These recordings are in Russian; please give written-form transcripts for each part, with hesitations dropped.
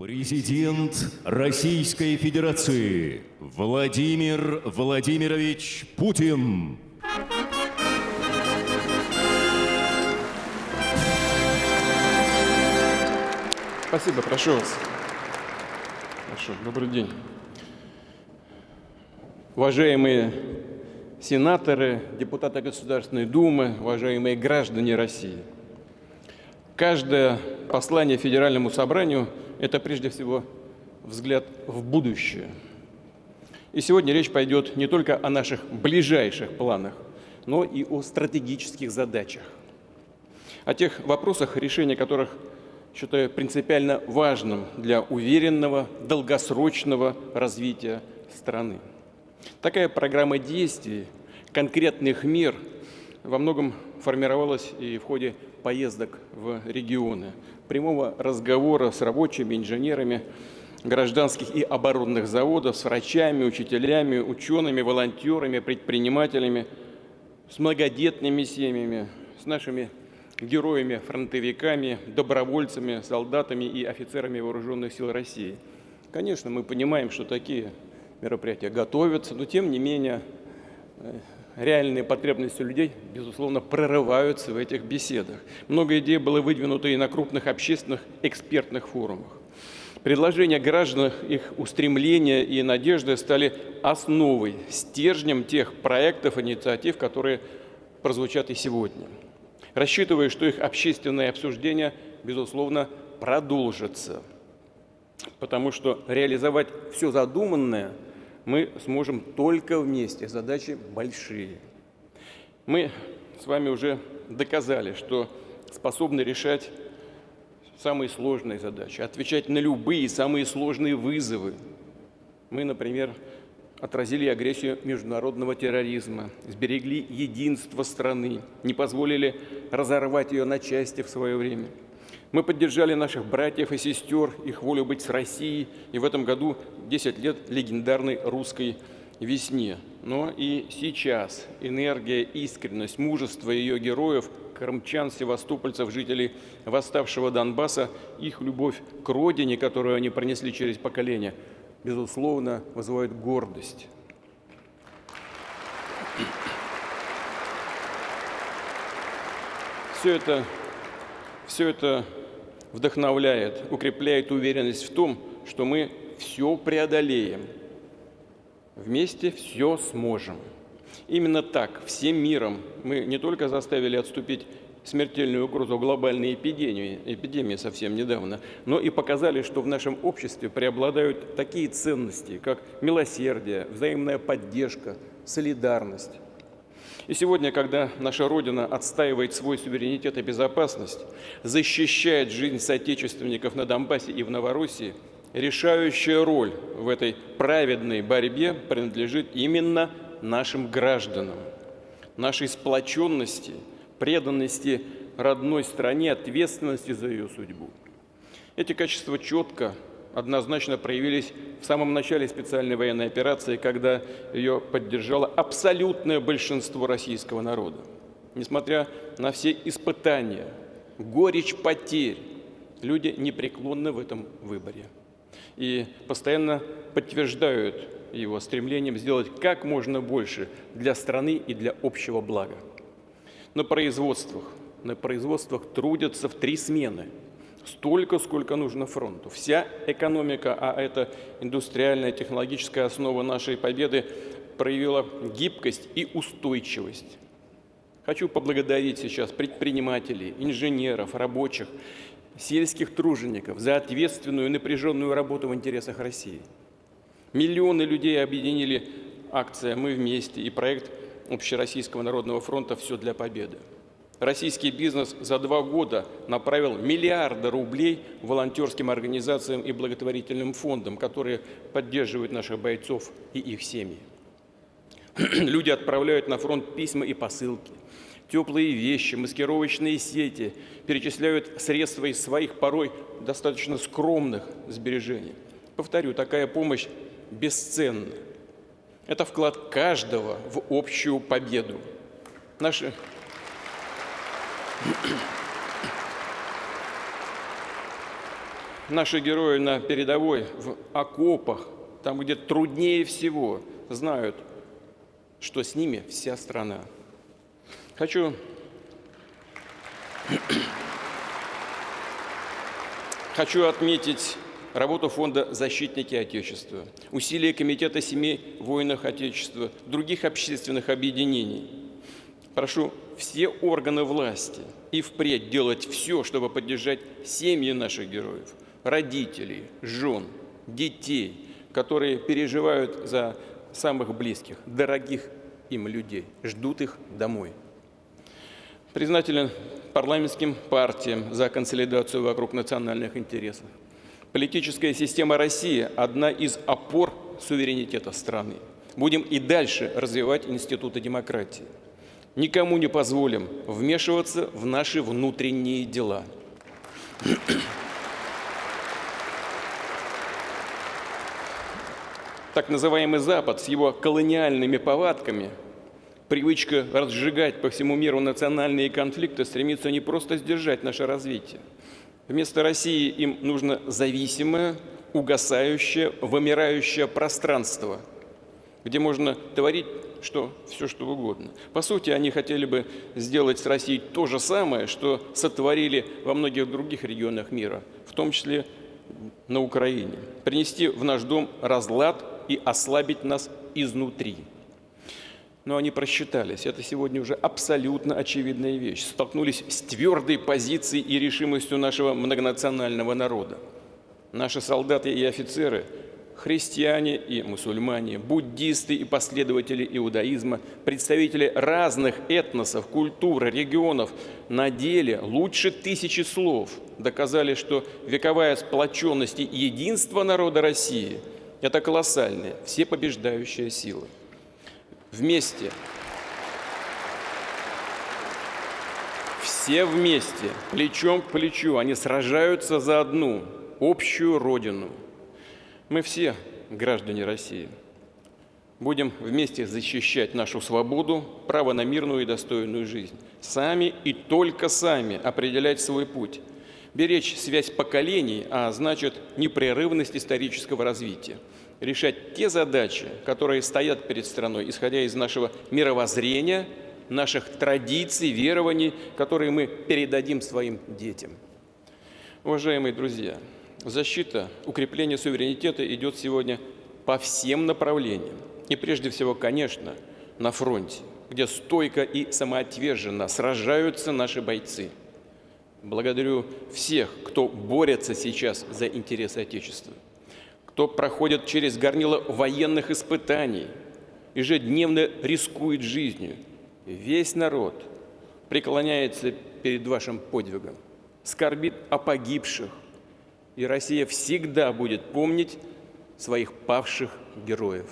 Президент Российской Федерации Владимир Владимирович Путин. Спасибо, прошу вас. Прошу, добрый день. Уважаемые сенаторы, депутаты Государственной Думы, уважаемые граждане России. Каждое послание Федеральному собранию – это прежде всего взгляд в будущее. И сегодня речь пойдет не только о наших ближайших планах, но и о стратегических задачах. О тех вопросах, решение которых считаю принципиально важным для уверенного, долгосрочного развития страны. Такая программа действий, конкретных мер во многом формировалась и в ходе поездок в регионы, прямого разговора с рабочими, инженерами гражданских и оборонных заводов, с врачами, учителями, учеными, волонтерами, предпринимателями, с многодетными семьями, с нашими героями, фронтовиками, добровольцами, солдатами и офицерами Вооруженных сил России. Конечно, мы понимаем, что такие мероприятия готовятся, но тем не менее реальные потребности людей, безусловно, прорываются в этих беседах. Много идей было выдвинуто и на крупных общественных экспертных форумах. Предложения граждан, их устремления и надежды стали основой, стержнем тех проектов, инициатив, которые прозвучат и сегодня. Рассчитываю, что их общественное обсуждение, безусловно, продолжится, потому что реализовать все задуманное мы сможем только вместе. Задачи большие. Мы с вами уже доказали, что способны решать самые сложные задачи, отвечать на любые самые сложные вызовы. Мы, например, отразили агрессию международного терроризма, сберегли единство страны, не позволили разорвать ее на части в свое время. Мы поддержали наших братьев и сестер, их волю быть с Россией, и в этом году 10 лет легендарной русской весне. Но и сейчас энергия, искренность, мужество ее героев, крымчан, севастопольцев, жителей восставшего Донбасса, их любовь к родине, которую они пронесли через поколения, безусловно, вызывает гордость. Все это вдохновляет, укрепляет уверенность в том, что мы все преодолеем. Вместе все сможем. Именно так, всем миром мы не только заставили отступить смертельную угрозу глобальной эпидемии совсем недавно, но и показали, что в нашем обществе преобладают такие ценности, как милосердие, взаимная поддержка, солидарность. И сегодня, когда наша Родина отстаивает свой суверенитет и безопасность, защищает жизнь соотечественников на Донбассе и в Новороссии, решающая роль в этой праведной борьбе принадлежит именно нашим гражданам, нашей сплоченности, преданности родной стране, ответственности за ее судьбу. Эти качества четко, однозначно проявились в самом начале специальной военной операции, когда ее поддержало абсолютное большинство российского народа. Несмотря на все испытания, горечь потерь, люди непреклонны в этом выборе и постоянно подтверждают его стремлением сделать как можно больше для страны и для общего блага. На производствах трудятся в 3 смены. Столько, сколько нужно фронту. Вся экономика, а это индустриальная, технологическая основа нашей победы, проявила гибкость и устойчивость. Хочу поблагодарить сейчас предпринимателей, инженеров, рабочих, сельских тружеников за ответственную и напряженную работу в интересах России. Миллионы людей объединили акция «Мы вместе» и проект Общероссийского народного фронта «Все для победы». Российский бизнес за 2 года направил миллиарды рублей волонтерским организациям и благотворительным фондам, которые поддерживают наших бойцов и их семьи. Люди отправляют на фронт письма и посылки, теплые вещи, маскировочные сети, перечисляют средства из своих порой достаточно скромных сбережений. Повторю, такая помощь бесценна. Это вклад каждого в общую победу. Наши герои на передовой, в окопах, там, где труднее всего, знают, что с ними вся страна. Хочу отметить работу фонда «Защитники Отечества», усилия Комитета семей воинов Отечества, других общественных объединений. Прошу все органы власти и впредь делать все, чтобы поддержать семьи наших героев, родителей, жен, детей, которые переживают за самых близких, дорогих им людей, ждут их домой. Признателен парламентским партиям за консолидацию вокруг национальных интересов. Политическая система России – одна из опор суверенитета страны. Будем и дальше развивать институты демократии. Никому не позволим вмешиваться в наши внутренние дела. Так называемый Запад с его колониальными повадками, привычка разжигать по всему миру национальные конфликты, стремится не просто сдержать наше развитие. Вместо России им нужно зависимое, угасающее, вымирающее пространство, где можно творить все, что угодно. По сути, они хотели бы сделать с Россией то же самое, что сотворили во многих других регионах мира, в том числе на Украине. Принести в наш дом разлад и ослабить нас изнутри. Но они просчитались. Это сегодня уже абсолютно очевидная вещь. Столкнулись с твердой позицией и решимостью нашего многонационального народа. Наши солдаты и офицеры, христиане и мусульмане, буддисты и последователи иудаизма, представители разных этносов, культур, регионов на деле лучше тысячи слов доказали, что вековая сплоченность и единство народа России – это колоссальная, всепобеждающая сила. Вместе, все вместе, плечом к плечу, они сражаются за одну общую родину. Мы все граждане России. Будем вместе защищать нашу свободу, право на мирную и достойную жизнь. Сами и только сами определять свой путь. Беречь связь поколений, а значит непрерывность исторического развития. Решать те задачи, которые стоят перед страной, исходя из нашего мировоззрения, наших традиций, верований, которые мы передадим своим детям. Уважаемые друзья, защита, укрепление суверенитета идет сегодня по всем направлениям. И прежде всего, конечно, на фронте, где стойко и самоотверженно сражаются наши бойцы. Благодарю всех, кто борется сейчас за интересы Отечества, кто проходит через горнило военных испытаний, ежедневно рискует жизнью. Весь народ преклоняется перед вашим подвигом, скорбит о погибших, и Россия всегда будет помнить своих павших героев.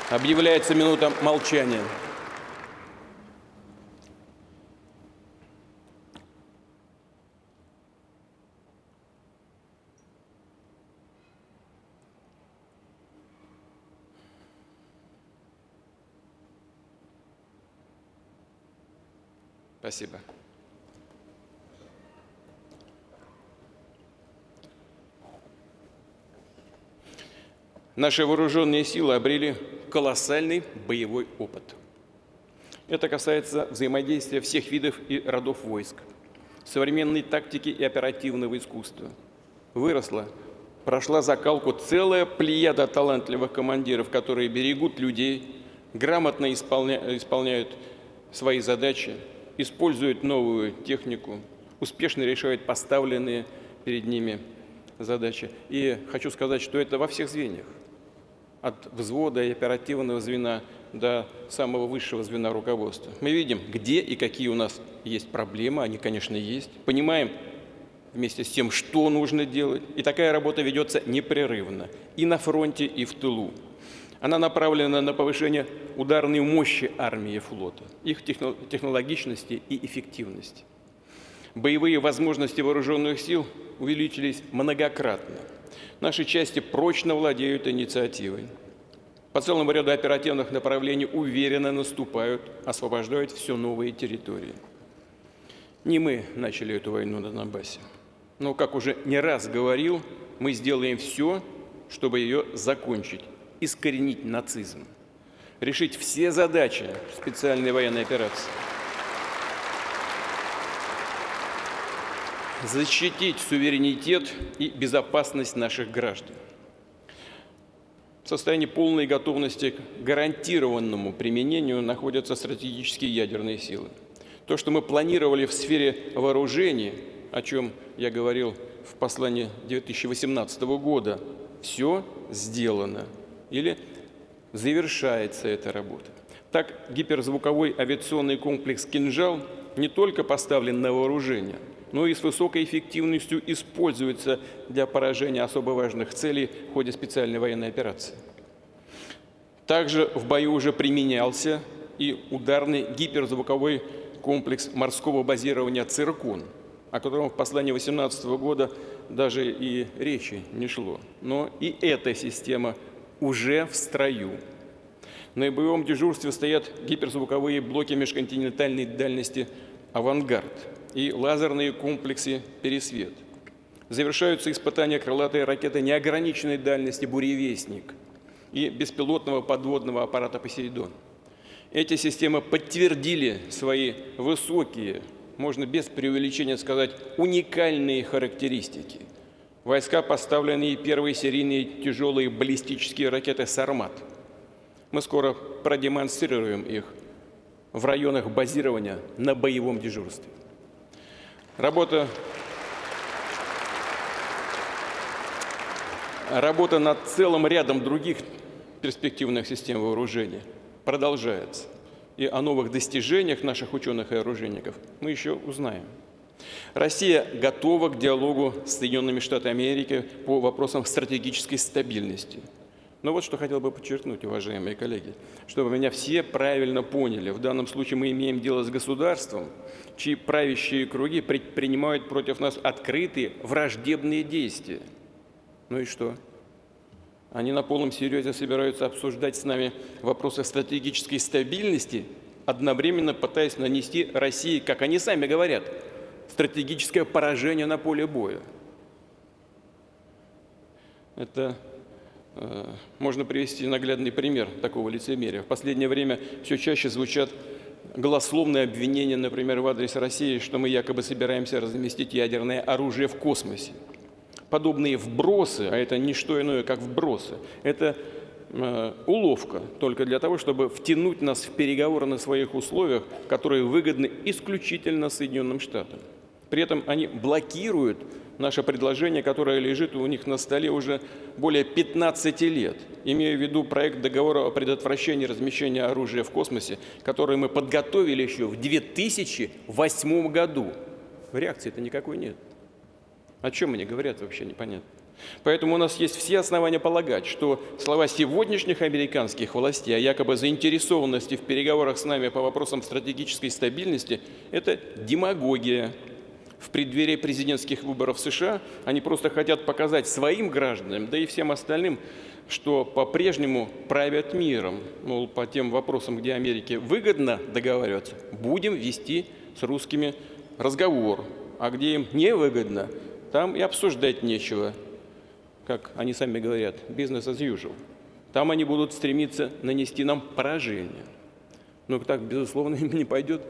Объявляется минута молчания. Спасибо. Наши вооруженные силы обрели колоссальный боевой опыт. Это касается взаимодействия всех видов и родов войск, современной тактики и оперативного искусства. Прошла закалку целая плеяда талантливых командиров, которые берегут людей, грамотно исполняют свои задачи, используют новую технику, успешно решают поставленные перед ними задачи. И хочу сказать, что это во всех звеньях. От взвода и оперативного звена до самого высшего звена руководства. Мы видим, где и какие у нас есть проблемы, они, конечно, есть. Понимаем вместе с тем, что нужно делать. И такая работа ведется непрерывно и на фронте, и в тылу. Она направлена на повышение ударной мощи армии и флота, их технологичности и эффективности. Боевые возможности вооруженных сил увеличились многократно. Наши части прочно владеют инициативой. По целому ряду оперативных направлений уверенно наступают, освобождают все новые территории. Не мы начали эту войну на Донбассе. Но, как уже не раз говорил, мы сделаем все, чтобы ее закончить, искоренить нацизм, решить все задачи специальной военной операции, защитить суверенитет и безопасность наших граждан. В состоянии полной готовности к гарантированному применению находятся стратегические ядерные силы. То, что мы планировали в сфере вооружений, о чем я говорил в послании 2018 года, все сделано или завершается эта работа. Так, гиперзвуковой авиационный комплекс «Кинжал» не только поставлен на вооружение, но и с высокой эффективностью используется для поражения особо важных целей в ходе специальной военной операции. Также в бою уже применялся и ударный гиперзвуковой комплекс морского базирования «Циркон», о котором в послании 2018 года даже и речи не шло. Но и эта система уже в строю. На боевом дежурстве стоят гиперзвуковые блоки межконтинентальной дальности «Авангард» и лазерные комплексы «Пересвет». Завершаются испытания крылатой ракеты неограниченной дальности «Буревестник» и беспилотного подводного аппарата «Посейдон». Эти системы подтвердили свои высокие, можно без преувеличения сказать, уникальные характеристики. Войска поставлены и первые серийные тяжелые баллистические ракеты «Сармат». Мы скоро продемонстрируем их в районах базирования на боевом дежурстве. Работа над целым рядом других перспективных систем вооружения продолжается. И о новых достижениях наших ученых и оружейников мы еще узнаем. Россия готова к диалогу с Соединенными Штатами Америки по вопросам стратегической стабильности. Но вот что хотел бы подчеркнуть, уважаемые коллеги, чтобы меня все правильно поняли. В данном случае мы имеем дело с государством, чьи правящие круги предпринимают против нас открытые враждебные действия. Ну и что? Они на полном серьезе собираются обсуждать с нами вопросы стратегической стабильности, одновременно пытаясь нанести России, как они сами говорят, стратегическое поражение на поле боя. Это можно привести наглядный пример такого лицемерия. В последнее время все чаще звучат голословные обвинения, например, в адрес России, что мы якобы собираемся разместить ядерное оружие в космосе. Подобные вбросы, а это не что иное, как вбросы, это уловка только для того, чтобы втянуть нас в переговоры на своих условиях, которые выгодны исключительно Соединенным Штатам. При этом они блокируют наше предложение, которое лежит у них на столе уже более 15 лет, имея в виду проект договора о предотвращении размещения оружия в космосе, который мы подготовили еще в 2008 году. Реакции-то никакой нет. О чем они говорят, вообще непонятно. Поэтому у нас есть все основания полагать, что слова сегодняшних американских властей о якобы заинтересованности в переговорах с нами по вопросам стратегической стабильности – это демагогия. В преддверии президентских выборов в США они просто хотят показать своим гражданам, да и всем остальным, что по-прежнему правят миром. Мол, по тем вопросам, где Америке выгодно договариваться, будем вести с русскими разговор, а где им невыгодно, там и обсуждать нечего, как они сами говорят, business as usual. Там они будут стремиться нанести нам поражение. Но так, безусловно, им не пойдет.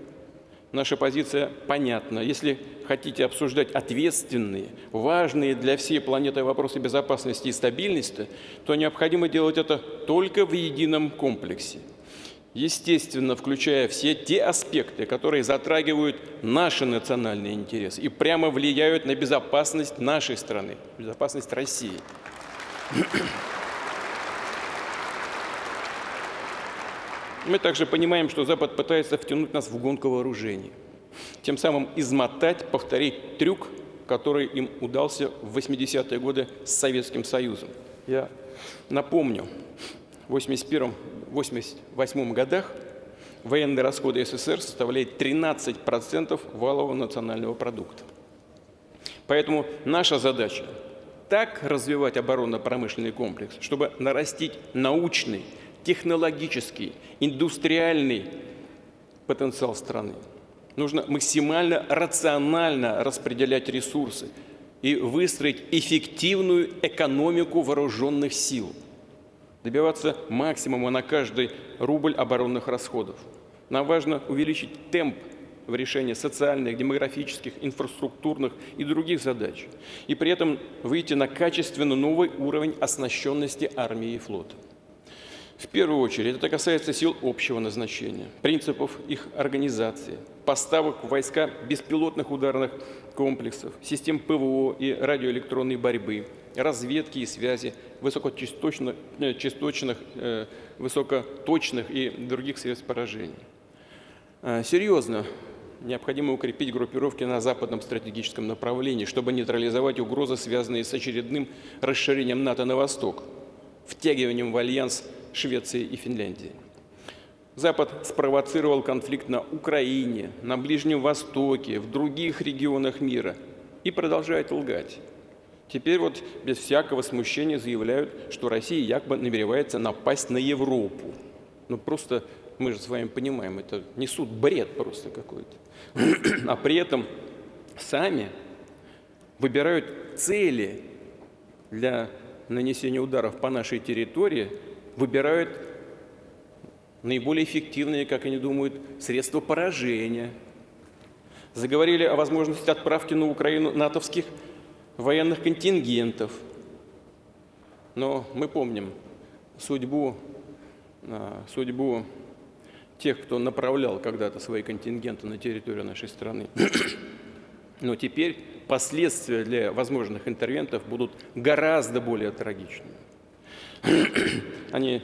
Наша позиция понятна. Если хотите обсуждать ответственные, важные для всей планеты вопросы безопасности и стабильности, то необходимо делать это только в едином комплексе. Естественно, включая все те аспекты, которые затрагивают наши национальные интересы и прямо влияют на безопасность нашей страны, безопасность России. Мы также понимаем, что Запад пытается втянуть нас в гонку вооружений, тем самым измотать, повторить трюк, который им удался в 80-е годы с Советским Союзом. Я напомню, в 1981-1988 годах военные расходы СССР составляют 13% валового национального продукта. Поэтому наша задача – так развивать оборонно-промышленный комплекс, чтобы нарастить научный, технологический, индустриальный потенциал страны. Нужно максимально рационально распределять ресурсы, и выстроить эффективную экономику вооруженных сил, добиваться максимума на каждый рубль оборонных расходов. Нам важно увеличить темп в решении социальных, демографических, инфраструктурных и других задач, и при этом выйти на качественно новый уровень оснащенности армии и флота. В первую очередь это касается сил общего назначения, принципов их организации, поставок в войска беспилотных ударных комплексов, систем ПВО и радиоэлектронной борьбы, разведки и связи, высокоточных и других средств поражения. Серьезно, необходимо укрепить группировки на западном стратегическом направлении, чтобы нейтрализовать угрозы, связанные с очередным расширением НАТО на восток, втягиванием в альянс Швеции и Финляндии. Запад спровоцировал конфликт на Украине, на Ближнем Востоке, в других регионах мира и продолжает лгать. Теперь вот без всякого смущения заявляют, что Россия якобы намеревается напасть на Европу. Ну просто мы же с вами понимаем, это несут бред просто какой-то. А при этом сами выбирают цели для нанесения ударов по нашей территории, выбирают наиболее эффективные, как они думают, средства поражения. Заговорили о возможности отправки на Украину натовских военных контингентов. Но мы помним судьбу тех, кто направлял когда-то свои контингенты на территорию нашей страны. Но теперь последствия для возможных интервентов будут гораздо более трагичными. Они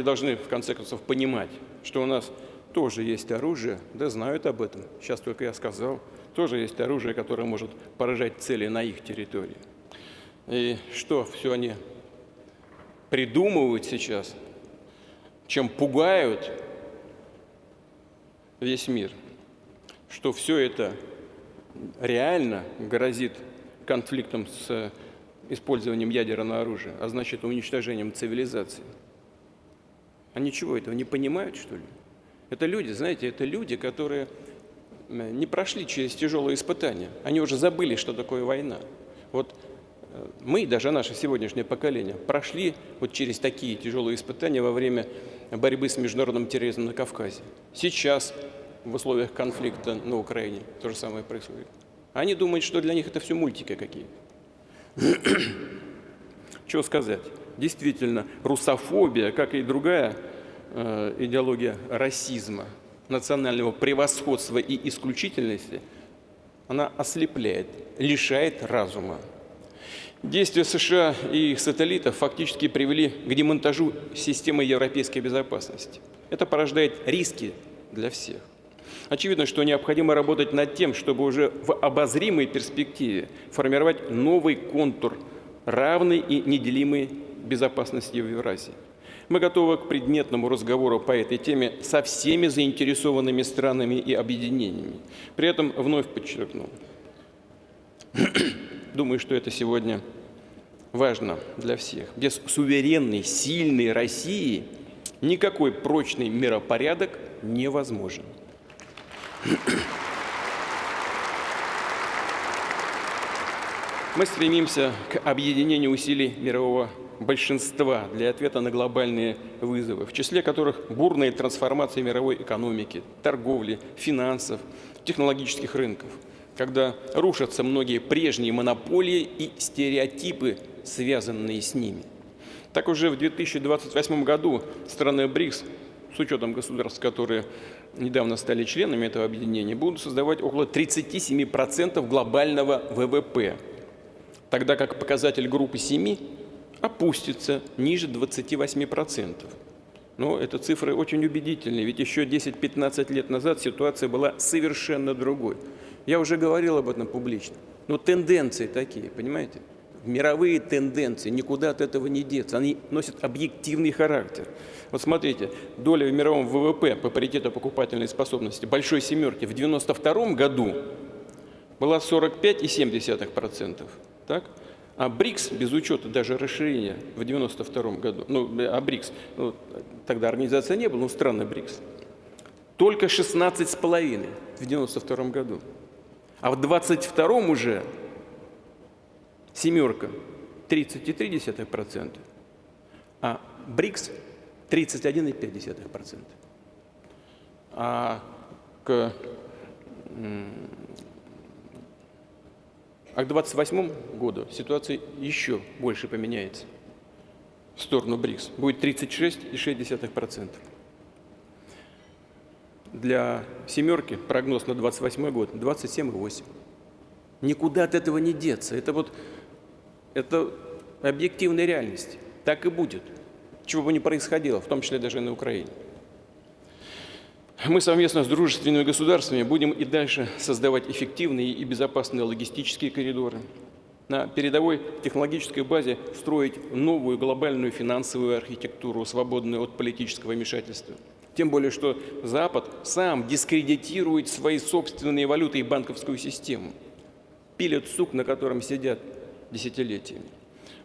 должны, в конце концов, понимать, что у нас тоже есть оружие, да знают об этом, сейчас только я сказал, тоже есть оружие, которое может поражать цели на их территории. И что все они придумывают сейчас, чем пугают весь мир, что все это реально грозит конфликтом с использованием ядерного оружия, а значит уничтожением цивилизации. Они чего, этого не понимают, что ли? Это люди, знаете, это люди, которые не прошли через тяжелые испытания. Они уже забыли, что такое война. Вот мы, даже наше сегодняшнее поколение, прошли вот через такие тяжелые испытания во время борьбы с международным терроризмом на Кавказе. Сейчас в условиях конфликта на Украине то же самое происходит. Они думают, что для них это все мультики какие-то. Чего сказать? Действительно, русофобия, как и другая идеология расизма, национального превосходства и исключительности, она ослепляет, лишает разума. Действия США и их сателлитов фактически привели к демонтажу системы европейской безопасности. Это порождает риски для всех. Очевидно, что необходимо работать над тем, чтобы уже в обозримой перспективе формировать новый контур равной и неделимой безопасности в Евразии. Мы готовы к предметному разговору по этой теме со всеми заинтересованными странами и объединениями. При этом вновь подчеркну, думаю, что это сегодня важно для всех. Без суверенной, сильной России никакой прочный миропорядок невозможен. Мы стремимся к объединению усилий мирового большинства для ответа на глобальные вызовы, в числе которых бурная трансформация мировой экономики, торговли, финансов, технологических рынков, когда рушатся многие прежние монополии и стереотипы, связанные с ними. Так уже в 2028 году страны БРИКС, с учетом государств, которые недавно стали членами этого объединения, будут создавать около 37% глобального ВВП, тогда как показатель группы 7 опустится ниже 28%. Но это цифры очень убедительные, ведь еще 10-15 лет назад ситуация была совершенно другой. Я уже говорил об этом публично. Но тенденции такие, понимаете? Мировые тенденции, никуда от этого не деться, они носят объективный характер. Вот смотрите, доля в мировом ВВП по паритету покупательной способности большой семерки в 1992 году была 45,7%. Так? А БРИКС, без учета даже расширения в 1992 году, БРИКС, тогда организация не была, страны БРИКС, только 16,5 в 1992 году. А в 2022 уже семерка 30,3%, а БРИКС 31,5%. А к 2028 году ситуация еще больше поменяется в сторону БРИКС. Будет 36,6%. Для семерки прогноз на 2028 год 27,8%. Никуда от этого не деться. Это объективная реальность. Так и будет. Чего бы ни происходило, в том числе даже и на Украине. Мы совместно с дружественными государствами будем и дальше создавать эффективные и безопасные логистические коридоры, на передовой технологической базе строить новую глобальную финансовую архитектуру, свободную от политического вмешательства. Тем более, что Запад сам дискредитирует свои собственные валюты и банковскую систему, пилят сук, на котором сидят десятилетиями.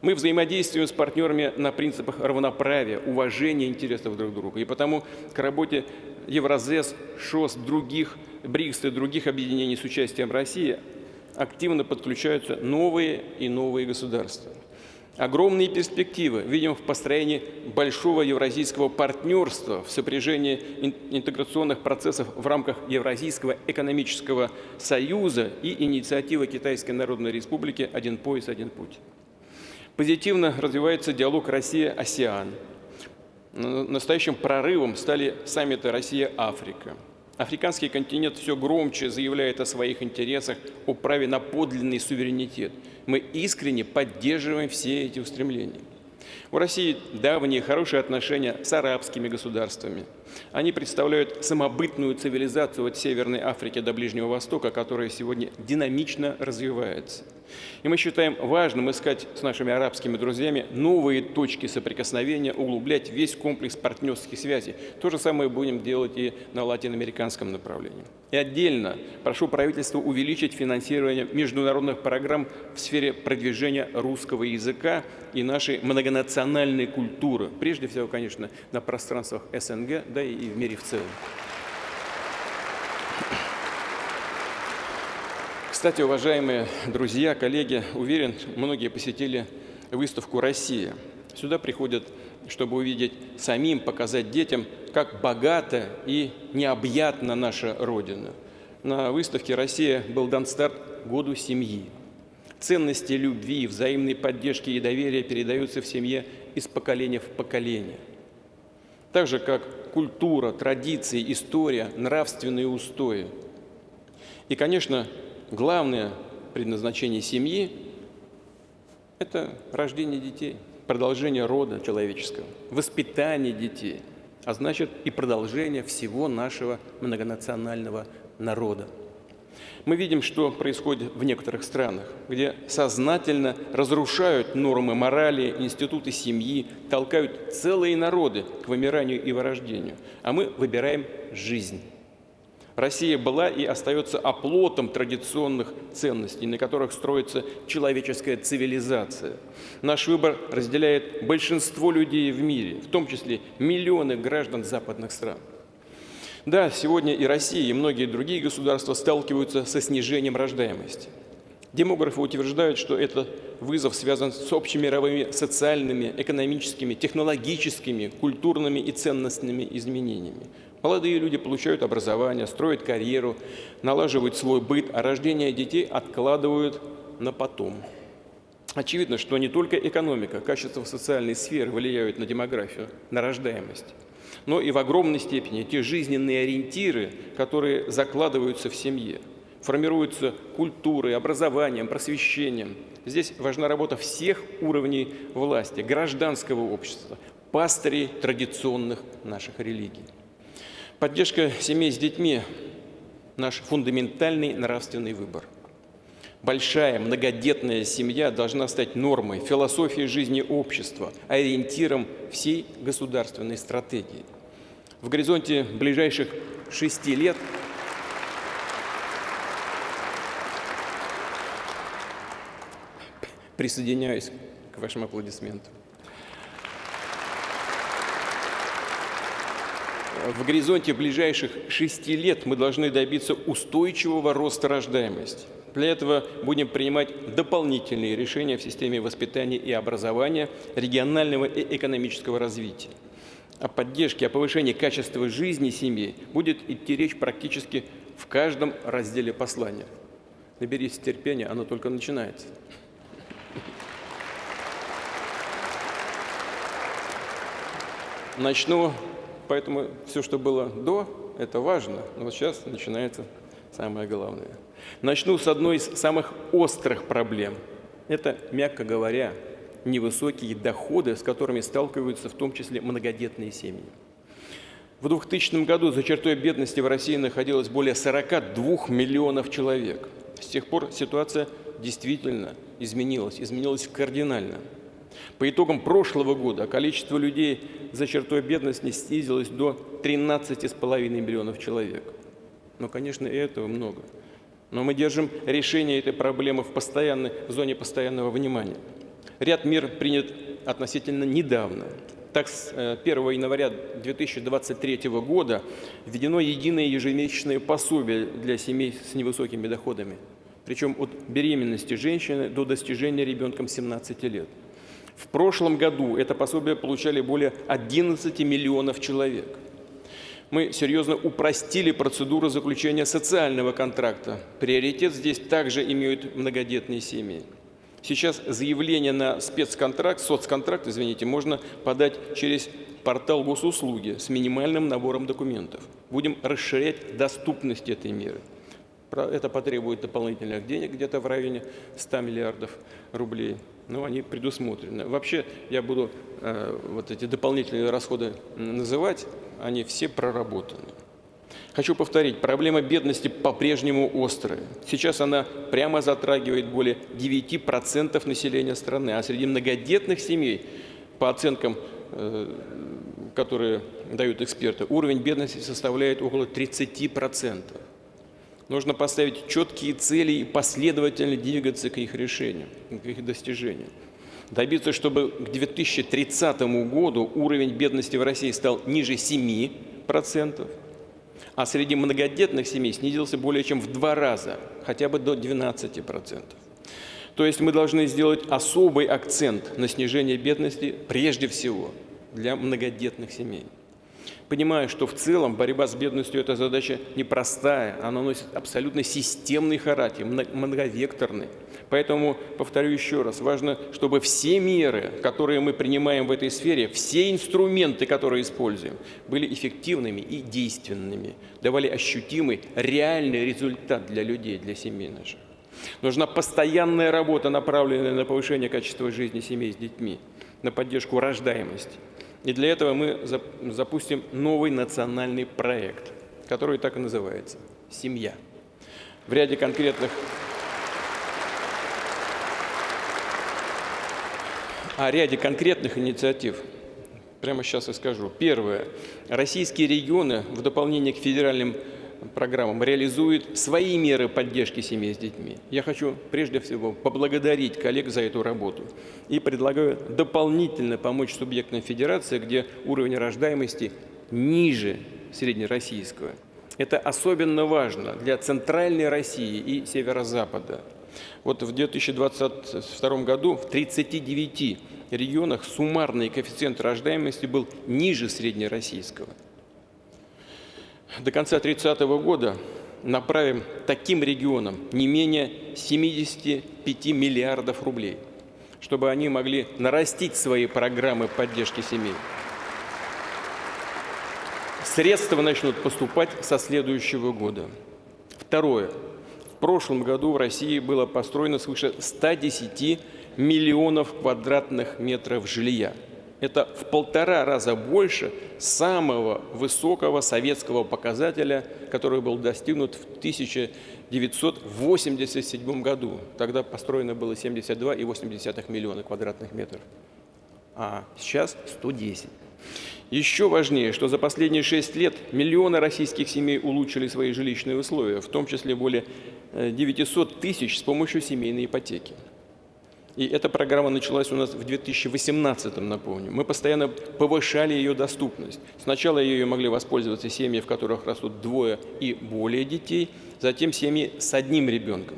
Мы взаимодействуем с партнерами на принципах равноправия, уважения интересов друг друга. И потому к работе Евразес, ШОС, других БРИКС и других объединений с участием России активно подключаются новые и новые государства. Огромные перспективы видим в построении большого евразийского партнерства в сопряжении интеграционных процессов в рамках Евразийского экономического союза и инициативы Китайской Народной Республики «Один пояс, один путь». Позитивно развивается диалог Россия-АСЕАН. Настоящим прорывом стали саммиты Россия-Африка. Африканский континент все громче заявляет о своих интересах, о праве на подлинный суверенитет. Мы искренне поддерживаем все эти устремления. У России давние хорошие отношения с арабскими государствами. Они представляют самобытную цивилизацию от Северной Африки до Ближнего Востока, которая сегодня динамично развивается. И мы считаем важным искать с нашими арабскими друзьями новые точки соприкосновения, углублять весь комплекс партнерских связей. То же самое будем делать и на латиноамериканском направлении. И отдельно прошу правительство увеличить финансирование международных программ в сфере продвижения русского языка и нашей многонациональной культуры. Прежде всего, конечно, на пространствах СНГ, да и в мире в целом. Кстати, уважаемые друзья, коллеги, уверен, многие посетили выставку «Россия». Сюда приходят, чтобы увидеть самим, показать детям, как богата и необъятна наша Родина. На выставке «Россия» был дан старт году семьи. Ценности любви, взаимной поддержки и доверия передаются в семье из поколения в поколение. Так же, как культура, традиции, история, нравственные устои. И, конечно, главное предназначение семьи – это рождение детей, продолжение рода человеческого, воспитание детей, а значит и продолжение всего нашего многонационального народа. Мы видим, что происходит в некоторых странах, где сознательно разрушают нормы морали, институты семьи, толкают целые народы к вымиранию и вырождению, а мы выбираем жизнь. Россия была и остается оплотом традиционных ценностей, на которых строится человеческая цивилизация. Наш выбор разделяет большинство людей в мире, в том числе миллионы граждан западных стран. Да, сегодня и Россия, и многие другие государства сталкиваются со снижением рождаемости. Демографы утверждают, что этот вызов связан с общемировыми социальными, экономическими, технологическими, культурными и ценностными изменениями. Молодые люди получают образование, строят карьеру, налаживают свой быт, а рождение детей откладывают на потом. Очевидно, что не только экономика, качество социальной сферы влияют на демографию, на рождаемость, но и в огромной степени те жизненные ориентиры, которые закладываются в семье, формируются культурой, образованием, просвещением. Здесь важна работа всех уровней власти, гражданского общества, пастырей традиционных наших религий. Поддержка семей с детьми – наш фундаментальный нравственный выбор. Большая многодетная семья должна стать нормой, философией жизни общества, ориентиром всей государственной стратегии. В горизонте ближайших 6 лет присоединяюсь к вашим аплодисментам. В горизонте ближайших 6 лет мы должны добиться устойчивого роста рождаемости. Для этого будем принимать дополнительные решения в системе воспитания и образования, регионального и экономического развития. О поддержке, о повышении качества жизни семьи будет идти речь практически в каждом разделе послания. Наберитесь терпения, оно только начинается. Начну, поэтому все, что было до, это важно, но вот сейчас начинается самое главное. Начну с одной из самых острых проблем. Это, мягко говоря, невысокие доходы, с которыми сталкиваются в том числе многодетные семьи. В 2000 году за чертой бедности в России находилось более 42 миллионов человек. С тех пор ситуация действительно изменилась кардинально. По итогам прошлого года количество людей за чертой бедности снизилось до 13,5 миллионов человек. Но, конечно, и этого много. Но мы держим решение этой проблемы в зоне постоянного внимания. Ряд мер принят относительно недавно. Так, с 1 января 2023 года введено единое ежемесячное пособие для семей с невысокими доходами, причем от беременности женщины до достижения ребенком 17 лет. В прошлом году это пособие получали более 11 миллионов человек. Мы серьезно упростили процедуру заключения социального контракта. Приоритет здесь также имеют многодетные семьи. Сейчас заявление на соцконтракт, можно подать через портал госуслуги с минимальным набором документов. Будем расширять доступность этой меры. Это потребует дополнительных денег, где-то в районе 100 миллиардов рублей. Но они предусмотрены. Вообще, я буду вот эти дополнительные расходы называть, они все проработаны. Хочу повторить, проблема бедности по-прежнему острая. Сейчас она прямо затрагивает более 9% населения страны, а среди многодетных семей, по оценкам, которые дают эксперты, уровень бедности составляет около 30%. Нужно поставить четкие цели и последовательно двигаться к их решению, к их достижению. Добиться, чтобы к 2030 году уровень бедности в России стал ниже 7%, а среди многодетных семей снизился более чем в 2 раза, хотя бы до 12%. То есть мы должны сделать особый акцент на снижение бедности прежде всего для многодетных семей. Понимаю, что в целом борьба с бедностью – это задача непростая, она носит абсолютно системный характер, многовекторный. Поэтому, повторю еще раз, важно, чтобы все меры, которые мы принимаем в этой сфере, все инструменты, которые используем, были эффективными и действенными, давали ощутимый, реальный результат для людей, для семей наших. Нужна постоянная работа, направленная на повышение качества жизни семей с детьми, на поддержку рождаемости. И для этого мы запустим новый национальный проект, который так и называется «Семья». В ряде конкретных инициатив прямо сейчас и скажу. Первое. Российские регионы в дополнение к федеральным программам реализуют свои меры поддержки семей с детьми. Я хочу прежде всего поблагодарить коллег за эту работу и предлагаю дополнительно помочь субъектам федерации, где уровень рождаемости ниже среднероссийского. Это особенно важно для Центральной России и Северо-Запада. Вот в 2022 году в 39 регионах суммарный коэффициент рождаемости был ниже среднероссийского. До конца 2030 года направим таким регионам не менее 75 миллиардов рублей, чтобы они могли нарастить свои программы поддержки семей. Средства начнут поступать со следующего года. Второе. В прошлом году в России было построено свыше 110 миллионов квадратных метров жилья. Это в 1,5 раза больше самого высокого советского показателя, который был достигнут в 1987 году. Тогда построено было 72,8 миллиона квадратных метров, а сейчас 110. Еще важнее, что за последние 6 лет миллионы российских семей улучшили свои жилищные условия, в том числе более 900 тысяч с помощью семейной ипотеки. И эта программа началась у нас в 2018, напомню. Мы постоянно повышали ее доступность. Сначала ее могли воспользоваться семьи, в которых растут двое и более детей, затем семьи с одним ребенком.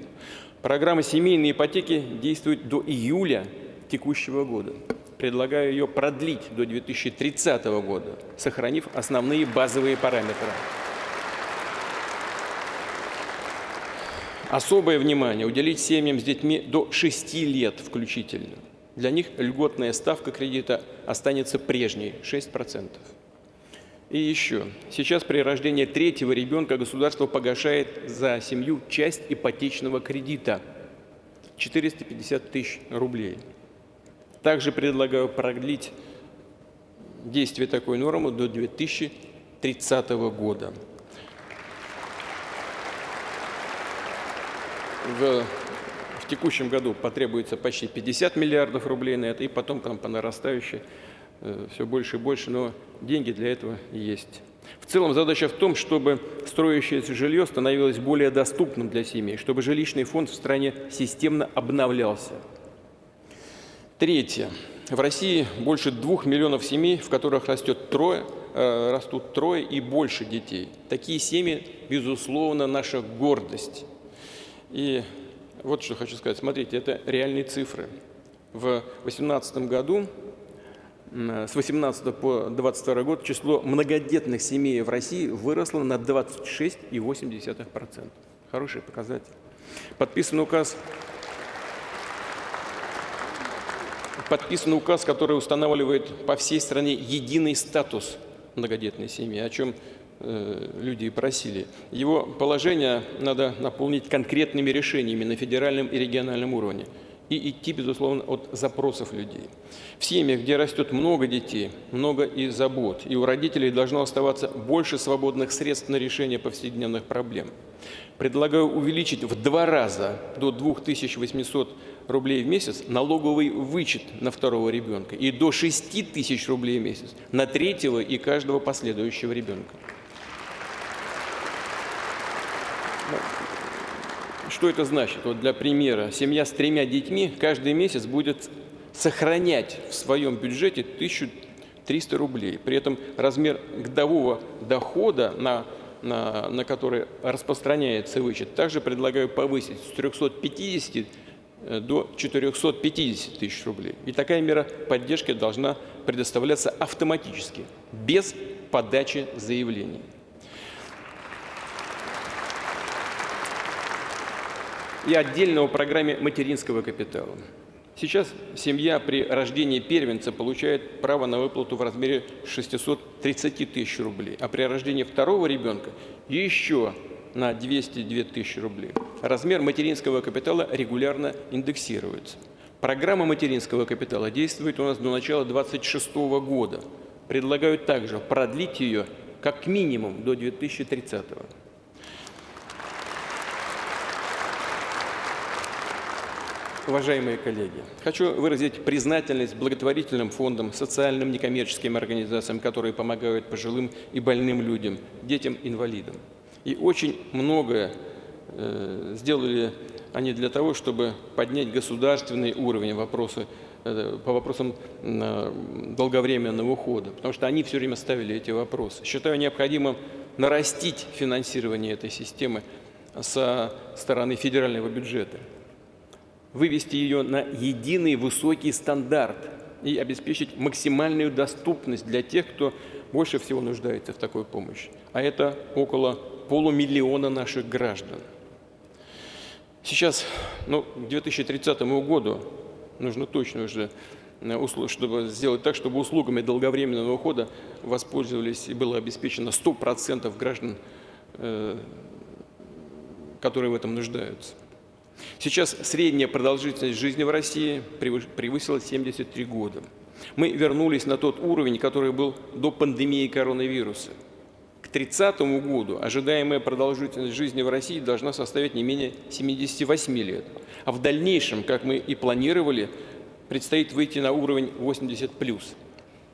Программа семейной ипотеки действует до июля текущего года. Предлагаю ее продлить до 2030 года, сохранив основные базовые параметры. Особое внимание уделить семьям с детьми до 6 лет включительно. Для них льготная ставка кредита останется прежней – 6%. И еще. Сейчас при рождении третьего ребенка государство погашает за семью часть ипотечного кредита – 450 тысяч рублей. Также предлагаю продлить действие такой нормы до 2030 года. В текущем году потребуется почти 50 миллиардов рублей на это, и потом там по нарастающей все больше и больше, но деньги для этого есть. В целом задача в том, чтобы строящееся жилье становилось более доступным для семей, чтобы жилищный фонд в стране системно обновлялся. Третье. В России больше 2 миллионов семей, в которых растут трое и больше детей. Такие семьи, безусловно, наша гордость. И вот что хочу сказать. Смотрите, это реальные цифры. В 2018 году, с 2018 по 2022 год, число многодетных семей в России выросло на 26,8%. Хороший показатель. Подписан указ, который устанавливает по всей стране единый статус многодетной семьи, о чем люди и просили. Его положение надо наполнить конкретными решениями на федеральном и региональном уровне и идти, безусловно, от запросов людей. В семьях, где растет много детей, много и забот, и у родителей должно оставаться больше свободных средств на решение повседневных проблем. Предлагаю увеличить в 2 раза до 2800 рублей в месяц налоговый вычет на второго ребенка и до 6000 рублей в месяц на третьего и каждого последующего ребенка. Что это значит? Вот для примера, семья с 3 детьми каждый месяц будет сохранять в своем бюджете 1300 рублей. При этом размер годового дохода, на который распространяется вычет, также предлагаю повысить с 350 до 450 тысяч рублей. И такая мера поддержки должна предоставляться автоматически, без подачи заявлений. И отдельно о программе материнского капитала. Сейчас семья при рождении первенца получает право на выплату в размере 630 тысяч рублей, а при рождении второго ребенка еще на 202 тысячи рублей. Размер материнского капитала регулярно индексируется. Программа материнского капитала действует у нас до начала 2026 года. Предлагаю также продлить ее как минимум до 2030 года. Уважаемые коллеги, хочу выразить признательность благотворительным фондам, социальным некоммерческим организациям, которые помогают пожилым и больным людям, детям-инвалидам. И очень многое сделали они для того, чтобы поднять государственный уровень по вопросам долговременного ухода, потому что они все время ставили эти вопросы. Считаю необходимым нарастить финансирование этой системы со стороны федерального бюджета, вывести ее на единый высокий стандарт и обеспечить максимальную доступность для тех, кто больше всего нуждается в такой помощи. А это около 500 000 наших граждан. Сейчас, к 2030 году нужно точно уже, чтобы сделать так, чтобы услугами долговременного ухода воспользовались и было обеспечено 100% граждан, которые в этом нуждаются. Сейчас средняя продолжительность жизни в России превысила 73 года. Мы вернулись на тот уровень, который был до пандемии коронавируса. К 2030 году ожидаемая продолжительность жизни в России должна составить не менее 78 лет. А в дальнейшем, как мы и планировали, предстоит выйти на уровень 80+.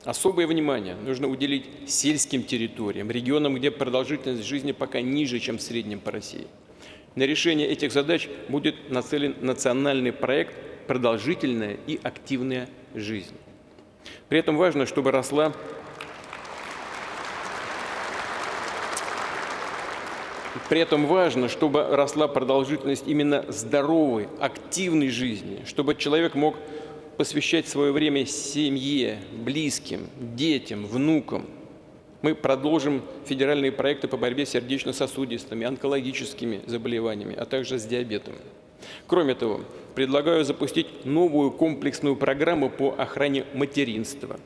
Особое внимание нужно уделить сельским территориям, регионам, где продолжительность жизни пока ниже, чем в среднем по России. На решение этих задач будет нацелен национальный проект продолжительная и активная жизнь. При этом важно, чтобы росла продолжительность именно здоровой, активной жизни, чтобы человек мог посвящать свое время семье, близким, детям, внукам. Мы продолжим федеральные проекты по борьбе с сердечно-сосудистыми, онкологическими заболеваниями, а также с диабетом. Кроме того, предлагаю запустить новую комплексную программу по охране материнства,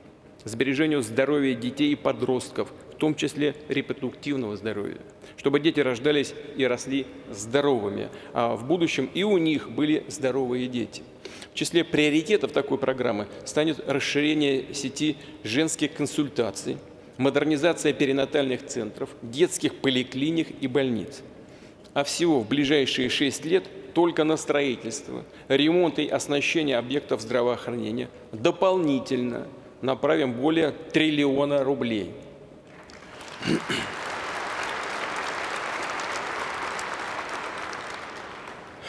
сбережению здоровья детей и подростков, в том числе репродуктивного здоровья, чтобы дети рождались и росли здоровыми, а в будущем и у них были здоровые дети. В числе приоритетов такой программы станет расширение сети женских консультаций, модернизация перинатальных центров, детских поликлиник и больниц. А всего в ближайшие 6 лет только на строительство, ремонт и оснащение объектов здравоохранения дополнительно направим более 1 триллиона рублей.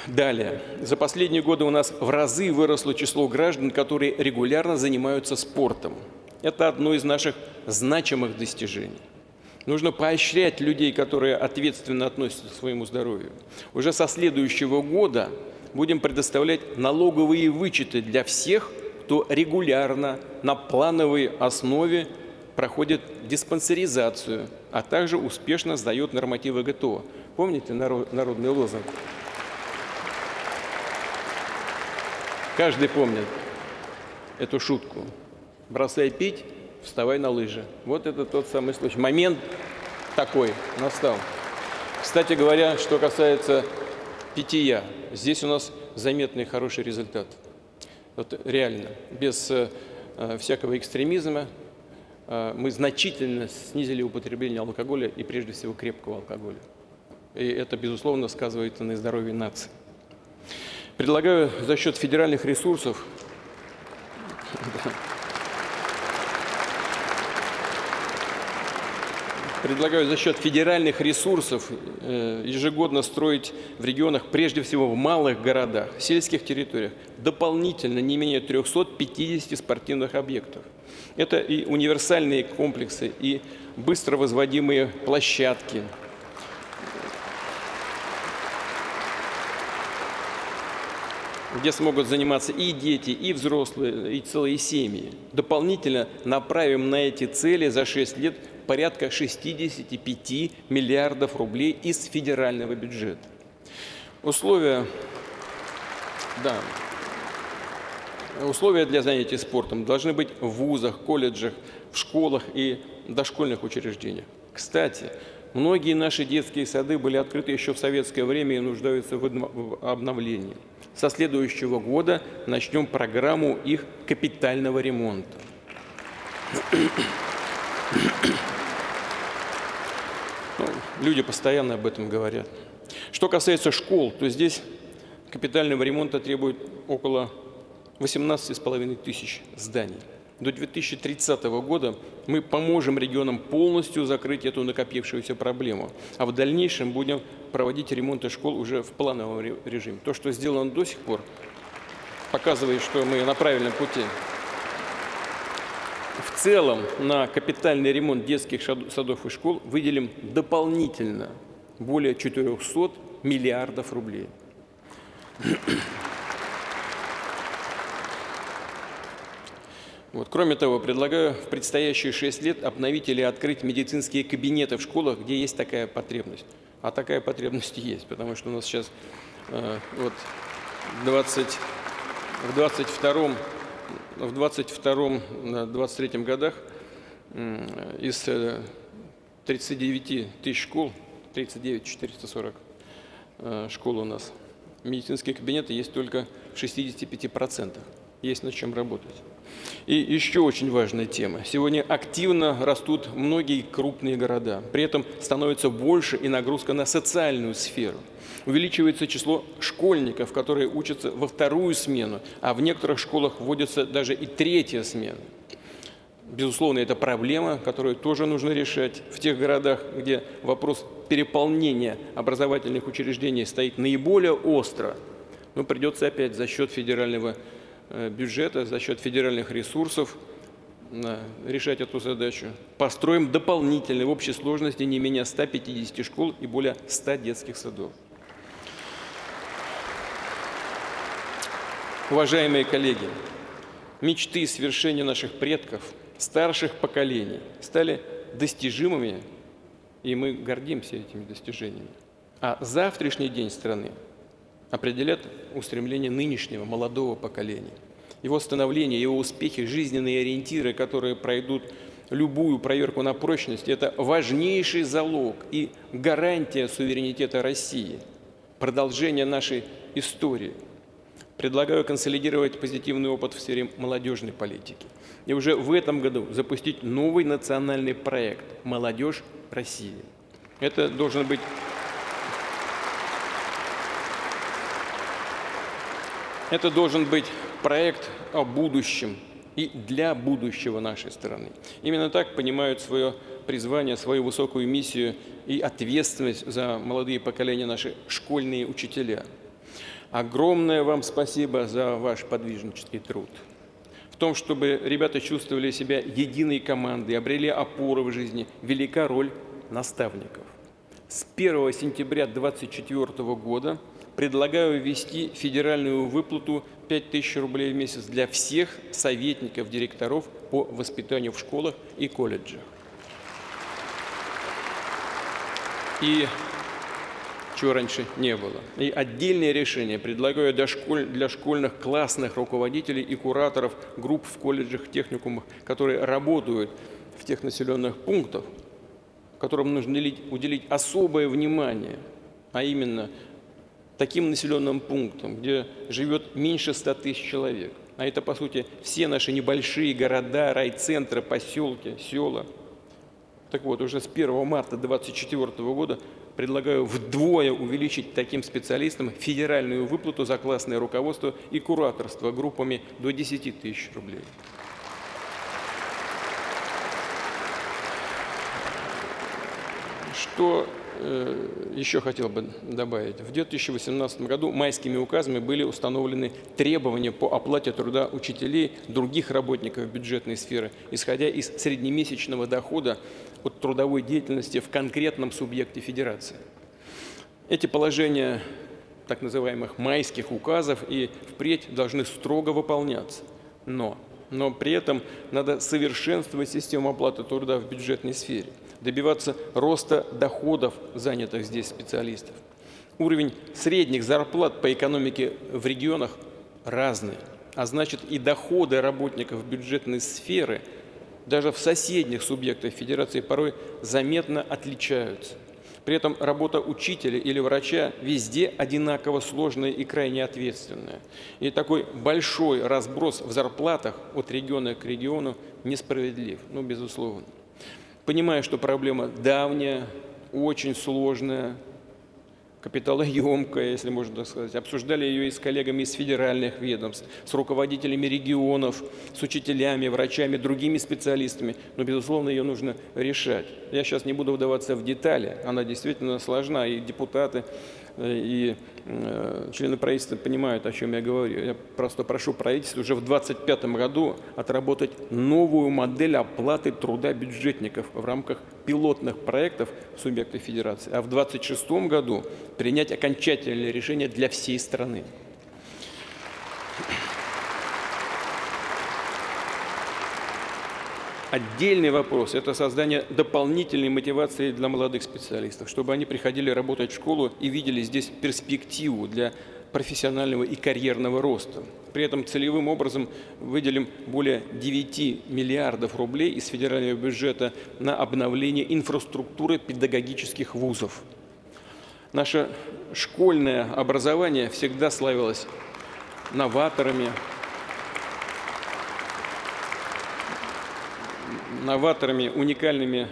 Далее. За последние годы у нас в разы выросло число граждан, которые регулярно занимаются спортом. Это одно из наших значимых достижений. Нужно поощрять людей, которые ответственно относятся к своему здоровью. Уже со следующего года будем предоставлять налоговые вычеты для всех, кто регулярно на плановой основе проходит диспансеризацию, а также успешно сдает нормативы ГТО. Помните народный лозунг? Каждый помнит эту шутку. Бросай пить, вставай на лыжи. Вот это тот самый случай. Момент такой настал. Кстати говоря, что касается питья, здесь у нас заметный хороший результат. Вот реально, без всякого экстремизма мы значительно снизили употребление алкоголя и прежде всего крепкого алкоголя. И это, безусловно, сказывается на здоровье нации. Предлагаю за счет федеральных ресурсов ежегодно строить в регионах, прежде всего в малых городах, сельских территориях, дополнительно не менее 350 спортивных объектов. Это и универсальные комплексы, и быстро возводимые площадки, где смогут заниматься и дети, и взрослые, и целые семьи. Дополнительно направим на эти цели за 6 лет порядка 65 миллиардов рублей из федерального бюджета. Условия для занятий спортом должны быть в вузах, колледжах, в школах и дошкольных учреждениях. Кстати, многие наши детские сады были открыты еще в советское время и нуждаются в обновлении. Со следующего года начнем программу их капитального ремонта. Люди постоянно об этом говорят. Что касается школ, то здесь капитального ремонта требует около 18,5 тысяч зданий. До 2030 года мы поможем регионам полностью закрыть эту накопившуюся проблему, а в дальнейшем будем проводить ремонты школ уже в плановом режиме. То, что сделано до сих пор, показывает, что мы на правильном пути. В целом на капитальный ремонт детских садов и школ выделим дополнительно более 400 миллиардов рублей. Кроме того, предлагаю в предстоящие 6 лет обновить или открыть медицинские кабинеты в школах, где есть такая потребность. А такая потребность есть, потому что у нас сейчас в 22-23 годах из 39 тысяч школ, 39 440 школ у нас, медицинские кабинеты есть только в 65%. Есть над чем работать. И еще очень важная тема. Сегодня активно растут многие крупные города. При этом становится больше и нагрузка на социальную сферу. Увеличивается число школьников, которые учатся во 2-ю смену, а в некоторых школах вводится даже и 3-я смена. Безусловно, это проблема, которую тоже нужно решать в тех городах, где вопрос переполнения образовательных учреждений стоит наиболее остро. Но придется опять за счет федерального бюджета, за счет федеральных ресурсов решать эту задачу. Построим дополнительно в общей сложности не менее 150 школ и более 100 детских садов. Уважаемые коллеги, мечты и свершения наших предков, старших поколений стали достижимыми, и мы гордимся этими достижениями. А завтрашний день страны определят устремления нынешнего молодого поколения. Его становление, его успехи, жизненные ориентиры, которые пройдут любую проверку на прочность, это важнейший залог и гарантия суверенитета России, продолжение нашей истории. Предлагаю консолидировать позитивный опыт в сфере молодежной политики и уже в этом году запустить новый национальный проект «Молодежь России». Это должен быть проект о будущем и для будущего нашей страны. Именно так понимают свое призвание, свою высокую миссию и ответственность за молодые поколения наши школьные учителя. Огромное вам спасибо за ваш подвижнический труд. В том, чтобы ребята чувствовали себя единой командой, обрели опору в жизни, велика роль наставников. С 1 сентября 2024 года предлагаю ввести федеральную выплату 5000 рублей в месяц для всех советников, директоров по воспитанию в школах и колледжах. И чего раньше не было. И отдельное решение предлагаю для школьных классных руководителей и кураторов групп в колледжах, техникумах, которые работают в тех населенных пунктах, которым нужно уделить особое внимание, а именно таким населенным пунктам, где живет меньше 100 тысяч человек. А это, по сути, все наши небольшие города, райцентры, поселки, села. Так вот, уже с 1 марта 2024 года предлагаю вдвое увеличить таким специалистам федеральную выплату за классное руководство и кураторство группами до 10 тысяч рублей. Что еще хотел бы добавить. В 2018 году майскими указами были установлены требования по оплате труда учителей, других работников бюджетной сферы, исходя из среднемесячного дохода от трудовой деятельности в конкретном субъекте федерации. Эти положения так называемых майских указов и впредь должны строго выполняться. Но при этом надо совершенствовать систему оплаты труда в бюджетной сфере, добиваться роста доходов занятых здесь специалистов. Уровень средних зарплат по экономике в регионах разный, а значит и доходы работников бюджетной сферы даже в соседних субъектах федерации порой заметно отличаются. При этом работа учителя или врача везде одинаково сложная и крайне ответственная. И такой большой разброс в зарплатах от региона к региону несправедлив, безусловно. Понимаю, что проблема давняя, очень сложная, капиталоемкая, если можно так сказать. Обсуждали ее и с коллегами из федеральных ведомств, с руководителями регионов, с учителями, врачами, другими специалистами. Но, безусловно, ее нужно решать. Я сейчас не буду вдаваться в детали. Она действительно сложна, и депутаты, и члены правительства понимают, о чем я говорю. Я просто прошу правительство уже в 2025 году отработать новую модель оплаты труда бюджетников в рамках пилотных проектов субъектов федерации, а в 2026 году принять окончательное решение для всей страны. Отдельный вопрос – это создание дополнительной мотивации для молодых специалистов, чтобы они приходили работать в школу и видели здесь перспективу для профессионального и карьерного роста. При этом целевым образом выделим более 9 миллиардов рублей из федерального бюджета на обновление инфраструктуры педагогических вузов. Наше школьное образование всегда славилось новаторами, уникальными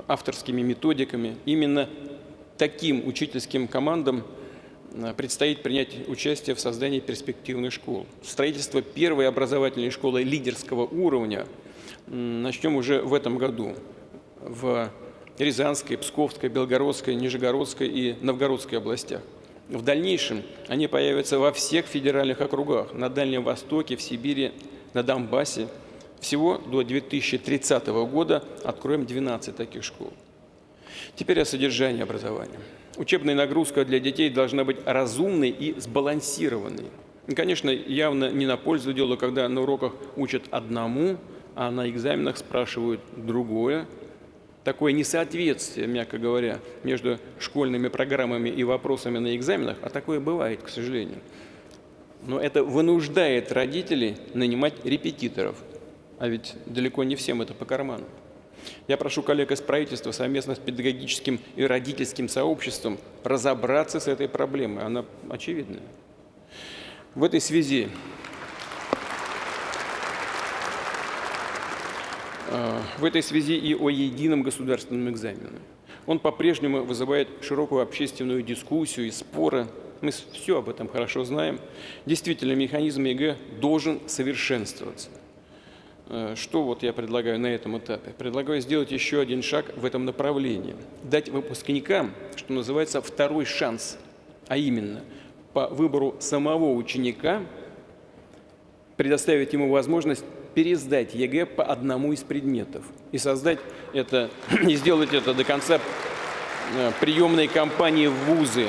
авторскими методиками. Именно таким учительским командам предстоит принять участие в создании перспективных школ. Строительство первой образовательной школы лидерского уровня начнем уже в этом году в Рязанской, Псковской, Белгородской, Нижегородской и Новгородской областях. В дальнейшем они появятся во всех федеральных округах, на Дальнем Востоке, в Сибири, на Донбассе. Всего до 2030 года откроем 12 таких школ. Теперь о содержании образования. Учебная нагрузка для детей должна быть разумной и сбалансированной. И, конечно, явно не на пользу делу, когда на уроках учат одному, а на экзаменах спрашивают другое. Такое несоответствие, мягко говоря, между школьными программами и вопросами на экзаменах, а такое бывает, к сожалению. Но это вынуждает родителей нанимать репетиторов, а ведь далеко не всем это по карману. Я прошу коллег из правительства совместно с педагогическим и родительским сообществом разобраться с этой проблемой, она очевидная. В этой связи и о едином государственном экзамене. Он по-прежнему вызывает широкую общественную дискуссию и споры. Мы все об этом хорошо знаем. Действительно, механизм ЕГЭ должен совершенствоваться. Что вот я предлагаю на этом этапе? Предлагаю сделать еще один шаг в этом направлении. Дать выпускникам, что называется, второй шанс, а именно по выбору самого ученика предоставить ему возможность пересдать ЕГЭ по одному из предметов и создать это, и сделать это до конца приемной кампании в вузы,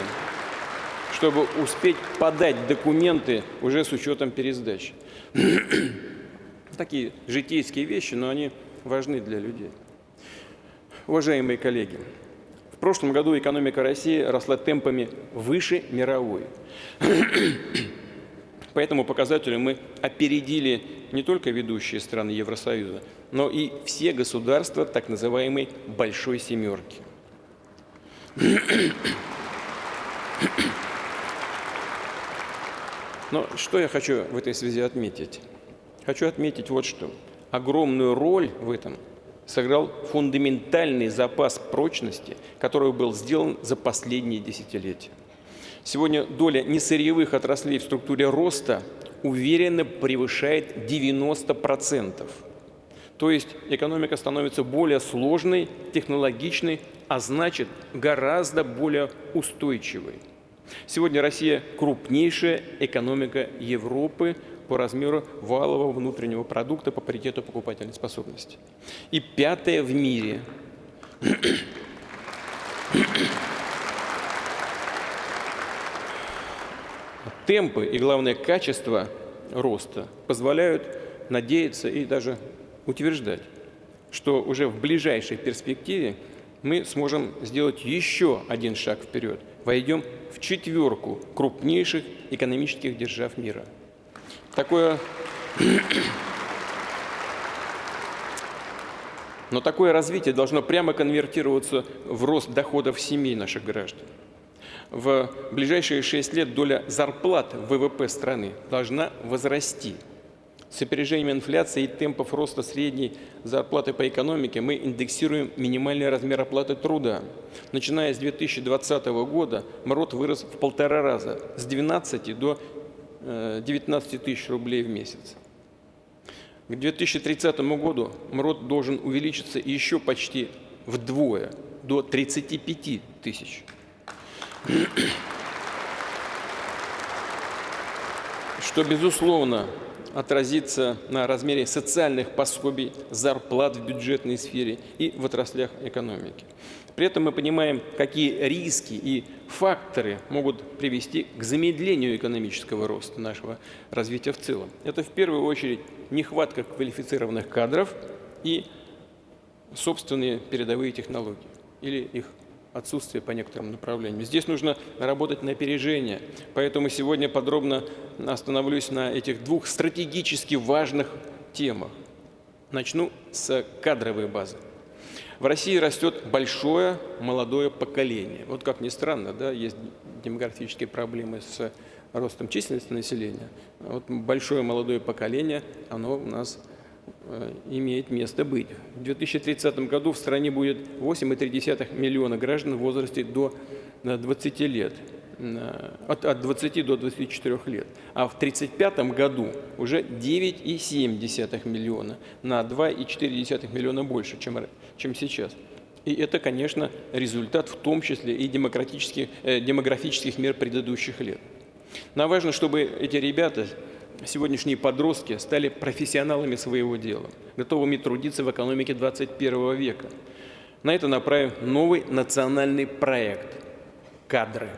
чтобы успеть подать документы уже с учетом пересдачи. Такие житейские вещи, но они важны для людей. Уважаемые коллеги, в прошлом году экономика России росла темпами выше мировой. По этому показателю мы опередили не только ведущие страны Евросоюза, но и все государства так называемой «большой семерки». Но что я хочу в этой связи отметить? Хочу отметить вот что. Огромную роль в этом сыграл фундаментальный запас прочности, который был сделан за последние десятилетия. Сегодня доля несырьевых отраслей в структуре роста уверенно превышает 90%. То есть экономика становится более сложной, технологичной, а значит гораздо более устойчивой. Сегодня Россия крупнейшая экономика Европы по размеру валового внутреннего продукта по паритету покупательной способности. И пятая в мире. Темпы и, главное, качество роста позволяют надеяться и даже утверждать, что уже в ближайшей перспективе мы сможем сделать еще один шаг вперед, войдем в четверку крупнейших экономических держав мира. Но такое развитие должно прямо конвертироваться в рост доходов семей наших граждан. В ближайшие 6 лет доля зарплат в ВВП страны должна возрасти. С опережением инфляции и темпов роста средней зарплаты по экономике мы индексируем минимальный размер оплаты труда. Начиная с 2020 года МРОТ вырос в 1,5 раза, с 12 до 19 тысяч рублей в месяц. К 2030 году МРОТ должен увеличиться еще почти вдвое, до 35 тысяч. Что, безусловно, отразится на размере социальных пособий, зарплат в бюджетной сфере и в отраслях экономики. При этом мы понимаем, какие риски и факторы могут привести к замедлению экономического роста нашего развития в целом. Это в первую очередь нехватка квалифицированных кадров и собственные передовые технологии или их отсутствие по некоторым направлениям. Здесь нужно работать на опережение, поэтому сегодня подробно остановлюсь на этих двух стратегически важных темах. Начну с кадровой базы. В России растет большое молодое поколение. Вот как ни странно, да, есть демографические проблемы с ростом численности населения. Вот большое молодое поколение, оно у нас имеет место быть. В 2030 году в стране будет 8,3 миллиона граждан в возрасте до 20 лет, от 20 до 24 лет. А в 1935 году уже 9,7 миллиона, на 2,4 миллиона больше, чем сейчас. И это, конечно, результат в том числе и демографических мер предыдущих лет. Нам важно, чтобы эти ребята, сегодняшние подростки, стали профессионалами своего дела, готовыми трудиться в экономике 21 века. На это направим новый национальный проект «Кадры».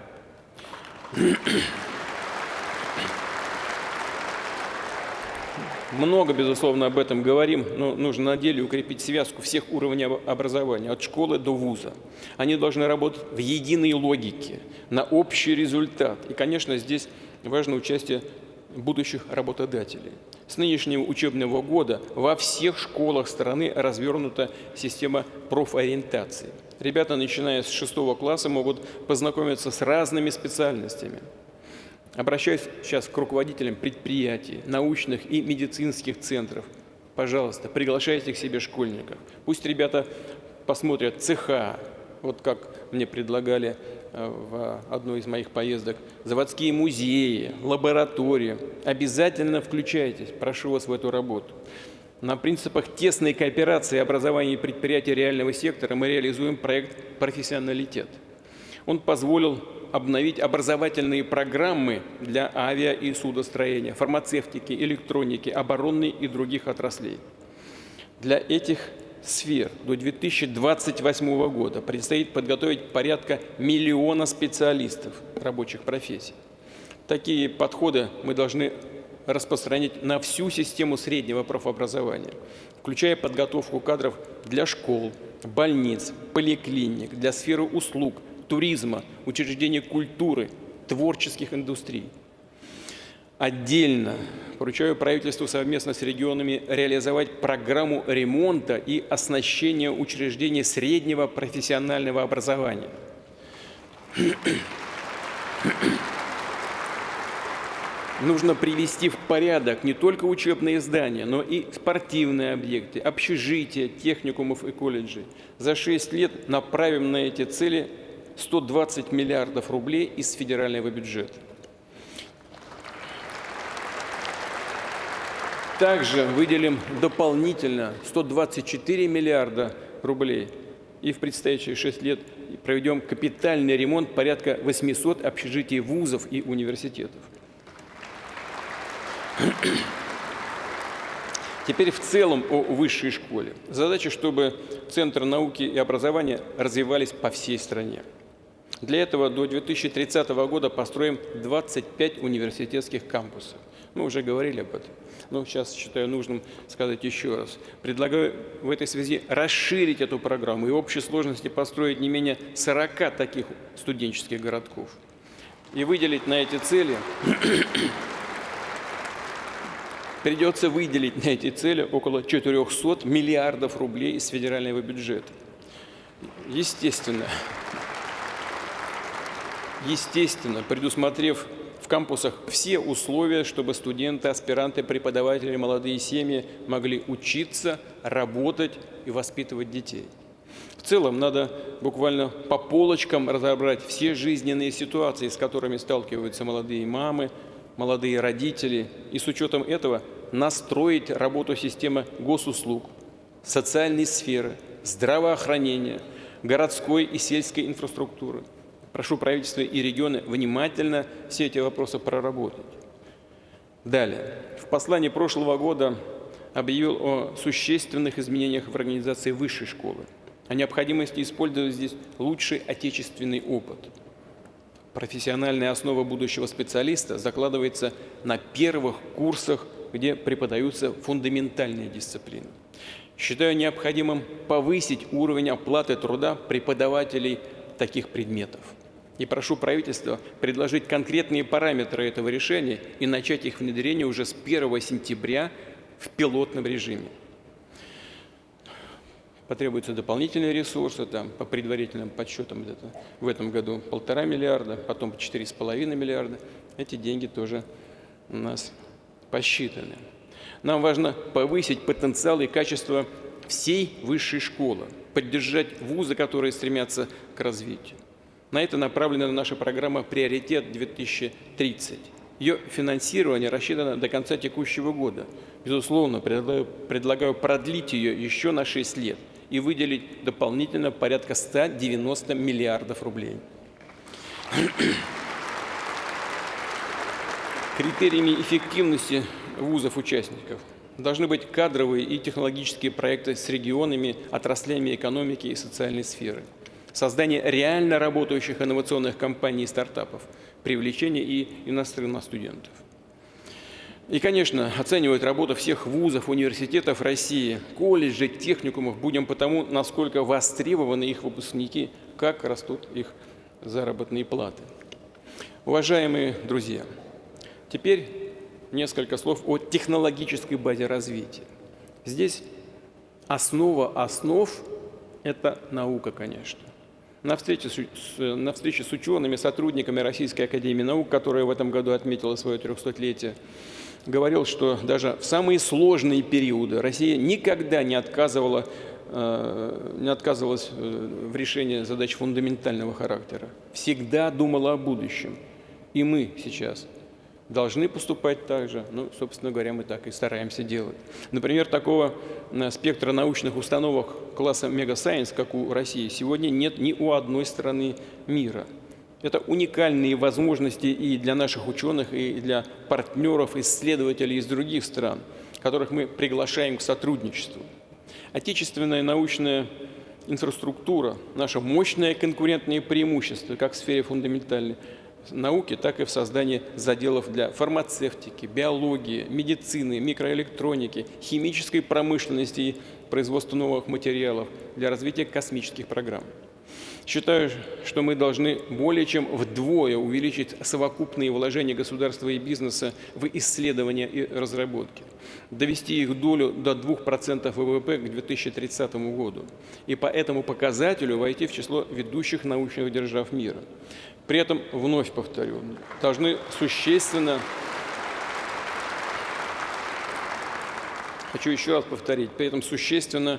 Много, безусловно, об этом говорим, но нужно на деле укрепить связку всех уровней образования, от школы до вуза. Они должны работать в единой логике, на общий результат. И, конечно, здесь важно участие будущих работодателей. С нынешнего учебного года во всех школах страны развернута система профориентации. Ребята, начиная с 6 класса, могут познакомиться с разными специальностями. Обращаюсь сейчас к руководителям предприятий, научных и медицинских центров. Пожалуйста, приглашайте к себе школьников. Пусть ребята посмотрят цеха, вот как мне предлагали в одной из моих поездок, заводские музеи, лаборатории. Обязательно включайтесь, прошу вас в эту работу. На принципах тесной кооперации образования и предприятий реального сектора мы реализуем проект «Профессионалитет». Он позволил обновить образовательные программы для авиа- и судостроения, фармацевтики, электроники, оборонной и других отраслей. Для этих сфер до 2028 года предстоит подготовить порядка 1 миллиона специалистов рабочих профессий. Такие подходы мы должны распространить на всю систему среднего профобразования, включая подготовку кадров для школ, больниц, поликлиник, для сферы услуг, туризма, учреждений культуры, творческих индустрий. Отдельно поручаю правительству совместно с регионами реализовать программу ремонта и оснащения учреждений среднего профессионального образования. Нужно привести в порядок не только учебные здания, но и спортивные объекты, общежития, техникумов и колледжей. За 6 лет направим на эти цели 120 миллиардов рублей из федерального бюджета. Также выделим дополнительно 124 миллиарда рублей и в предстоящие 6 лет проведем капитальный ремонт порядка 800 общежитий вузов и университетов. Теперь в целом о высшей школе. Задача, чтобы центры науки и образования развивались по всей стране. Для этого до 2030 года построим 25 университетских кампусов. Мы уже говорили об этом, но сейчас считаю нужным сказать еще раз. Предлагаю в этой связи расширить эту программу и в общей сложности построить не менее 40 таких студенческих городков. И выделить на эти цели, придется выделить на эти цели около 400 миллиардов рублей из федерального бюджета. Естественно, предусмотрев в кампусах все условия, чтобы студенты, аспиранты, преподаватели, молодые семьи могли учиться, работать и воспитывать детей. В целом надо буквально по полочкам разобрать все жизненные ситуации, с которыми сталкиваются молодые мамы, молодые родители, и с учетом этого настроить работу системы госуслуг, социальной сферы, здравоохранения, городской и сельской инфраструктуры. Прошу правительство и регионы внимательно все эти вопросы проработать. Далее. В послании прошлого года объявил о существенных изменениях в организации высшей школы, о необходимости использовать здесь лучший отечественный опыт. Профессиональная основа будущего специалиста закладывается на первых курсах, где преподаются фундаментальные дисциплины. Считаю необходимым повысить уровень оплаты труда преподавателей таких предметов. И прошу правительства предложить конкретные параметры этого решения и начать их внедрение уже с 1 сентября в пилотном режиме. Потребуются дополнительные ресурсы, по предварительным подсчетам в этом году 1,5 миллиарда, потом 4,5 миллиарда. Эти деньги тоже у нас посчитаны. Нам важно повысить потенциал и качество всей высшей школы, поддержать вузы, которые стремятся к развитию. На это направлена наша программа «Приоритет-2030». Ее финансирование рассчитано до конца текущего года. Безусловно, предлагаю продлить ее еще на 6 лет и выделить дополнительно порядка 190 миллиардов рублей. Критериями эффективности вузов-участников должны быть кадровые и технологические проекты с регионами, отраслями экономики и социальной сферы, создание реально работающих инновационных компаний и стартапов, привлечение и иностранных студентов. И, конечно, оценивать работу всех вузов, университетов России, колледжей, техникумов будем потому, насколько востребованы их выпускники, как растут их заработные платы. Уважаемые друзья, теперь несколько слов о технологической базе развития. Здесь основа основ – это наука, конечно. На встрече с учеными, сотрудниками Российской академии наук, которая в этом году отметила свое 300-летие, говорил, что даже в самые сложные периоды Россия никогда не отказывалась в решении задач фундаментального характера. Всегда думала о будущем. И мы сейчас должны поступать так же. Ну, собственно говоря, мы так и стараемся делать. Например, такого спектра научных установок класса мегасайенс, как у России, сегодня нет ни у одной страны мира. Это уникальные возможности и для наших ученых, и для партнеров, исследователей из других стран, которых мы приглашаем к сотрудничеству. Отечественная научная инфраструктура – наше мощное конкурентное преимущество как в сфере фундаментальной науки, так и в создании заделов для фармацевтики, биологии, медицины, микроэлектроники, химической промышленности и производства новых материалов для развития космических программ. Считаю, что мы должны более чем вдвое увеличить совокупные вложения государства и бизнеса в исследования и разработки, довести их долю до 2% ВВП к 2030 году и по этому показателю войти в число ведущих научных держав мира. При этом, вновь повторю, должны существенно, хочу еще раз повторить, при этом существенно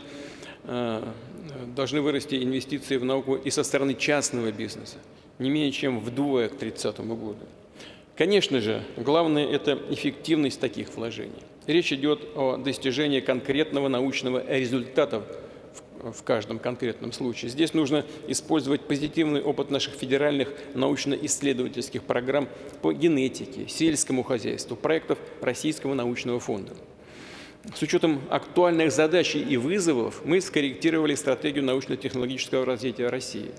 должны вырасти инвестиции в науку и со стороны частного бизнеса, не менее чем вдвое к 2030 году. Конечно же, главное – это эффективность таких вложений. Речь идет о достижении конкретного научного результата в каждом конкретном случае. Здесь нужно использовать позитивный опыт наших федеральных научно-исследовательских программ по генетике, сельскому хозяйству, проектов Российского научного фонда. С учетом актуальных задач и вызовов мы скорректировали стратегию научно-технологического развития России.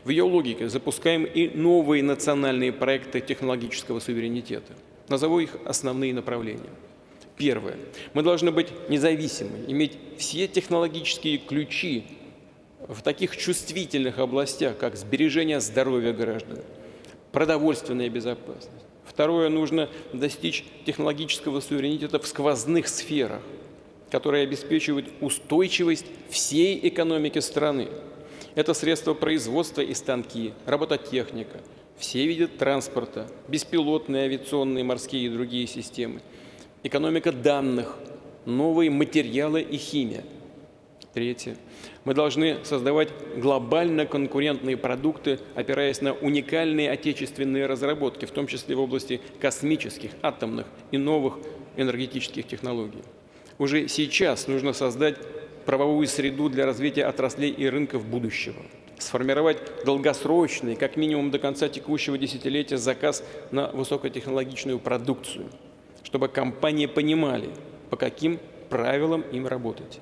В ее логике запускаем и новые национальные проекты технологического суверенитета. Назову их основные направления. Первое. Мы должны быть независимы, иметь все технологические ключи в таких чувствительных областях, как сбережение здоровья граждан, продовольственная безопасность. Второе, нужно достичь технологического суверенитета в сквозных сферах, которые обеспечивают устойчивость всей экономики страны. Это средства производства и станки, робототехника, все виды транспорта, беспилотные авиационные, морские и другие системы, экономика данных, новые материалы и химия. Третье. Мы должны создавать глобально конкурентные продукты, опираясь на уникальные отечественные разработки, в том числе в области космических, атомных и новых энергетических технологий. Уже сейчас нужно создать правовую среду для развития отраслей и рынков будущего, сформировать долгосрочный, как минимум до конца текущего десятилетия, заказ на высокотехнологичную продукцию, чтобы компании понимали, по каким правилам им работать.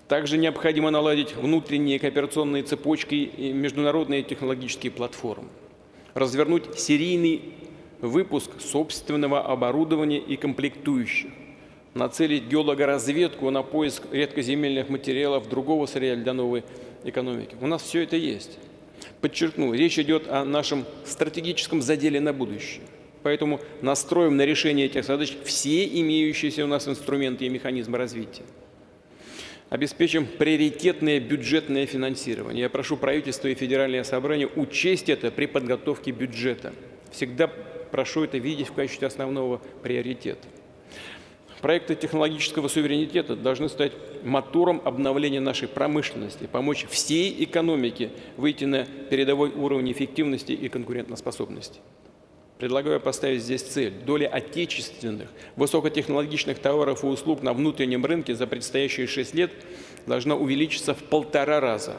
Также необходимо наладить внутренние кооперационные цепочки и международные технологические платформы, развернуть серийный выпуск собственного оборудования и комплектующих, нацелить геологоразведку на поиск редкоземельных материалов другого сырья для новой экономики. У нас все это есть. Подчеркну, речь идет о нашем стратегическом заделе на будущее. Поэтому настроим на решение этих задач все имеющиеся у нас инструменты и механизмы развития. Обеспечим приоритетное бюджетное финансирование. Я прошу правительство и Федеральное собрание учесть это при подготовке бюджета. Всегда прошу это видеть в качестве основного приоритета. Проекты технологического суверенитета должны стать мотором обновления нашей промышленности, помочь всей экономике выйти на передовой уровень эффективности и конкурентоспособности. Предлагаю поставить здесь цель. Доля отечественных высокотехнологичных товаров и услуг на внутреннем рынке за предстоящие 6 лет должна увеличиться в 1,5 раза,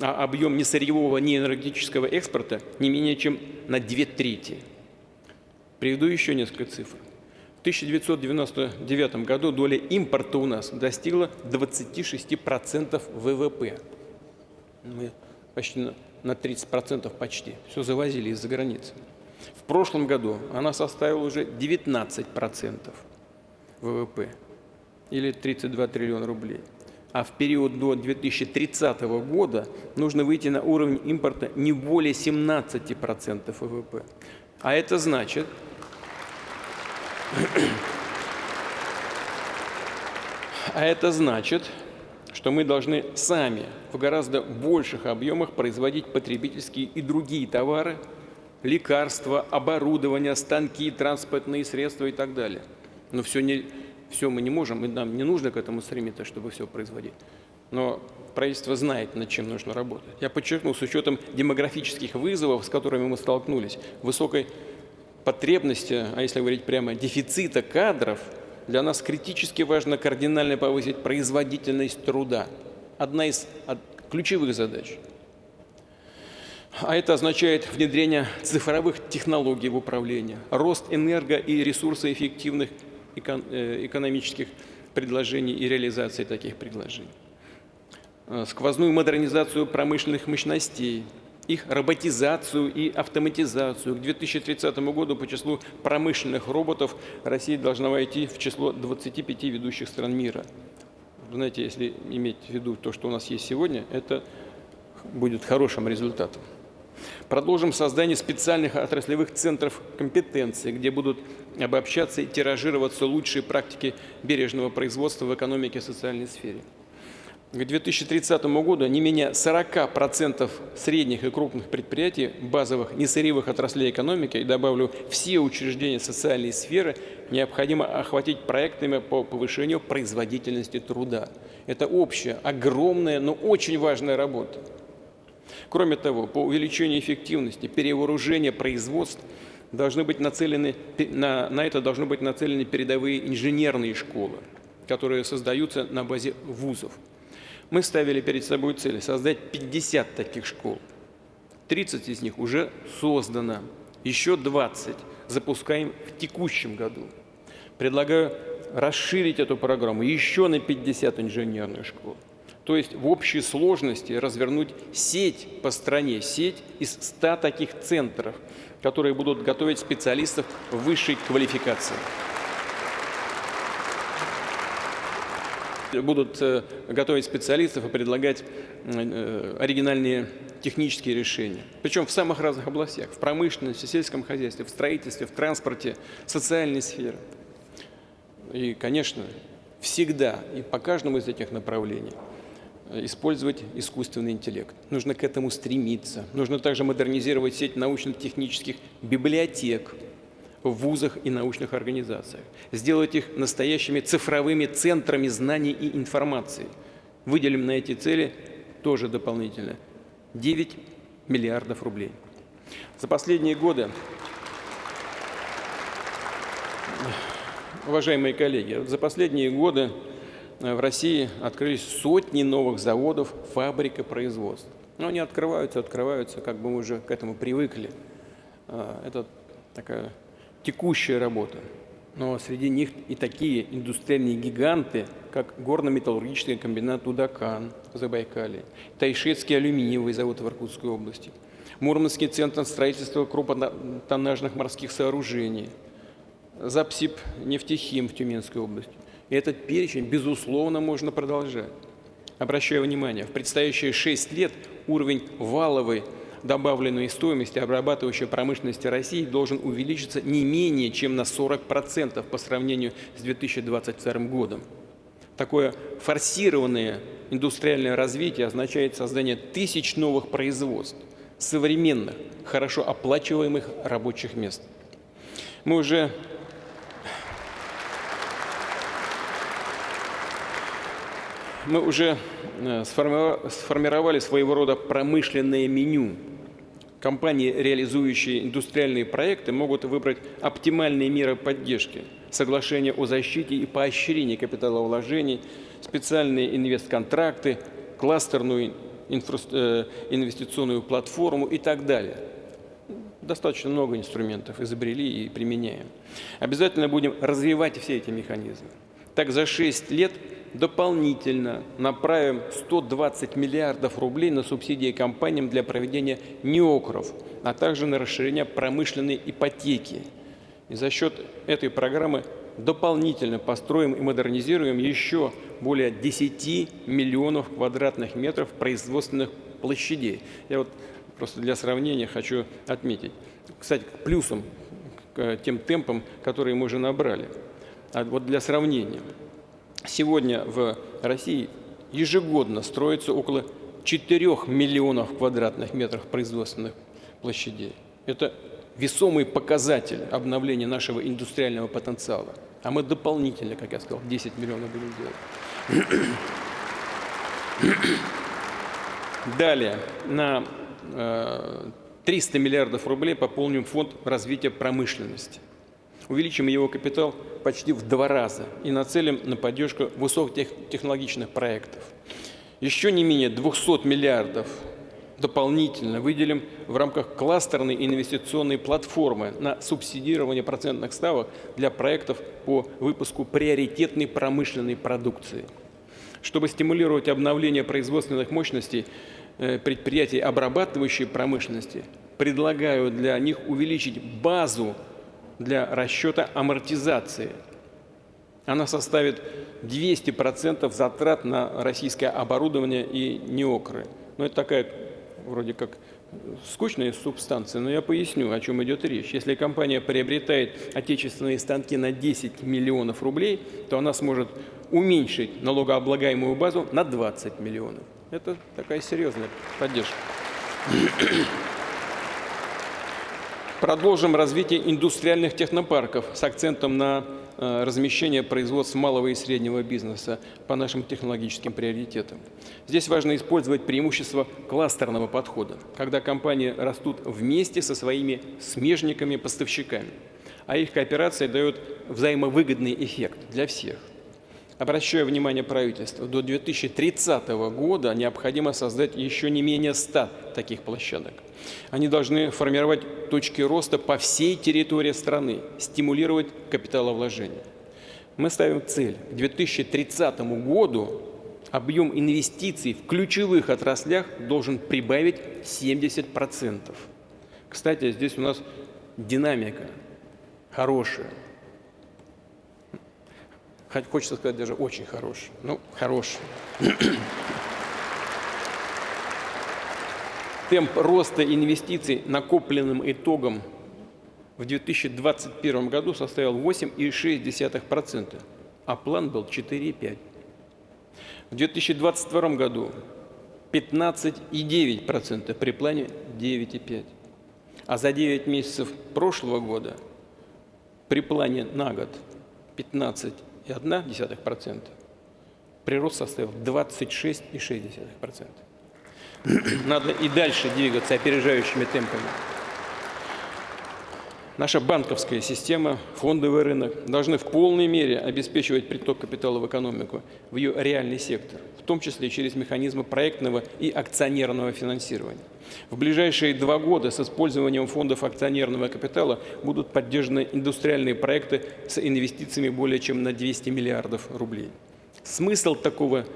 а объем ни сырьевого, ни энергетического экспорта не менее чем на 2/3. Приведу еще несколько цифр. В 1999 году доля импорта у нас достигла 26% ВВП. Мы почти на 30% почти. Все завозили из-за границы. В прошлом году она составила уже 19% ВВП, или 32 триллиона рублей. А в период до 2030 года нужно выйти на уровень импорта не более 17% ВВП. А это значит, что мы должны сами в гораздо больших объемах производить потребительские и другие товары, лекарства, оборудование, станки, транспортные средства и так далее. Но все мы не можем, и нам не нужно к этому стремиться, чтобы все производить. Но правительство знает, над чем нужно работать. Я подчеркну, с учетом демографических вызовов, с которыми мы столкнулись, высокой потребности, а если говорить прямо, дефицита кадров, для нас критически важно кардинально повысить производительность труда. Одна из ключевых задач. А это означает внедрение цифровых технологий в управлении, рост энерго- и ресурсоэффективных экономических предложений и реализации таких предложений, сквозную модернизацию промышленных мощностей, их роботизацию и автоматизацию. К 2030 году по числу промышленных роботов Россия должна войти в число 25 ведущих стран мира. Вы знаете, если иметь в виду то, что у нас есть сегодня, это будет хорошим результатом. Продолжим создание специальных отраслевых центров компетенции, где будут обобщаться и тиражироваться лучшие практики бережного производства в экономике и социальной сфере. К 2030 году не менее 40% средних и крупных предприятий, базовых несырьевых отраслей экономики, и добавлю все учреждения социальной сферы, необходимо охватить проектами по повышению производительности труда. Это общая, огромная, но очень важная работа. Кроме того, по увеличению эффективности, перевооружения производств должны быть нацелены, на это должны быть нацелены передовые инженерные школы, которые создаются на базе вузов. Мы ставили перед собой цель создать 50 таких школ. 30 из них уже создано, еще 20 запускаем в текущем году. Предлагаю расширить эту программу еще на 50 инженерных школ. То есть в общей сложности развернуть сеть по стране, сеть из 100 таких центров, которые будут готовить специалистов высшей квалификации. Будут готовить специалистов и предлагать оригинальные технические решения. Причем в самых разных областях: в промышленности, в сельском хозяйстве, в строительстве, в транспорте, в социальной сфере. И, конечно, всегда и по каждому из этих направлений использовать искусственный интеллект. Нужно к этому стремиться. Нужно также модернизировать сеть научно-технических библиотек в вузах и научных организациях. Сделать их настоящими цифровыми центрами знаний и информации. Выделим на эти цели тоже дополнительно 9 миллиардов рублей. За последние годы, уважаемые коллеги, за последние годы в России открылись сотни новых заводов, фабрик и производств. Но они открываются, как бы мы уже к этому привыкли. Это такая текущая работа. Но среди них и такие индустриальные гиганты, как горно-металлургический комбинат «Удакан» в Забайкалье, Тайшетский алюминиевый завод в Иркутской области, Мурманский центр строительства крупнотоннажных морских сооружений, Запсиб «Нефтехим» в Тюменской области. И этот перечень, безусловно, можно продолжать. Обращаю внимание, в предстоящие 6 лет уровень валовой добавленной стоимости обрабатывающей промышленности России должен увеличиться не менее чем на 40% по сравнению с 2022 годом. Такое форсированное индустриальное развитие означает создание тысяч новых производств, современных, хорошо оплачиваемых рабочих мест. Мы уже сформировали своего рода промышленное меню. Компании, реализующие индустриальные проекты, могут выбрать оптимальные меры поддержки, соглашения о защите и поощрении капиталовложений, специальные инвестконтракты, кластерную инвестиционную платформу и так далее. Достаточно много инструментов изобрели и применяем. Обязательно будем развивать все эти механизмы. Так, за 6 лет дополнительно направим 120 миллиардов рублей на субсидии компаниям для проведения НИОКРов, а также на расширение промышленной ипотеки. И за счет этой программы дополнительно построим и модернизируем еще более 10 миллионов квадратных метров производственных площадей. Я вот просто для сравнения хочу отметить. Кстати, к плюсам, к тем темпам, которые мы уже набрали. А вот для сравнения. Сегодня в России ежегодно строится около 4 миллионов квадратных метров производственных площадей. Это весомый показатель обновления нашего индустриального потенциала. А мы дополнительно, как я сказал, 10 миллионов будем делать. Далее, на 300 миллиардов рублей пополним фонд развития промышленности. Увеличим его капитал почти в 2 раза и нацелим на поддержку высокотехнологичных проектов. Еще не менее 200 миллиардов дополнительно выделим в рамках кластерной инвестиционной платформы на субсидирование процентных ставок для проектов по выпуску приоритетной промышленной продукции. Чтобы стимулировать обновление производственных мощностей предприятий обрабатывающей промышленности, предлагаю для них увеличить базу для расчета амортизации. Она составит 200% затрат на российское оборудование и НИОКРы. Но это такая вроде как скучная субстанция, но я поясню, о чем идет речь. Если компания приобретает отечественные станки на 10 миллионов рублей, то она сможет уменьшить налогооблагаемую базу на 20 миллионов. Это такая серьезная поддержка. Продолжим развитие индустриальных технопарков с акцентом на размещение производств малого и среднего бизнеса по нашим технологическим приоритетам. Здесь важно использовать преимущество кластерного подхода, когда компании растут вместе со своими смежниками-поставщиками, а их кооперация дает взаимовыгодный эффект для всех. Обращаю внимание правительства, до 2030 года необходимо создать еще не менее 100 таких площадок. Они должны формировать точки роста по всей территории страны, стимулировать капиталовложения. Мы ставим цель к 2030 году объем инвестиций в ключевых отраслях должен прибавить 70%. Кстати, здесь у нас динамика хорошая. Хочется сказать даже очень хороший. Ну, хороший. Темп роста инвестиций накопленным итогом в 2021 году составил 8,6%, а план был 4,5%. В 2022 году 15,9%, при плане 9,5%. А за 9 месяцев прошлого года при плане на год 15,1%, прирост составил 26,6%. Надо и дальше двигаться опережающими темпами. Наша банковская система, фондовый рынок должны в полной мере обеспечивать приток капитала в экономику, в ее реальный сектор, в том числе через механизмы проектного и акционерного финансирования. В ближайшие 2 года с использованием фондов акционерного капитала будут поддержаны индустриальные проекты с инвестициями более чем на 200 миллиардов рублей. Смысл такого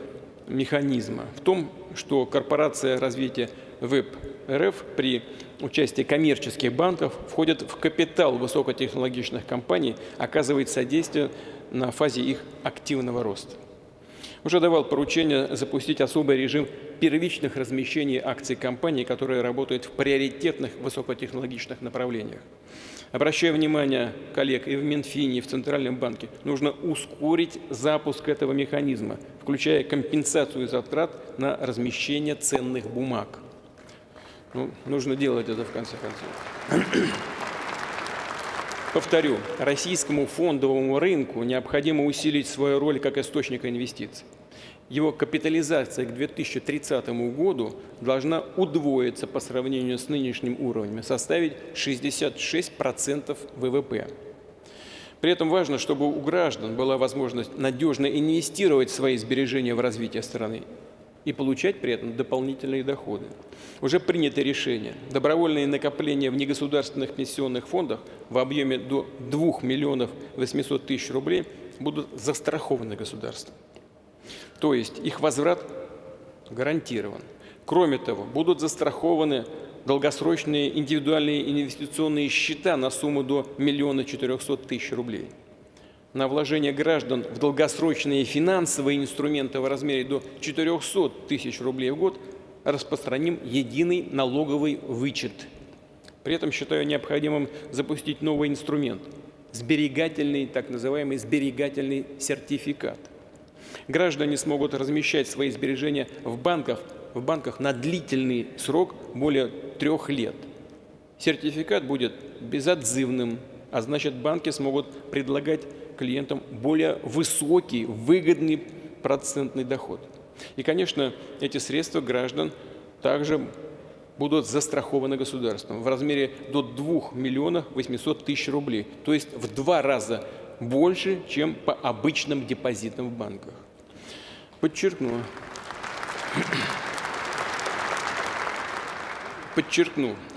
механизма в том, что корпорация развития ВЭБ РФ при участии коммерческих банков входит в капитал высокотехнологичных компаний, оказывает содействие на фазе их активного роста. Уже давал поручение запустить особый режим первичных размещений акций компаний, которые работают в приоритетных высокотехнологичных направлениях. Обращаю внимание коллег и в Минфине, и в Центральном банке, нужно ускорить запуск этого механизма, включая компенсацию затрат на размещение ценных бумаг. Нужно делать это в конце концов. Повторю, российскому фондовому рынку необходимо усилить свою роль как источника инвестиций. Его капитализация к 2030 году должна удвоиться по сравнению с нынешним уровнем, составить 66% ВВП. При этом важно, чтобы у граждан была возможность надежно инвестировать свои сбережения в развитие страны и получать при этом дополнительные доходы. Уже принято решение. Добровольные накопления в негосударственных пенсионных фондах в объеме до 2 миллионов 800 тысяч рублей будут застрахованы государством. То есть их возврат гарантирован. Кроме того, будут застрахованы долгосрочные индивидуальные инвестиционные счета на сумму до 1 400 000 рублей. На вложение граждан в долгосрочные финансовые инструменты в размере до 400 000 рублей в год распространим единый налоговый вычет. При этом считаю необходимым запустить новый инструмент – сберегательный, так называемый сберегательный сертификат. Граждане смогут размещать свои сбережения в банках на длительный срок более 3 лет. Сертификат будет безотзывным, а значит, банки смогут предлагать клиентам более высокий, выгодный процентный доход. И, конечно, эти средства граждан также будут застрахованы государством в размере до 2 800 000 рублей, то есть в 2 раза больше, чем по обычным депозитам в банках. Подчеркну,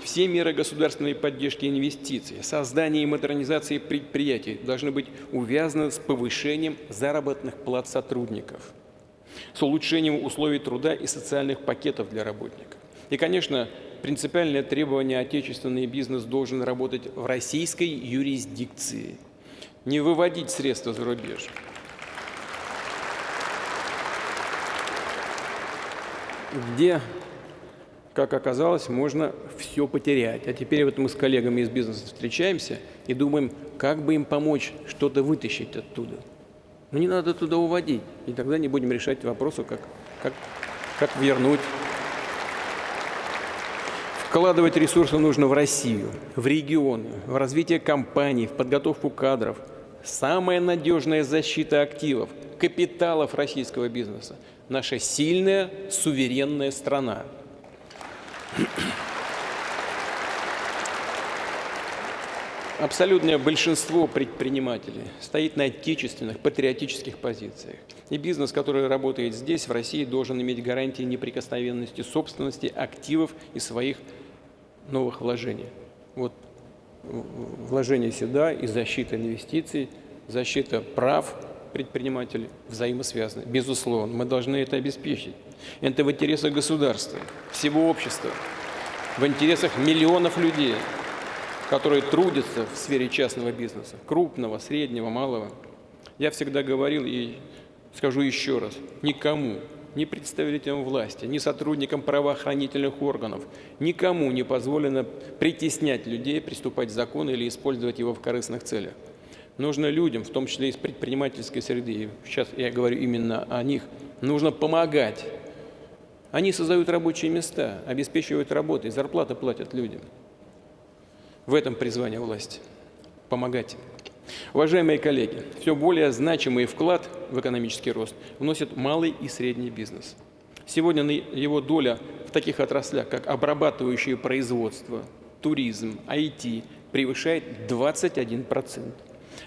все меры государственной поддержки инвестиций, создания и модернизации предприятий должны быть увязаны с повышением заработных плат сотрудников, с улучшением условий труда и социальных пакетов для работников. И, конечно, принципиальное требование: отечественный бизнес должен работать в российской юрисдикции, не выводить средства за рубеж. Где, как оказалось, можно все потерять. А теперь вот мы с коллегами из бизнеса встречаемся и думаем, как бы им помочь что-то вытащить оттуда. Но не надо туда уводить, и тогда не будем решать вопросы, как вернуть. Вкладывать ресурсы нужно в Россию, в регионы, в развитие компаний, в подготовку кадров. Самая надежная защита активов, капиталов российского бизнеса – наша сильная, суверенная страна. Абсолютное большинство предпринимателей стоит на отечественных, патриотических позициях. И бизнес, который работает здесь, в России, должен иметь гарантии неприкосновенности собственности, активов и своих новых вложений. Вот вложение сюда и защита инвестиций, защита прав предпринимателей взаимосвязаны. Безусловно, мы должны это обеспечить. Это в интересах государства, всего общества, в интересах миллионов людей, которые трудятся в сфере частного бизнеса, крупного, среднего, малого. Я всегда говорил и скажу еще раз: никому, ни представителям власти, ни сотрудникам правоохранительных органов, никому не позволено притеснять людей, приступать к закону или использовать его в корыстных целях. Нужно людям, в том числе из предпринимательской среды, и сейчас я говорю именно о них, нужно помогать. Они создают рабочие места, обеспечивают работой, зарплаты платят людям. В этом призвание власти – помогать. Уважаемые коллеги, все более значимый вклад в экономический рост вносит малый и средний бизнес. Сегодня его доля в таких отраслях, как обрабатывающее производство, туризм, IT, превышает 21%.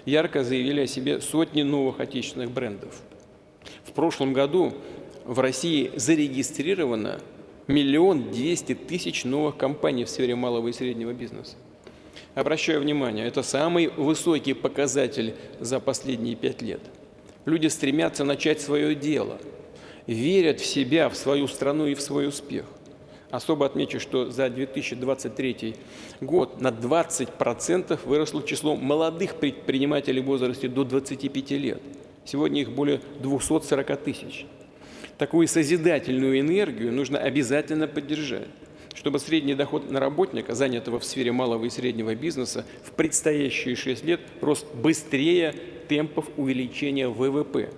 Ярко заявили о себе сотни новых отечественных брендов. В прошлом году в России зарегистрировано 1 200 000 новых компаний в сфере малого и среднего бизнеса. Обращаю внимание, это самый высокий показатель за последние 5 лет. Люди стремятся начать свое дело, верят в себя, в свою страну и в свой успех. Особо отмечу, что за 2023 год на 20% выросло число молодых предпринимателей в возрасте до 25 лет. Сегодня их более 240 000. Такую созидательную энергию нужно обязательно поддержать, чтобы средний доход на работника, занятого в сфере малого и среднего бизнеса, в предстоящие 6 лет рос быстрее темпов увеличения ВВП.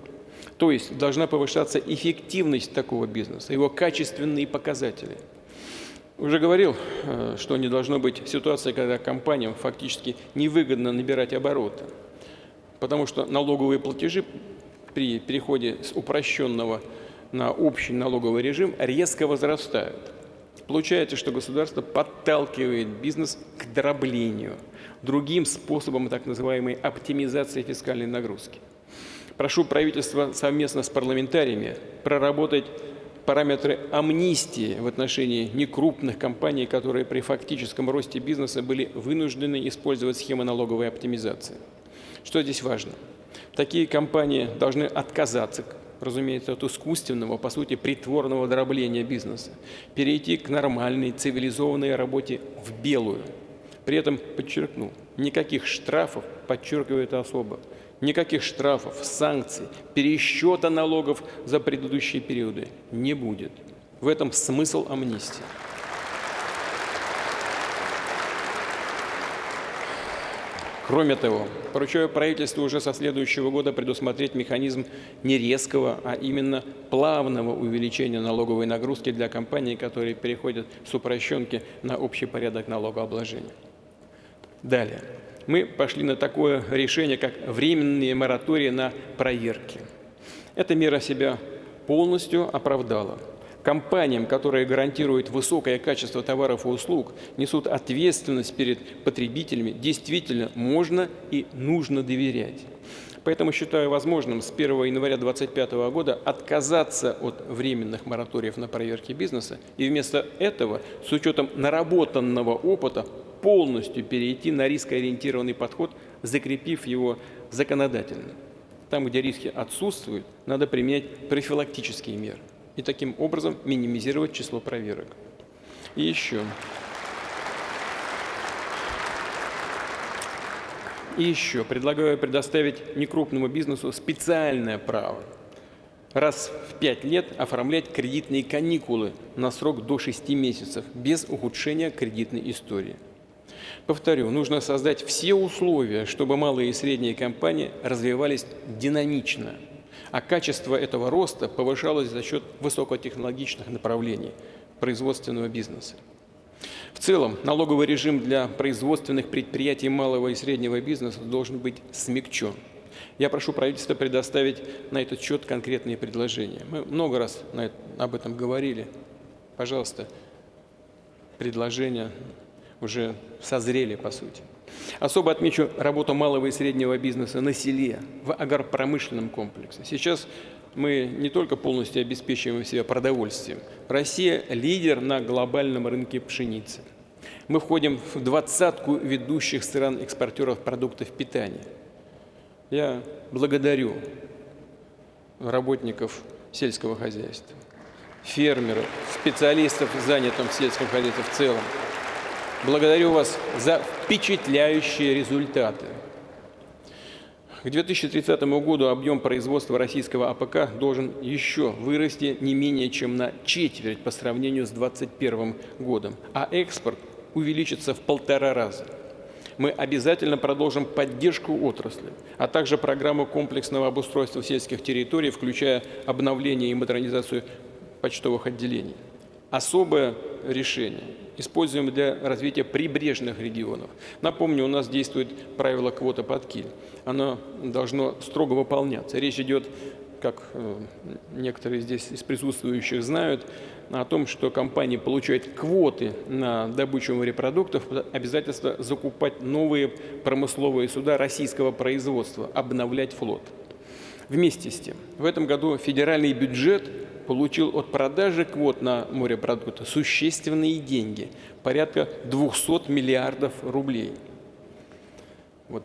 То есть должна повышаться эффективность такого бизнеса, его качественные показатели. Уже говорил, что не должно быть ситуации, когда компаниям фактически невыгодно набирать обороты, потому что налоговые платежи при переходе с упрощенного на общий налоговый режим резко возрастают. Получается, что государство подталкивает бизнес к дроблению, другим способом так называемой оптимизации фискальной нагрузки. Прошу правительства совместно с парламентариями проработать параметры амнистии в отношении некрупных компаний, которые при фактическом росте бизнеса были вынуждены использовать схемы налоговой оптимизации. Что здесь важно? Такие компании должны отказаться, разумеется, от искусственного, по сути, притворного дробления бизнеса, перейти к нормальной, цивилизованной работе в белую. При этом, подчеркну, никаких штрафов, подчеркиваю это особо, никаких штрафов, санкций, пересчета налогов за предыдущие периоды не будет. В этом смысл амнистии. Кроме того, поручаю правительству уже со следующего года предусмотреть механизм не резкого, а именно плавного увеличения налоговой нагрузки для компаний, которые переходят с упрощенки на общий порядок налогообложения. Далее. Мы пошли на такое решение, как временные моратории на проверки. Эта мера себя полностью оправдала. Компаниям, которые гарантируют высокое качество товаров и услуг, несут ответственность перед потребителями, действительно можно и нужно доверять. Поэтому считаю возможным с 1 января 2025 года отказаться от временных мораториев на проверки бизнеса и вместо этого, с учетом наработанного опыта, полностью перейти на рискоориентированный подход, закрепив его законодательно. Там, где риски отсутствуют, надо применять профилактические меры и таким образом минимизировать число проверок. И еще предлагаю предоставить некрупному бизнесу специальное право раз в 5 лет оформлять кредитные каникулы на срок до 6 месяцев без ухудшения кредитной истории. Повторю, нужно создать все условия, чтобы малые и средние компании развивались динамично, а качество этого роста повышалось за счет высокотехнологичных направлений производственного бизнеса. В целом, налоговый режим для производственных предприятий малого и среднего бизнеса должен быть смягчен. Я прошу правительства предоставить на этот счет конкретные предложения. Мы много раз об этом говорили. Пожалуйста, предложения уже созрели, по сути. Особо отмечу работу малого и среднего бизнеса на селе, в агропромышленном комплексе. Сейчас мы не только полностью обеспечиваем себя продовольствием. Россия – лидер на глобальном рынке пшеницы. Мы входим в 20-ку ведущих стран-экспортеров продуктов питания. Я благодарю работников сельского хозяйства, фермеров, специалистов, занятых в сельском хозяйстве в целом. Благодарю вас за впечатляющие результаты. К 2030 году объем производства российского АПК должен еще вырасти не менее чем на четверть по сравнению с 2021 годом, а экспорт увеличится в 1,5 раза. Мы обязательно продолжим поддержку отрасли, а также программу комплексного обустройства сельских территорий, включая обновление и модернизацию почтовых отделений. Особое решение используем для развития прибрежных регионов. Напомню, у нас действует правило квота под киль. Оно должно строго выполняться. Речь идет, как некоторые здесь из присутствующих знают, о том, что компании получают квоты на добычу морепродуктов, обязательство закупать новые промысловые суда российского производства, обновлять флот. Вместе с тем, в этом году федеральный бюджет получил от продажи квот на морепродукты существенные деньги, порядка 200 миллиардов рублей. Вот,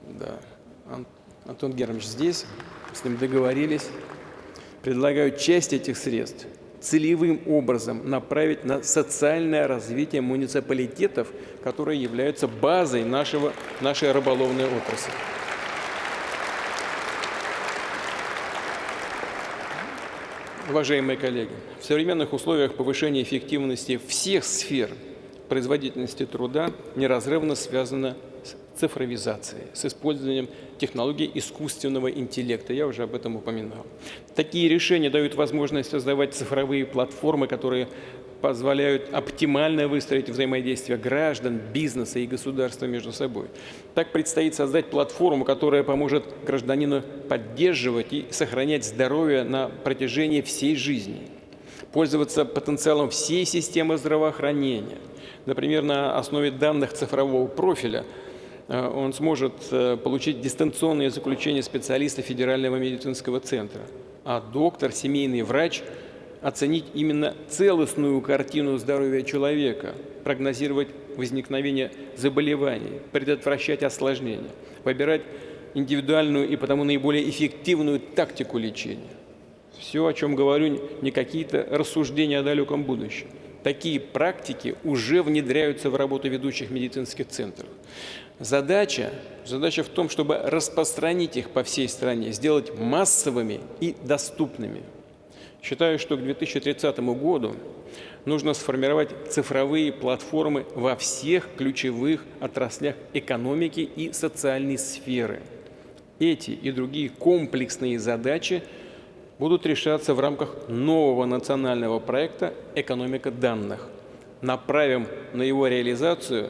да, Антон Германович здесь, с ним договорились. Предлагаю часть этих средств целевым образом направить на социальное развитие муниципалитетов, которые являются базой нашей рыболовной отрасли. Уважаемые коллеги, в современных условиях повышение эффективности всех сфер производительности труда неразрывно связано с цифровизацией, с использованием технологий искусственного интеллекта. Я уже об этом упоминал. Такие решения дают возможность создавать цифровые платформы, которые позволяют оптимально выстроить взаимодействие граждан, бизнеса и государства между собой. Так предстоит создать платформу, которая поможет гражданину поддерживать и сохранять здоровье на протяжении всей жизни, пользоваться потенциалом всей системы здравоохранения. Например, на основе данных цифрового профиля он сможет получить дистанционное заключение специалиста Федерального медицинского центра, а доктор, семейный врач оценить именно целостную картину здоровья человека, прогнозировать возникновение заболеваний, предотвращать осложнения, выбирать индивидуальную и потому наиболее эффективную тактику лечения. Все, о чем говорю, не какие-то рассуждения о далеком будущем. Такие практики уже внедряются в работу ведущих медицинских центров. Задача в том, чтобы распространить их по всей стране, сделать массовыми и доступными. Считаю, что к 2030 году нужно сформировать цифровые платформы во всех ключевых отраслях экономики и социальной сферы. Эти и другие комплексные задачи будут решаться в рамках нового национального проекта «Экономика данных». Направим на его реализацию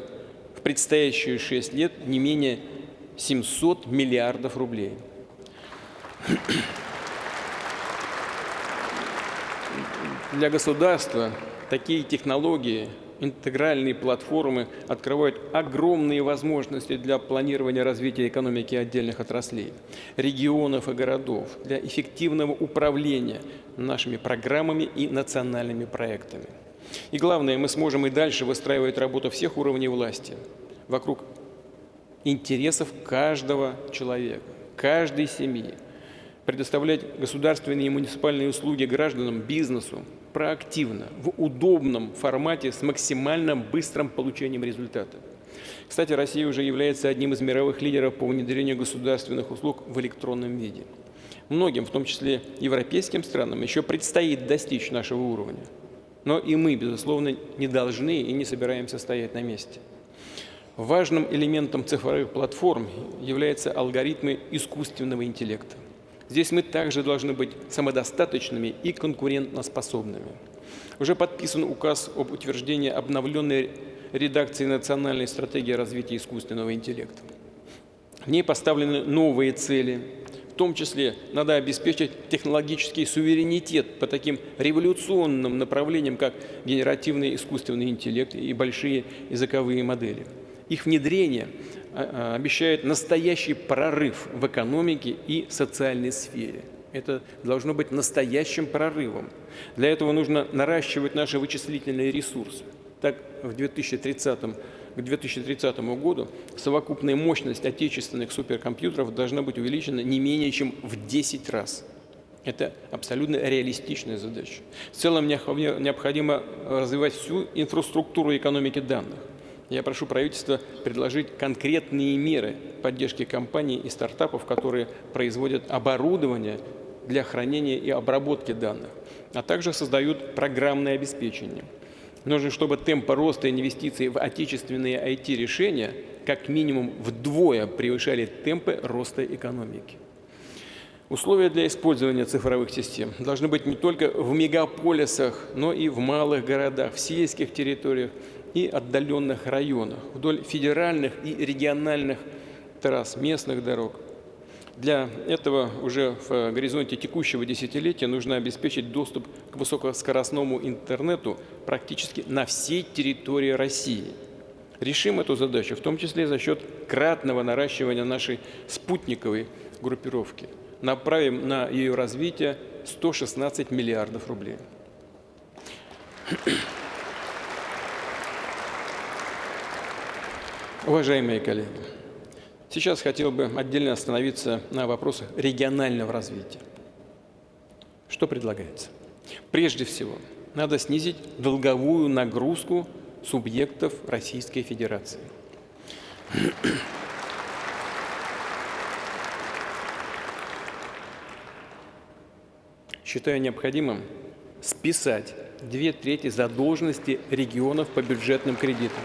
в предстоящие 6 лет не менее 700 миллиардов рублей. Для государства такие технологии, интегральные платформы открывают огромные возможности для планирования развития экономики отдельных отраслей, регионов и городов, для эффективного управления нашими программами и национальными проектами. И главное, мы сможем и дальше выстраивать работу всех уровней власти вокруг интересов каждого человека, каждой семьи, предоставлять государственные и муниципальные услуги гражданам, бизнесу проактивно, в удобном формате с максимально быстрым получением результата. Кстати, Россия уже является одним из мировых лидеров по внедрению государственных услуг в электронном виде. Многим, в том числе европейским странам, еще предстоит достичь нашего уровня. Но и мы, безусловно, не должны и не собираемся стоять на месте. Важным элементом цифровых платформ являются алгоритмы искусственного интеллекта. Здесь мы также должны быть самодостаточными и конкурентоспособными. Уже подписан указ об утверждении обновленной редакции национальной стратегии развития искусственного интеллекта. В ней поставлены новые цели. В том числе надо обеспечить технологический суверенитет по таким революционным направлениям, как генеративный искусственный интеллект и большие языковые модели. Их внедрение обещает настоящий прорыв в экономике и социальной сфере. Это должно быть настоящим прорывом. Для этого нужно наращивать наши вычислительные ресурсы. Так, к 2030 году совокупная мощность отечественных суперкомпьютеров должна быть увеличена не менее чем в 10 раз. Это абсолютно реалистичная задача. В целом необходимо развивать всю инфраструктуру экономики данных. Я прошу правительства предложить конкретные меры поддержки компаний и стартапов, которые производят оборудование для хранения и обработки данных, а также создают программное обеспечение. Нужно, чтобы темпы роста инвестиций в отечественные IT-решения как минимум вдвое превышали темпы роста экономики. Условия для использования цифровых систем должны быть не только в мегаполисах, но и в малых городах, в сельских территориях и отдаленных районах, вдоль федеральных и региональных трасс, местных дорог. Для этого уже в горизонте текущего десятилетия нужно обеспечить доступ к высокоскоростному интернету практически на всей территории России. Решим эту задачу, в том числе за счет кратного наращивания нашей спутниковой группировки. Направим на ее развитие 116 миллиардов рублей. Уважаемые коллеги, сейчас хотел бы отдельно остановиться на вопросах регионального развития. Что предлагается? Прежде всего, надо снизить долговую нагрузку субъектов Российской Федерации. Считаю необходимым списать 2/3 задолженности регионов по бюджетным кредитам.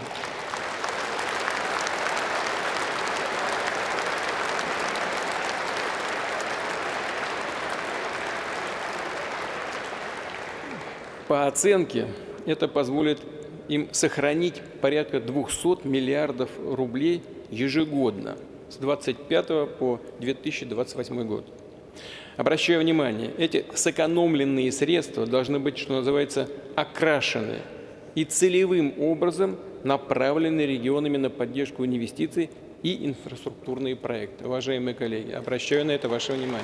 По оценке, это позволит им сохранить порядка 200 миллиардов рублей ежегодно с 2025 по 2028 год. Обращаю внимание, эти сэкономленные средства должны быть, что называется, окрашены и целевым образом направлены регионами на поддержку инвестиций и инфраструктурные проекты. Уважаемые коллеги, обращаю на это ваше внимание.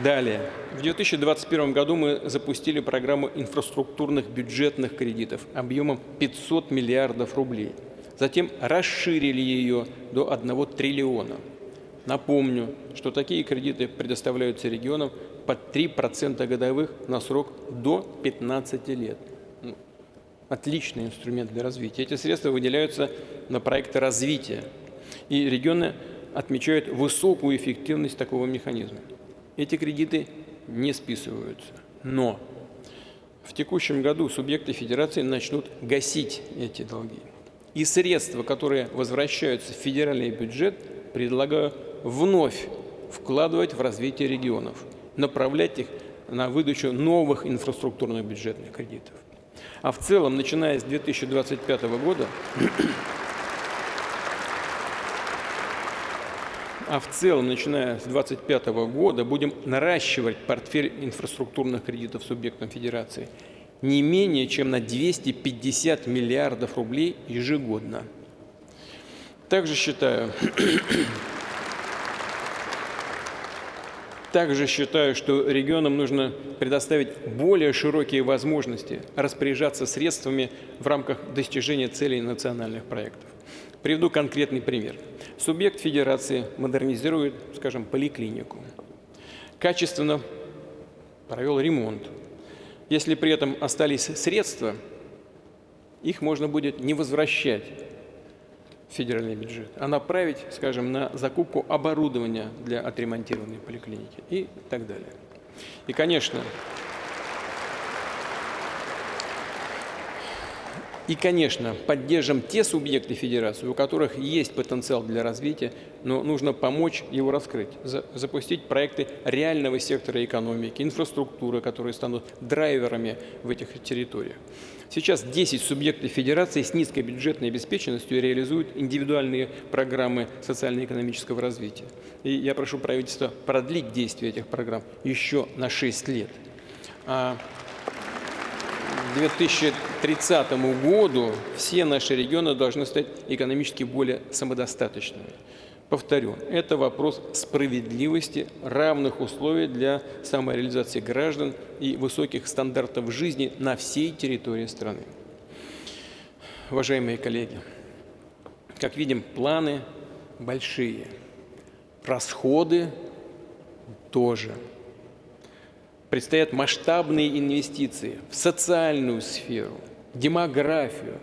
Далее. В 2021 году мы запустили программу инфраструктурных бюджетных кредитов объемом 500 миллиардов рублей. Затем расширили ее до 1 триллиона. Напомню, что такие кредиты предоставляются регионам под 3% годовых на срок до 15 лет. Отличный инструмент для развития. Эти средства выделяются на проекты развития, и регионы отмечают высокую эффективность такого механизма. Эти кредиты не списываются, но в текущем году субъекты федерации начнут гасить эти долги. И средства, которые возвращаются в федеральный бюджет, предлагаю вновь вкладывать в развитие регионов, направлять их на выдачу новых инфраструктурных бюджетных кредитов. А в целом, начиная с 2025 года, будем наращивать портфель инфраструктурных кредитов субъектам федерации не менее чем на 250 миллиардов рублей ежегодно. Также считаю, что регионам нужно предоставить более широкие возможности распоряжаться средствами в рамках достижения целей национальных проектов. Приведу конкретный пример. Субъект федерации модернизирует, скажем, поликлинику, качественно провел ремонт. Если при этом остались средства, их можно будет не возвращать в федеральный бюджет, а направить, скажем, на закупку оборудования для отремонтированной поликлиники и так далее. И, конечно, поддержим те субъекты федерации, у которых есть потенциал для развития, но нужно помочь его раскрыть, запустить проекты реального сектора экономики, инфраструктуры, которые станут драйверами в этих территориях. Сейчас 10 субъектов федерации с низкой бюджетной обеспеченностью реализуют индивидуальные программы социально-экономического развития. И я прошу правительство продлить действие этих программ еще на 6 лет. К 2030 году все наши регионы должны стать экономически более самодостаточными. Повторю, это вопрос справедливости, равных условий для самореализации граждан и высоких стандартов жизни на всей территории страны. Уважаемые коллеги, как видим, планы большие, расходы тоже. Предстоят масштабные инвестиции в социальную сферу, демографию,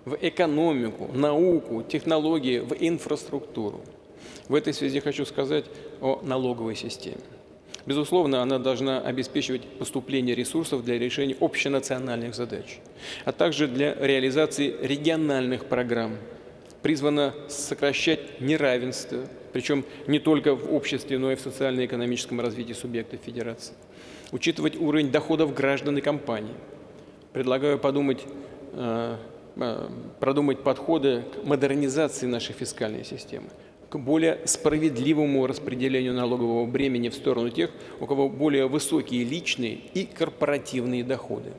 в экономику, науку, технологии, в инфраструктуру. В этой связи хочу сказать о налоговой системе. Безусловно, она должна обеспечивать поступление ресурсов для решения общенациональных задач, а также для реализации региональных программ. Призвана сокращать неравенство, причем не только в обществе, но и в социально-экономическом развитии субъектов федерации. Учитывать уровень доходов граждан и компаний. Предлагаю продумать подходы к модернизации нашей фискальной системы, к более справедливому распределению налогового бремени в сторону тех, у кого более высокие личные и корпоративные доходы.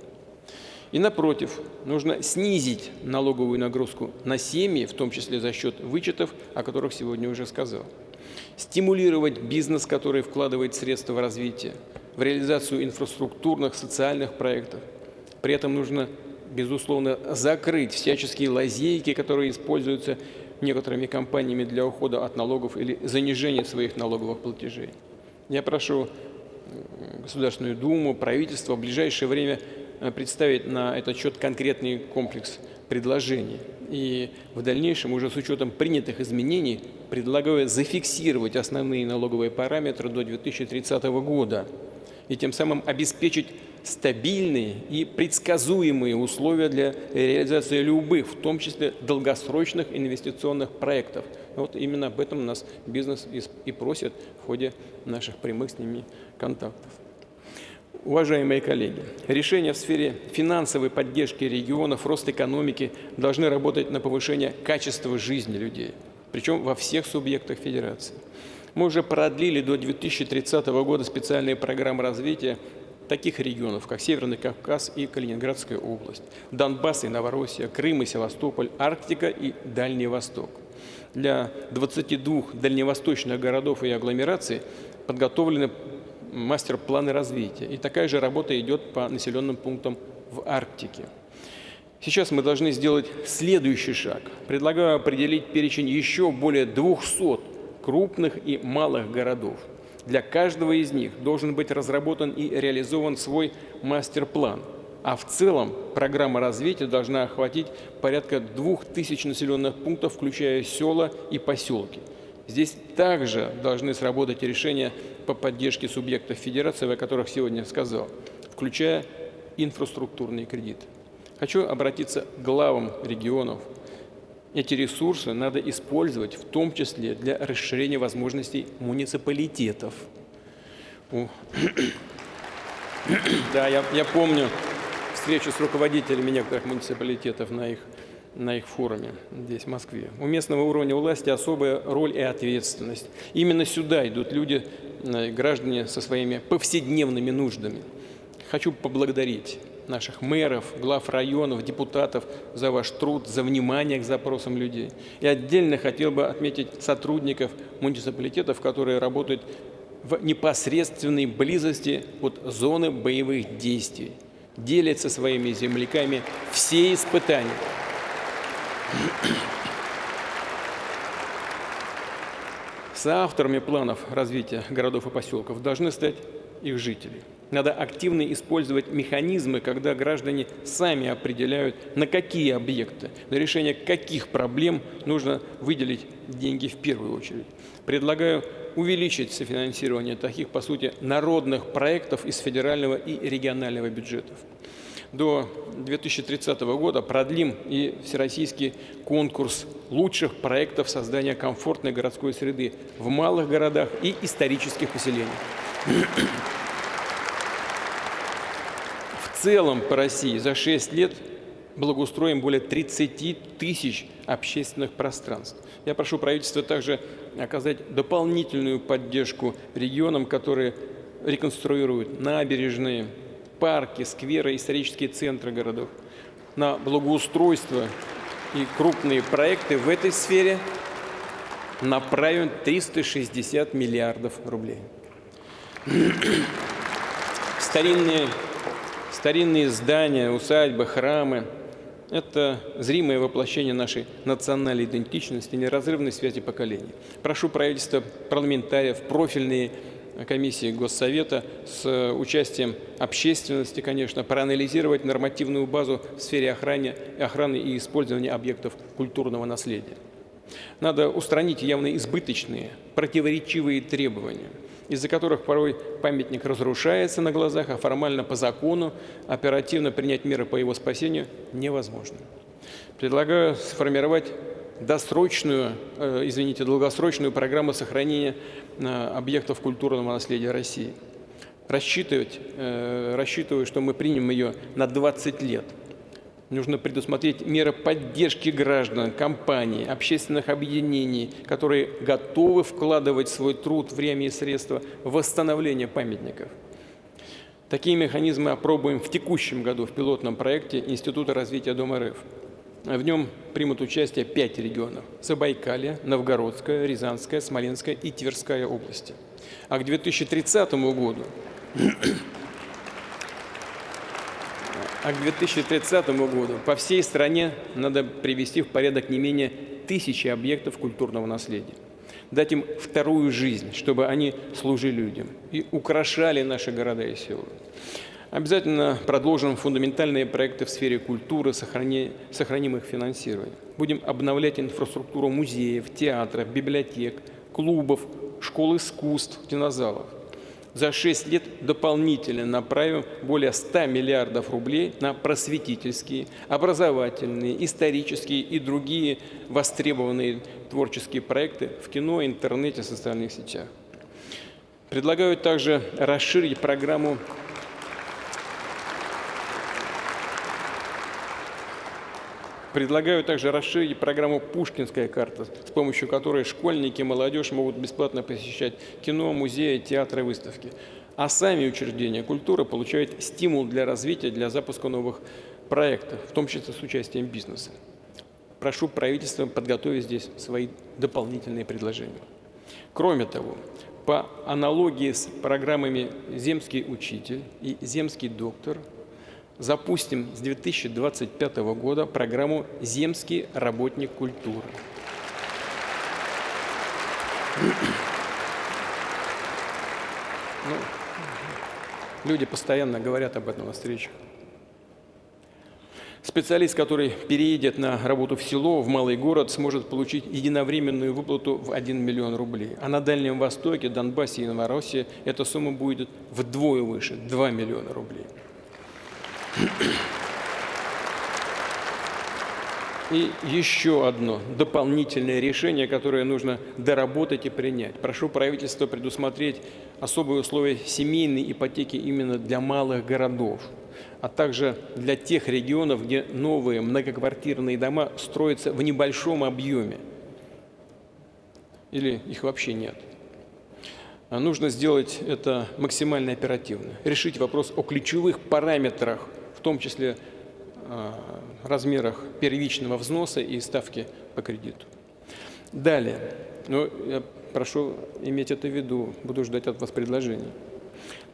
И напротив, нужно снизить налоговую нагрузку на семьи, в том числе за счет вычетов, о которых сегодня уже сказал. Стимулировать бизнес, который вкладывает средства в развитие, в реализацию инфраструктурных, социальных проектов. При этом нужно, безусловно, закрыть всяческие лазейки, которые используются некоторыми компаниями для ухода от налогов или занижения своих налоговых платежей. Я прошу Государственную Думу, правительство в ближайшее время представить на этот счет конкретный комплекс предложений. И в дальнейшем, уже с учетом принятых изменений, предлагаю зафиксировать основные налоговые параметры до 2030 года и тем самым обеспечить стабильные и предсказуемые условия для реализации любых, в том числе долгосрочных инвестиционных проектов. Вот именно об этом нас бизнес и просит в ходе наших прямых с ними контактов. Уважаемые коллеги, решения в сфере финансовой поддержки регионов, рост экономики должны работать на повышение качества жизни людей, причем во всех субъектах федерации. Мы уже продлили до 2030 года специальные программы развития таких регионов, как Северный Кавказ и Калининградская область, Донбасс и Новороссия, Крым и Севастополь, Арктика и Дальний Восток. Для 22 дальневосточных городов и агломераций подготовлены мастер-планы развития. И такая же работа идет по населенным пунктам в Арктике. Сейчас мы должны сделать следующий шаг. Предлагаю определить перечень еще более 200 крупных и малых городов. Для каждого из них должен быть разработан и реализован свой мастер-план. А в целом программа развития должна охватить порядка 2000 населенных пунктов, включая села и поселки. Здесь также должны сработать решения по поддержке субъектов федерации, о которых сегодня сказал, включая инфраструктурные кредиты. Хочу обратиться к главам регионов. Эти ресурсы надо использовать в том числе для расширения возможностей муниципалитетов. Да, я помню встречу с руководителями некоторых муниципалитетов на их форуме здесь, в Москве. У местного уровня власти особая роль и ответственность. Именно сюда идут люди, граждане со своими повседневными нуждами. Хочу поблагодарить наших мэров, глав районов, депутатов за ваш труд, за внимание к запросам людей. И отдельно хотел бы отметить сотрудников муниципалитетов, которые работают в непосредственной близости от зоны боевых действий, делятся своими земляками все испытания. Соавторами планов развития городов и поселков должны стать их жители. Надо активно использовать механизмы, когда граждане сами определяют, на какие объекты, на решение каких проблем нужно выделить деньги в первую очередь. Предлагаю увеличить софинансирование таких, по сути, народных проектов из федерального и регионального бюджетов. До 2030 года продлим и всероссийский конкурс лучших проектов создания комфортной городской среды в малых городах и исторических поселениях. В целом по России за 6 лет благоустроим более 30 тысяч общественных пространств. Я прошу правительство также оказать дополнительную поддержку регионам, которые реконструируют набережные, парки, скверы, исторические центры городов. На благоустройство и крупные проекты в этой сфере направим 360 миллиардов рублей. Старинные здания, усадьбы, храмы – это зримое воплощение нашей национальной идентичности, неразрывной связи поколений. Прошу правительства, парламентариев, профильные комиссии Госсовета с участием общественности, конечно, проанализировать нормативную базу в сфере охраны и использования объектов культурного наследия. Надо устранить явно избыточные, противоречивые требования, из-за которых порой памятник разрушается на глазах, а формально по закону оперативно принять меры по его спасению невозможно. Предлагаю сформировать долгосрочную программу сохранения объектов культурного наследия России. Рассчитываю, что мы примем ее на 20 лет. Нужно предусмотреть меры поддержки граждан, компаний, общественных объединений, которые готовы вкладывать свой труд, время и средства в восстановление памятников. Такие механизмы опробуем в текущем году в пилотном проекте Института развития Дом РФ. В нем примут участие 5 регионов – Забайкалье, Новгородская, Рязанская, Смоленская и Тверская области. А к 2030 году по всей стране надо привести в порядок не менее 1000 объектов культурного наследия. Дать им вторую жизнь, чтобы они служили людям и украшали наши города и села. Обязательно продолжим фундаментальные проекты в сфере культуры, сохраним их финансирование. Будем обновлять инфраструктуру музеев, театров, библиотек, клубов, школ искусств, кинозалов. За 6 лет дополнительно направим более 100 миллиардов рублей на просветительские, образовательные, исторические и другие востребованные творческие проекты в кино, интернете, социальных сетях. Предлагаю также расширить программу Предлагаю также расширить программу «Пушкинская карта», с помощью которой школьники и молодежь могут бесплатно посещать кино, музеи, театры, выставки. А сами учреждения культуры получают стимул для развития, для запуска новых проектов, в том числе с участием бизнеса. Прошу правительство подготовить здесь свои дополнительные предложения. Кроме того, по аналогии с программами «Земский учитель» и «Земский доктор» запустим с 2025 года программу «Земский работник культуры». Люди постоянно говорят об этом на встречах. Специалист, который переедет на работу в село, в малый город, сможет получить единовременную выплату в 1 миллион рублей. А на Дальнем Востоке, Донбассе и Новороссии эта сумма будет вдвое выше – 2 миллиона рублей. И еще одно дополнительное решение, которое нужно доработать и принять. Прошу правительство предусмотреть особые условия семейной ипотеки именно для малых городов, а также для тех регионов, где новые многоквартирные дома строятся в небольшом объеме или их вообще нет. Нужно сделать это максимально оперативно, решить вопрос о ключевых параметрах, в том числе размерах первичного взноса и ставки по кредиту. Далее, я прошу иметь это в виду, буду ждать от вас предложений.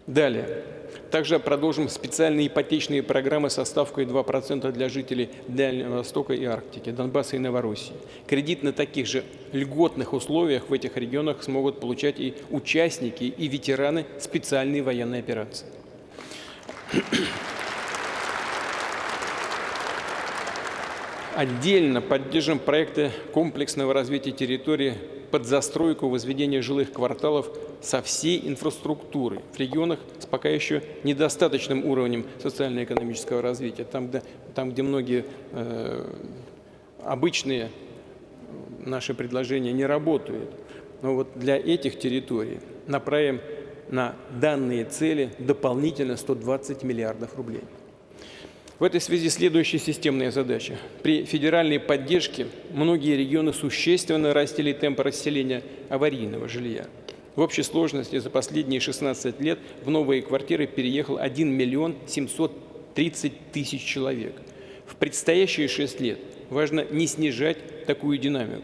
Далее, также продолжим специальные ипотечные программы со ставкой 2% для жителей Дальнего Востока и Арктики, Донбасса и Новороссии. Кредит на таких же льготных условиях в этих регионах смогут получать и участники, и ветераны специальной военной операции. Отдельно поддержим проекты комплексного развития территории под застройку возведения жилых кварталов со всей инфраструктурой в регионах с пока еще недостаточным уровнем социально-экономического развития, там, где многие обычные наши предложения не работают. Но вот для этих территорий направим на данные цели дополнительно 120 миллиардов рублей. В этой связи следующая системная задача. При федеральной поддержке многие регионы существенно растили темпы расселения аварийного жилья. В общей сложности за последние 16 лет в новые квартиры переехал 1 миллион 730 тысяч человек. В предстоящие 6 лет важно не снижать такую динамику.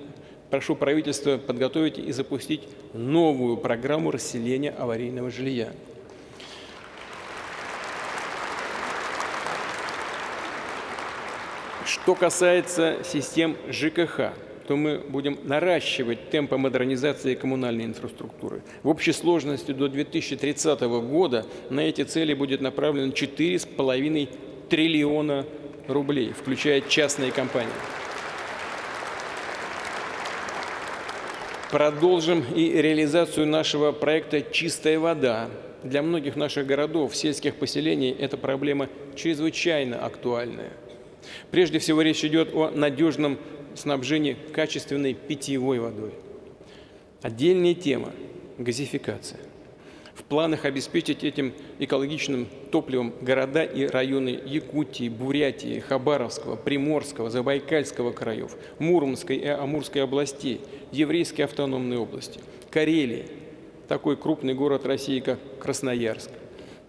Прошу правительство подготовить и запустить новую программу расселения аварийного жилья. Что касается систем ЖКХ, то мы будем наращивать темпы модернизации коммунальной инфраструктуры. В общей сложности до 2030 года на эти цели будет направлено 4,5 триллиона рублей, включая частные компании. Продолжим и реализацию нашего проекта «Чистая вода». Для многих наших городов, сельских поселений эта проблема чрезвычайно актуальная. Прежде всего речь идет о надежном снабжении качественной питьевой водой. Отдельная тема – газификация. В планах обеспечить этим экологичным топливом города и районы Якутии, Бурятии, Хабаровского, Приморского, Забайкальского краев, Мурманской и Амурской областей, Еврейской автономной области, Карелии, такой крупный город России, как Красноярск.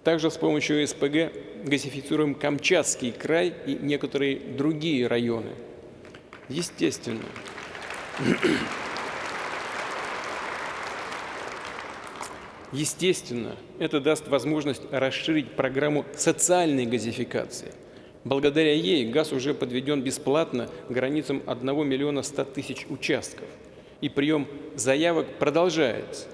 Также с помощью СПГ газифицируем Камчатский край и некоторые другие районы. Естественно, это даст возможность расширить программу социальной газификации. Благодаря ей газ уже подведен бесплатно к границам 1 миллиона 100 тысяч участков. И прием заявок продолжается.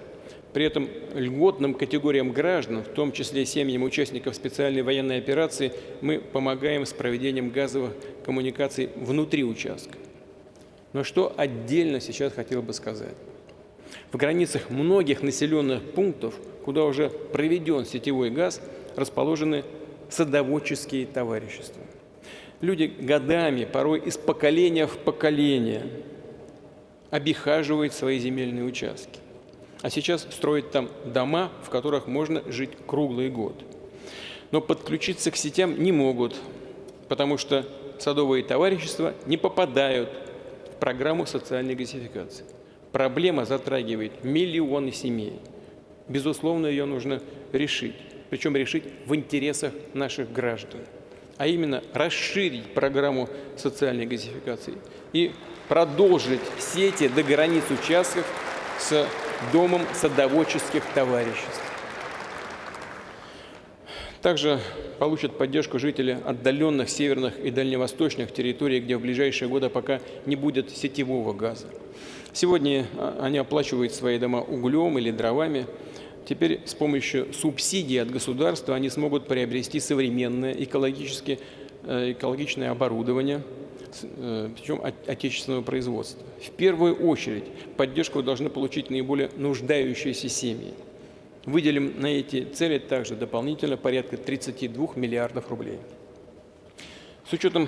При этом льготным категориям граждан, в том числе семьям участников специальной военной операции, мы помогаем с проведением газовых коммуникаций внутри участка. Но что отдельно сейчас хотел бы сказать. В границах многих населенных пунктов, куда уже проведен сетевой газ, расположены садоводческие товарищества. Люди годами, порой из поколения в поколение, обихаживают свои земельные участки. А сейчас строят там дома, в которых можно жить круглый год. Но подключиться к сетям не могут, потому что садовые товарищества не попадают в программу социальной газификации. Проблема затрагивает миллионы семей. Безусловно, ее нужно решить, причем решить в интересах наших граждан, а именно расширить программу социальной газификации и продолжить сети до границ участков с Домом садоводческих товариществ. Также получат поддержку жители отдаленных северных и дальневосточных территорий, где в ближайшие годы пока не будет сетевого газа. Сегодня они оплачивают свои дома углем или дровами. Теперь с помощью субсидий от государства они смогут приобрести современное экологическое оборудование, причем отечественного производства. В первую очередь поддержку должны получить наиболее нуждающиеся семьи. Выделим на эти цели также дополнительно порядка 32 миллиардов рублей. С учетом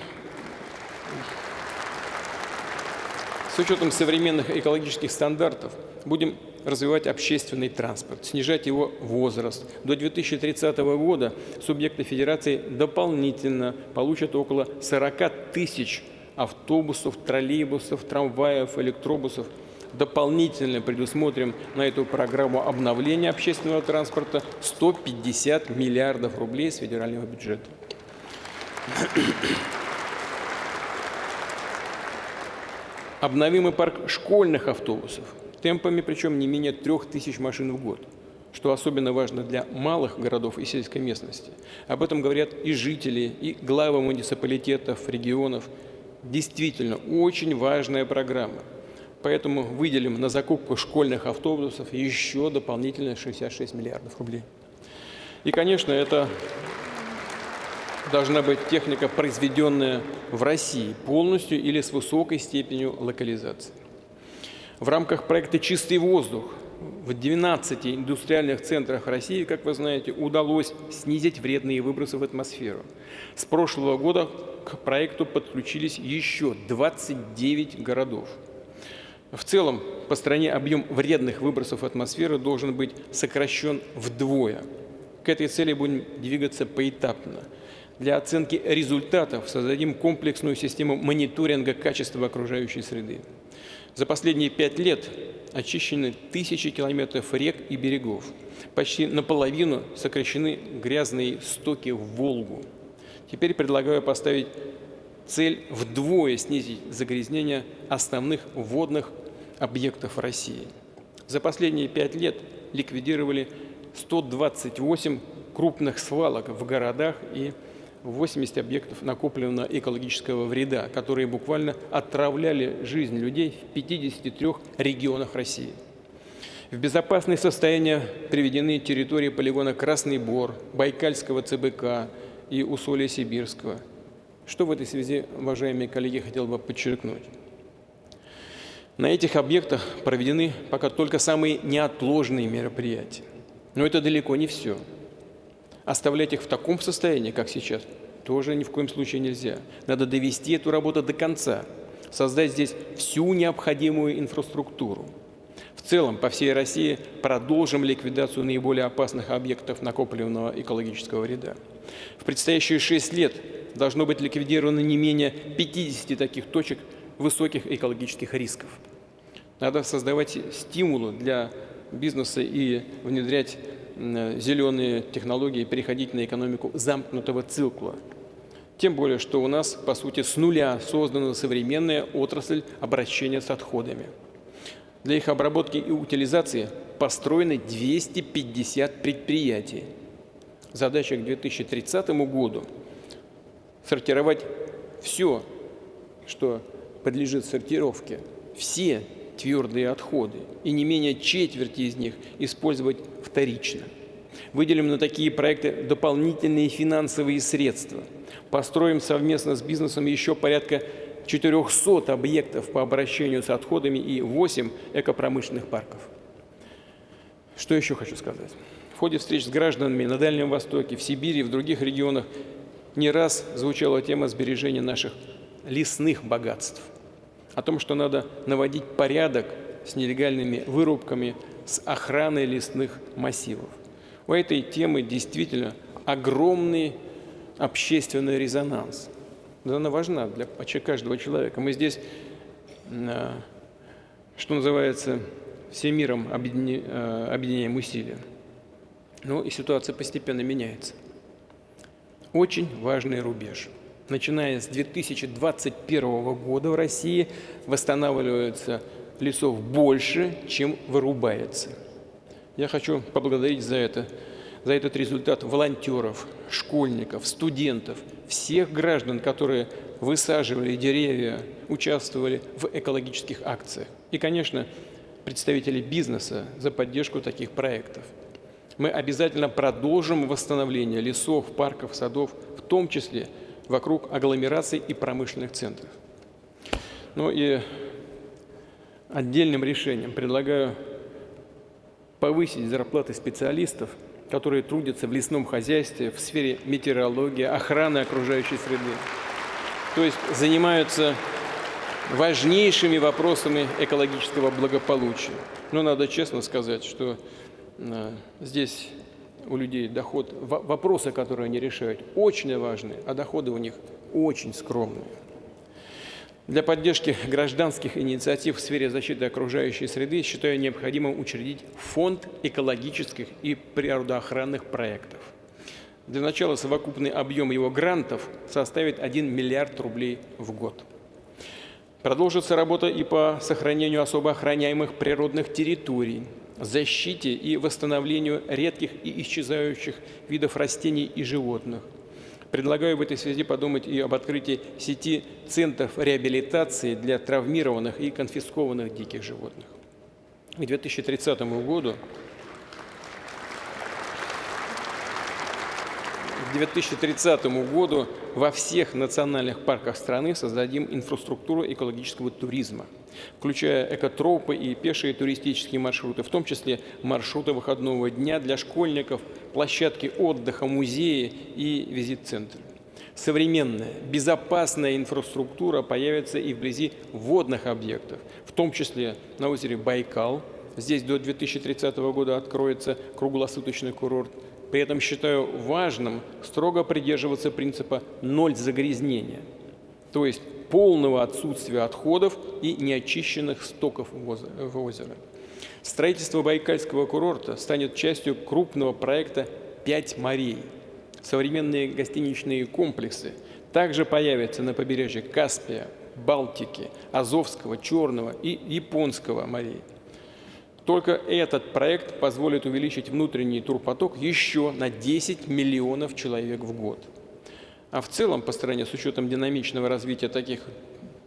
современных экологических стандартов будем развивать общественный транспорт, снижать его возраст. До 2030 года субъекты Федерации дополнительно получат около 40 тысяч автобусов, троллейбусов, трамваев, электробусов. Дополнительно предусмотрим на эту программу обновления общественного транспорта 150 миллиардов рублей с федерального бюджета. Обновим и парк школьных автобусов, темпами причем не менее 3000 машин в год, что особенно важно для малых городов и сельской местности. Об этом говорят и жители, и главы муниципалитетов, регионов. Действительно, очень важная программа. Поэтому выделим на закупку школьных автобусов еще дополнительно 66 миллиардов рублей. И, конечно, это должна быть техника, произведенная в России полностью или с высокой степенью локализации. В рамках проекта «Чистый воздух» в 12 индустриальных центрах России, как вы знаете, удалось снизить вредные выбросы в атмосферу. С прошлого года к проекту подключились еще 29 городов. В целом, по стране объем вредных выбросов в атмосферу должен быть сокращен вдвое. К этой цели будем двигаться поэтапно. Для оценки результатов создадим комплексную систему мониторинга качества окружающей среды. За последние 5 лет очищены тысячи километров рек и берегов. Почти наполовину сокращены грязные стоки в Волгу. Теперь предлагаю поставить цель вдвое снизить загрязнение основных водных объектов России. За последние 5 лет ликвидировали 128 крупных свалок в городах и 80 объектов накопленного экологического вреда, которые буквально отравляли жизнь людей в 53 регионах России. В безопасное состояние приведены территории полигона Красный Бор, Байкальского ЦБК и Усолья Сибирского. Что в этой связи, уважаемые коллеги, хотел бы подчеркнуть. На этих объектах проведены пока только самые неотложные мероприятия. Но это далеко не все. Оставлять их в таком состоянии, как сейчас, тоже ни в коем случае нельзя. Надо довести эту работу до конца, создать здесь всю необходимую инфраструктуру. В целом, по всей России продолжим ликвидацию наиболее опасных объектов накопленного экологического вреда. В предстоящие 6 лет должно быть ликвидировано не менее 50 таких точек высоких экологических рисков. Надо создавать стимулы для бизнеса и внедрять зеленые технологии, переходить на экономику замкнутого цикла. Тем более, что у нас, по сути, с нуля создана современная отрасль обращения с отходами. Для их обработки и утилизации построены 250 предприятий. Задача к 2030 году – сортировать все, что подлежит сортировке, все твердые отходы, и не менее четверти из них использовать вторично. Выделим на такие проекты дополнительные финансовые средства. Построим совместно с бизнесом еще порядка 400 объектов по обращению с отходами и 8 экопромышленных парков. Что еще хочу сказать? В ходе встреч с гражданами на Дальнем Востоке, в Сибири и в других регионах не раз звучала тема сбережения наших лесных богатств. О том, что надо наводить порядок с нелегальными вырубками, с охраной лесных массивов. У этой темы действительно огромный общественный резонанс. Да, она важна для каждого человека. Мы здесь, что называется, всем миром объединяем усилия. Но и ситуация постепенно меняется. Очень важный рубеж. Начиная с 2021 года в России восстанавливается лесов больше, чем вырубается. Я хочу поблагодарить за этот результат волонтеров, школьников, студентов, всех граждан, которые высаживали деревья, участвовали в экологических акциях. И, конечно, представителей бизнеса за поддержку таких проектов. Мы обязательно продолжим восстановление лесов, парков, садов, в том числе вокруг агломераций и промышленных центров. Ну и отдельным решением предлагаю повысить зарплаты специалистов, которые трудятся в лесном хозяйстве, в сфере метеорологии, охраны окружающей среды. То есть занимаются важнейшими вопросами экологического благополучия. Но надо честно сказать, что здесь у людей доход, вопросы, которые они решают, очень важны, а доходы у них очень скромные. Для поддержки гражданских инициатив в сфере защиты окружающей среды считаю необходимым учредить фонд экологических и природоохранных проектов. Для начала совокупный объем его грантов составит 1 миллиард рублей в год. Продолжится работа и по сохранению особо охраняемых природных территорий, защите и восстановлению редких и исчезающих видов растений и животных. Предлагаю в этой связи подумать и об открытии сети центров реабилитации для травмированных и конфискованных диких животных. К 2030 году во всех национальных парках страны создадим инфраструктуру экологического туризма, включая экотропы и пешие туристические маршруты, в том числе маршруты выходного дня для школьников, площадки отдыха, музеи и визит-центры. Современная, безопасная инфраструктура появится и вблизи водных объектов, в том числе на озере Байкал. Здесь до 2030 года откроется круглосуточный курорт. При этом считаю важным строго придерживаться принципа «ноль загрязнения», то есть полного отсутствия отходов и неочищенных стоков в озеро. Строительство Байкальского курорта станет частью крупного проекта «5 морей». Современные гостиничные комплексы также появятся на побережье Каспия, Балтики, Азовского, Черного и Японского морей. Только этот проект позволит увеличить внутренний турпоток еще на 10 миллионов человек в год. А в целом по стране, с учетом динамичного развития таких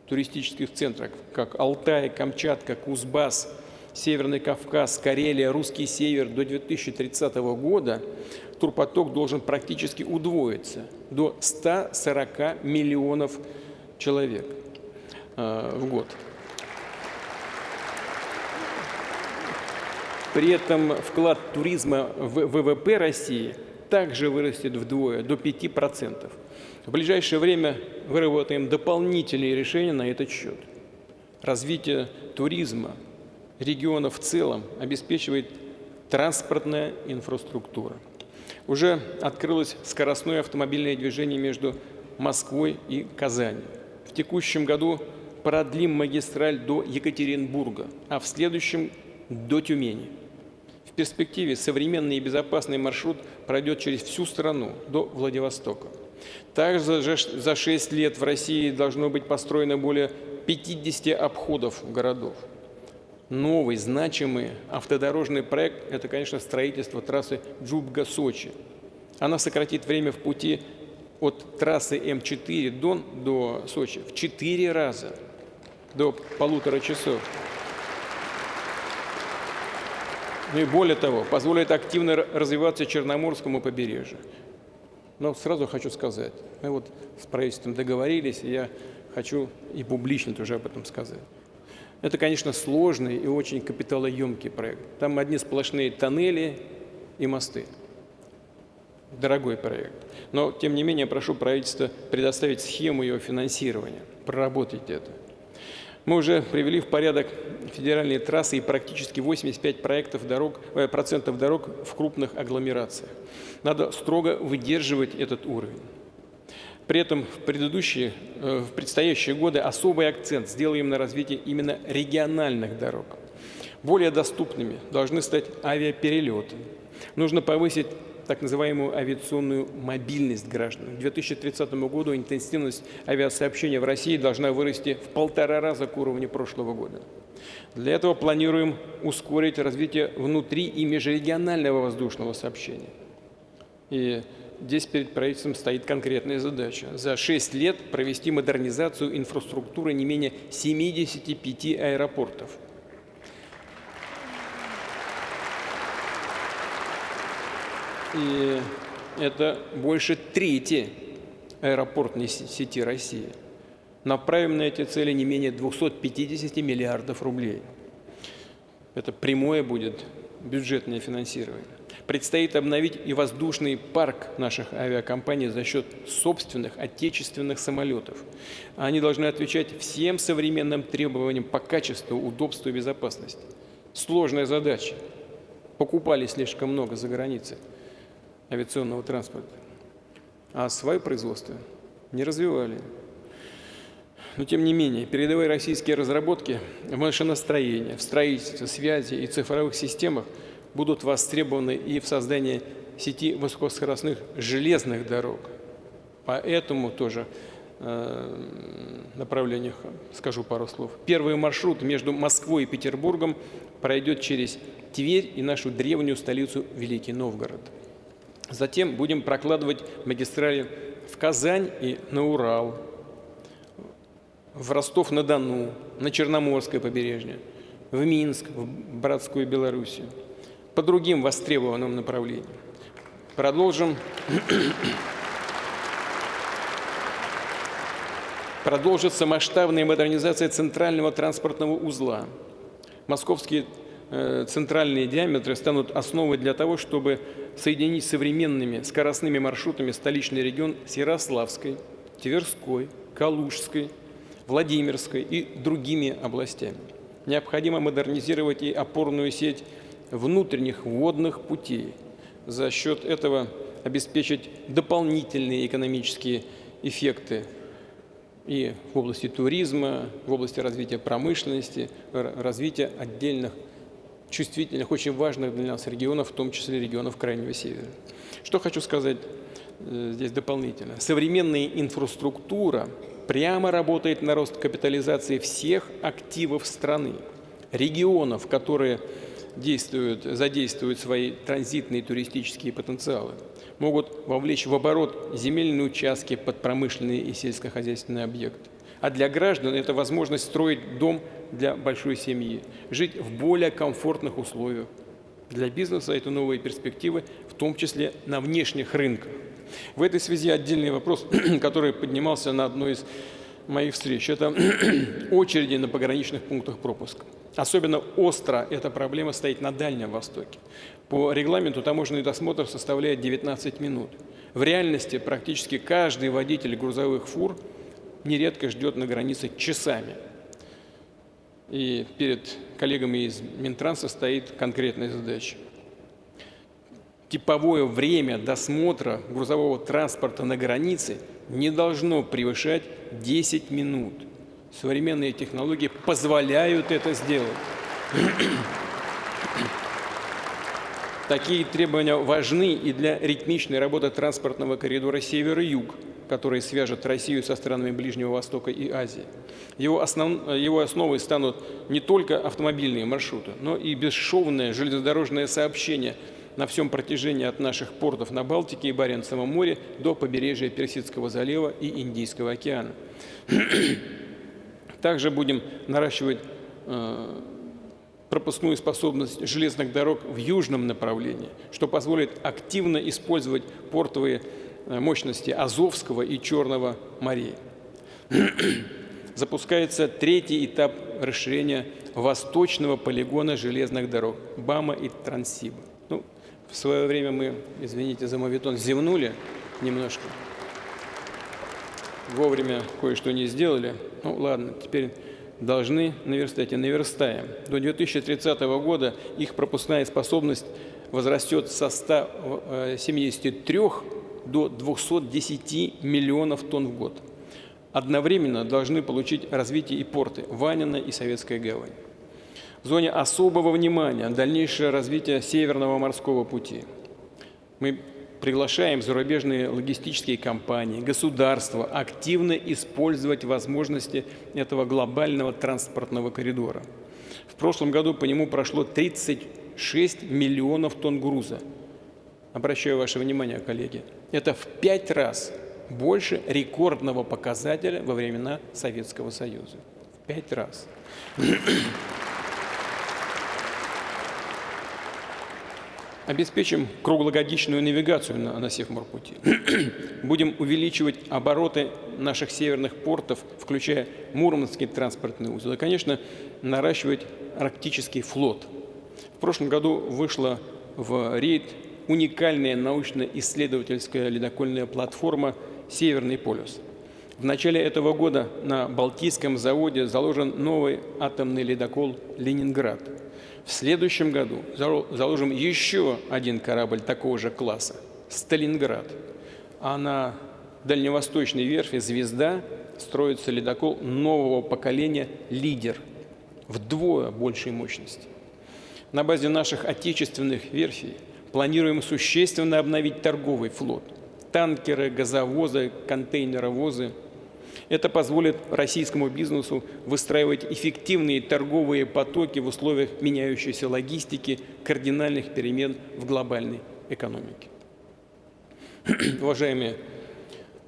туристических центров, как Алтай, Камчатка, Кузбасс, Северный Кавказ, Карелия, Русский Север, до 2030 года турпоток должен практически удвоиться до 140 миллионов человек в год. При этом вклад туризма в ВВП России также вырастет вдвое, до 5%. В ближайшее время выработаем дополнительные решения на этот счет. Развитие туризма региона в целом обеспечивает транспортная инфраструктура. Уже открылось скоростное автомобильное движение между Москвой и Казанью. В текущем году продлим магистраль до Екатеринбурга, а в следующем – до Тюмени. В перспективе современный и безопасный маршрут пройдет через всю страну до Владивостока. Также за 6 лет в России должно быть построено более 50 обходов городов. Новый, значимый автодорожный проект – это, конечно, строительство трассы Джубга-Сочи. Она сократит время в пути от трассы М4 до Сочи в 4 раза, до 1,5 часов. Ну и более того, позволит активно развиваться Черноморскому побережью. Но сразу хочу сказать, мы вот с правительством договорились, и я хочу и публично тоже об этом сказать. Это, конечно, сложный и очень капиталоемкий проект. Там одни сплошные тоннели и мосты. Дорогой проект. Но, тем не менее, прошу правительство предоставить схему его финансирования, проработать это. Мы уже привели в порядок федеральные трассы и практически 85% дорог в крупных агломерациях. Надо строго выдерживать этот уровень. При этом в предстоящие годы особый акцент сделаем на развитие именно региональных дорог. Более доступными должны стать авиаперелеты. Нужно повысить так называемую авиационную мобильность граждан. К 2030 году интенсивность авиасообщения в России должна вырасти в 1,5 раза к уровню прошлого года. Для этого планируем ускорить развитие внутри- и межрегионального воздушного сообщения. И здесь перед правительством стоит конкретная задача. За 6 лет провести модернизацию инфраструктуры не менее 75 аэропортов. И это больше трети аэропортной сети России. Направим на эти цели не менее 250 миллиардов рублей. Это прямое будет бюджетное финансирование. Предстоит обновить и воздушный парк наших авиакомпаний за счет собственных отечественных самолетов. Они должны отвечать всем современным требованиям по качеству, удобству и безопасности. Сложная задача. Покупали слишком много за границей авиационного транспорта, а свое производство не развивали. Но тем не менее, передовые российские разработки в машиностроении, в строительстве, связи и цифровых системах будут востребованы и в создании сети высокоскоростных железных дорог. По этому тоже направлениях скажу пару слов. Первый маршрут между Москвой и Петербургом пройдет через Тверь и нашу древнюю столицу Великий Новгород. Затем будем прокладывать магистрали в Казань и на Урал, в Ростов-на-Дону, на Черноморское побережье, в Минск, в братскую Белоруссию, по другим востребованным направлениям. Продолжится масштабная модернизация центрального транспортного узла. Московские центральные диаметры станут основой для того, чтобы соединить современными скоростными маршрутами столичный регион с Ярославской, Тверской, Калужской, Владимирской и другими областями. Необходимо модернизировать и опорную сеть внутренних водных путей. За счет этого обеспечить дополнительные экономические эффекты и в области туризма, в области развития промышленности, развития отдельных чувствительных, очень важных для нас регионов, в том числе регионов Крайнего Севера. Что хочу сказать здесь дополнительно. Современная инфраструктура прямо работает на рост капитализации всех активов страны, регионов, которые задействуют свои транзитные туристические потенциалы, могут вовлечь в оборот земельные участки под промышленные и сельскохозяйственные объекты. А для граждан это возможность строить дом для большой семьи, жить в более комфортных условиях. Для бизнеса это новые перспективы, в том числе на внешних рынках. В этой связи отдельный вопрос, который поднимался на одной из моих встреч, это очереди на пограничных пунктах пропуска. Особенно остро эта проблема стоит на Дальнем Востоке. По регламенту таможенный досмотр составляет 19 минут. В реальности практически каждый водитель грузовых фур нередко ждет на границе часами. И перед коллегами из Минтранса стоит конкретная задача. Типовое время досмотра грузового транспорта на границе не должно превышать 10 минут. Современные технологии позволяют это сделать. Такие требования важны и для ритмичной работы транспортного коридора север-юг, который свяжет Россию со странами Ближнего Востока и Азии. Его основой станут не только автомобильные маршруты, но и бесшовное железнодорожное сообщение на всем протяжении от наших портов на Балтике и Баренцевом море до побережья Персидского залива и Индийского океана. Также будем наращивать пропускную способность железных дорог в южном направлении, что позволит активно использовать портовые мощности Азовского и Черного морей. Запускается третий этап расширения восточного полигона железных дорог БАМа и Транссиба. В свое время мы, извините за моветон, зевнули немножко. Вовремя кое-что не сделали. Ладно, теперь должны наверстать и наверстаем. До 2030 года их пропускная способность возрастет со 173 до 210 миллионов тонн в год. Одновременно должны получить развитие и порты Ванина и Советская гавань. В зоне особого внимания дальнейшее развитие Северного морского пути. Мы приглашаем зарубежные логистические компании, государства активно использовать возможности этого глобального транспортного коридора. В прошлом году по нему прошло 36 миллионов тонн груза. Обращаю ваше внимание, коллеги, это в 5 раз больше рекордного показателя во времена Советского Союза. В 5 раз. Обеспечим круглогодичную навигацию на Севморпути. Будем увеличивать обороты наших северных портов, включая Мурманский транспортный узел. И, конечно, наращивать арктический флот. В прошлом году вышла в рейд уникальная научно-исследовательская ледокольная платформа «Северный полюс». В начале этого года на Балтийском заводе заложен новый атомный ледокол «Ленинград». В следующем году заложим еще один корабль такого же класса – «Сталинград». А на дальневосточной верфи «Звезда» строится ледокол нового поколения «Лидер» вдвое большей мощности. На базе наших отечественных верфей планируем существенно обновить торговый флот – танкеры, газовозы, контейнеровозы. Это позволит российскому бизнесу выстраивать эффективные торговые потоки в условиях меняющейся логистики, кардинальных перемен в глобальной экономике. Уважаемые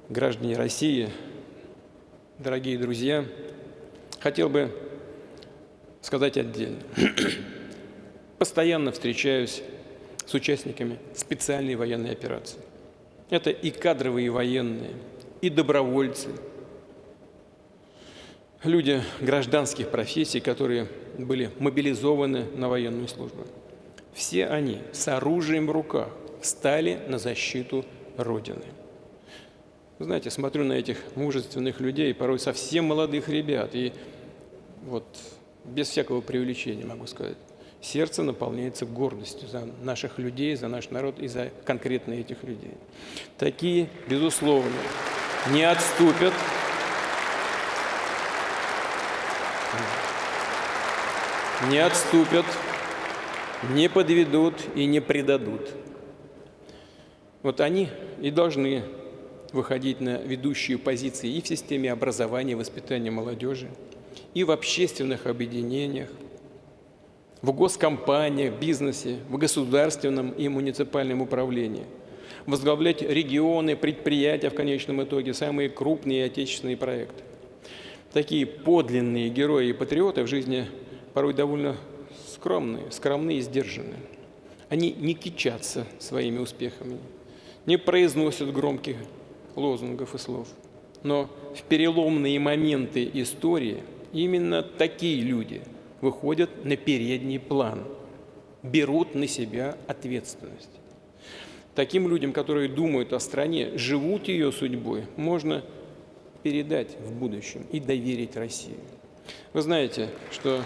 граждане России, дорогие друзья, хотел бы сказать отдельно. Постоянно встречаюсь с участниками специальной военной операции. Это и кадровые военные, и добровольцы, люди гражданских профессий, которые были мобилизованы на военную службу. Все они с оружием в руках встали на защиту Родины. Вы знаете, смотрю на этих мужественных людей, порой совсем молодых ребят, и вот без всякого преувеличения могу сказать, сердце наполняется гордостью за наших людей, за наш народ и за конкретно этих людей. Такие, безусловно, не отступят, не подведут и не предадут. Вот они и должны выходить на ведущие позиции и в системе образования и воспитания молодежи, и в общественных объединениях, в госкомпаниях, бизнесе, в государственном и муниципальном управлении, возглавлять регионы, предприятия в конечном итоге, самые крупные отечественные проекты. Такие подлинные герои и патриоты в жизни порой довольно скромные и сдержанные. Они не кичатся своими успехами, не произносят громких лозунгов и слов. Но в переломные моменты истории именно такие люди выходят на передний план, берут на себя ответственность. Таким людям, которые думают о стране, живут ее судьбой, можно передать в будущем и доверить России. Вы знаете, что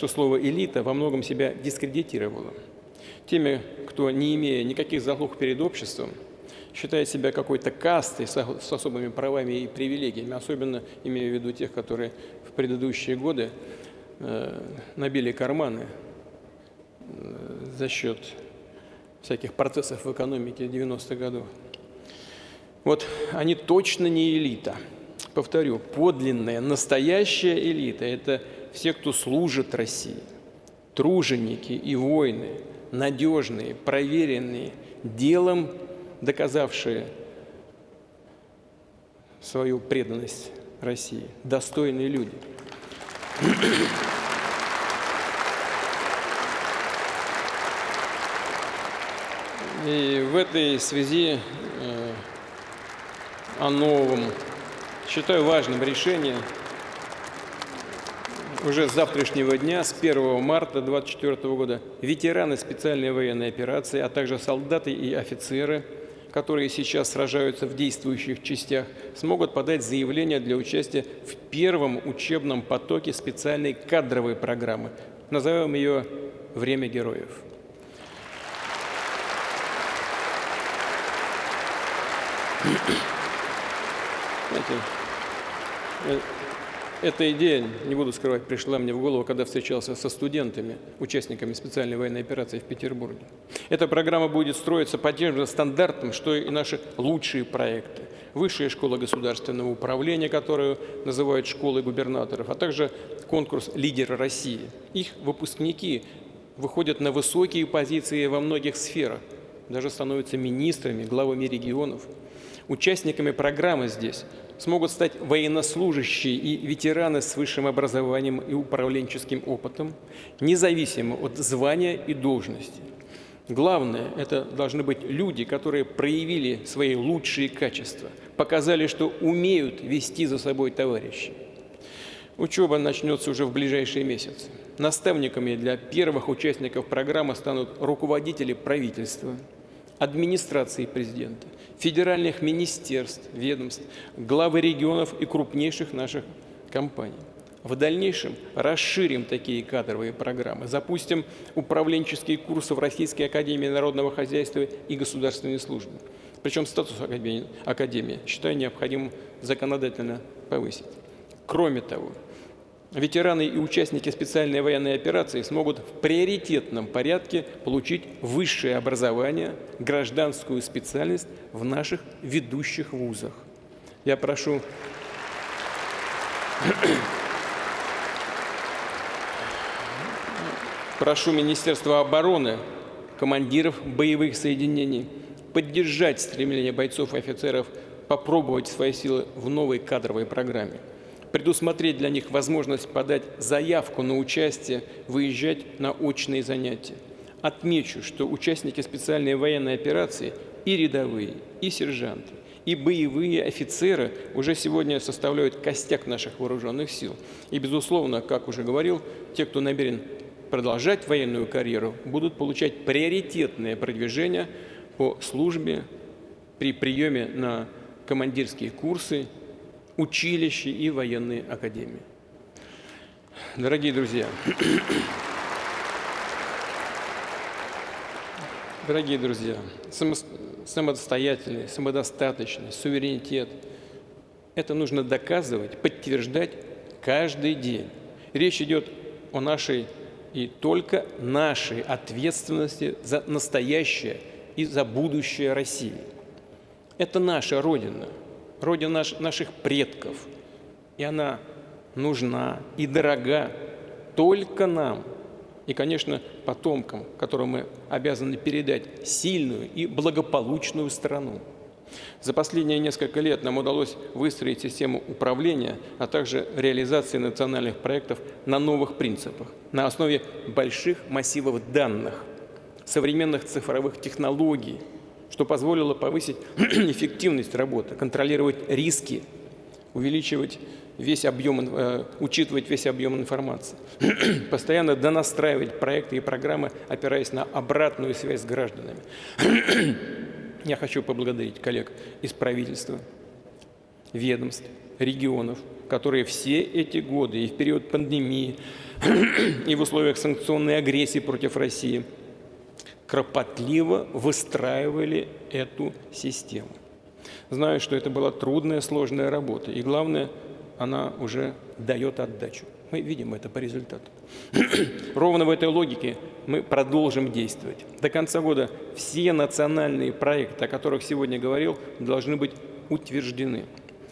слово «элита» во многом себя дискредитировало. Теми, кто, не имея никаких заслуг перед обществом, считает себя какой-то кастой с особыми правами и привилегиями, особенно имея в виду тех, которые в предыдущие годы набили карманы за счет всяких процессов в экономике 90-х годов. Вот они точно не элита. Повторю, подлинная, настоящая элита – это все, кто служит России, труженики и воины, надежные, проверенные, делом доказавшие свою преданность России, достойные люди. И в этой связи о новом считаю важным решение уже с завтрашнего дня, с 1 марта 2024 года, ветераны специальной военной операции, а также солдаты и офицеры, которые сейчас сражаются в действующих частях, смогут подать заявление для участия в первом учебном потоке специальной кадровой программы. Назовем ее «Время героев». Знаете, эта идея, не буду скрывать, пришла мне в голову, когда встречался со студентами, участниками специальной военной операции в Петербурге. Эта программа будет строиться по тем же стандартам, что и наши лучшие проекты. Высшая школа государственного управления, которую называют школой губернаторов, а также конкурс «Лидеры России». Их выпускники выходят на высокие позиции во многих сферах, даже становятся министрами, главами регионов. Участниками программы здесь смогут стать военнослужащие и ветераны с высшим образованием и управленческим опытом, независимо от звания и должности. Главное, это должны быть люди, которые проявили свои лучшие качества, показали, что умеют вести за собой товарищей. Учеба начнется уже в ближайшие месяцы. Наставниками для первых участников программы станут руководители правительства, администрации президента, федеральных министерств, ведомств, главы регионов и крупнейших наших компаний. В дальнейшем расширим такие кадровые программы, запустим управленческие курсы в Российской академии народного хозяйства и государственной службы. Причем статус академии считаю необходимым законодательно повысить. Кроме того, ветераны и участники специальной военной операции смогут в приоритетном порядке получить высшее образование, гражданскую специальность в наших ведущих вузах. Я прошу Министерство обороны, командиров боевых соединений поддержать стремление бойцов и офицеров попробовать свои силы в новой кадровой программе, предусмотреть для них возможность подать заявку на участие, выезжать на очные занятия. Отмечу, что участники специальной военной операции и рядовые, и сержанты, и боевые офицеры уже сегодня составляют костяк наших вооруженных сил. И, безусловно, как уже говорил, те, кто намерен продолжать военную карьеру, будут получать приоритетное продвижение по службе при приеме на командирские курсы, училища и военные академии. Дорогие друзья, самодостоятельность, самодостаточность, суверенитет – это нужно доказывать, подтверждать каждый день. Речь идет о нашей и только нашей ответственности за настоящее и за будущее России. Это наша Родина, Родина наших предков, и она нужна и дорога только нам и, конечно, потомкам, которым мы обязаны передать сильную и благополучную страну. За последние несколько лет нам удалось выстроить систему управления, а также реализации национальных проектов на новых принципах, на основе больших массивов данных, современных цифровых технологий, что позволило повысить эффективность работы, контролировать риски, учитывать весь объем информации, постоянно донастраивать проекты и программы, опираясь на обратную связь с гражданами. Я хочу поблагодарить коллег из правительства, ведомств, регионов, которые все эти годы и в период пандемии, и в условиях санкционной агрессии против России кропотливо выстраивали эту систему. Знаю, что это была трудная, сложная работа, и главное, она уже дает отдачу. Мы видим это по результату. Ровно в этой логике мы продолжим действовать. До конца года все национальные проекты, о которых сегодня говорил, должны быть утверждены,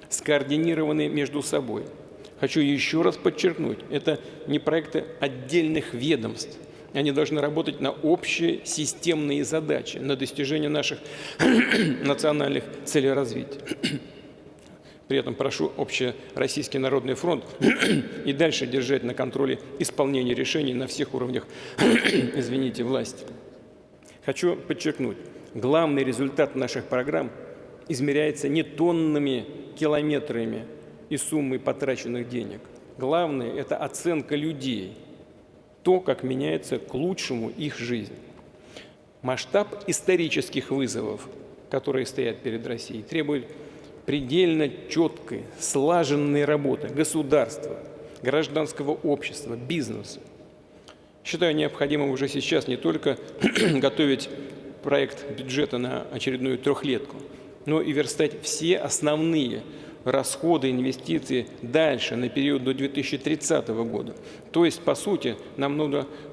скоординированы между собой. Хочу еще раз подчеркнуть, это не проекты отдельных ведомств. Они должны работать на общие системные задачи, на достижение наших национальных целей развития. При этом прошу Общероссийский народный фронт и дальше держать на контроле исполнение решений на всех уровнях, власти. Хочу подчеркнуть, главный результат наших программ измеряется не тоннами, километрами и суммой потраченных денег. Главное – это оценка людей, то, как меняется к лучшему их жизнь. Масштаб исторических вызовов которые стоят перед Россией, требуют предельно четкой, слаженной работы государства, гражданского общества, бизнеса. Считаю необходимым уже сейчас не только готовить проект бюджета на очередную трехлетку, но и верстать все основные расходы, инвестиции дальше, на период до 2030 года. То есть, по сути, нам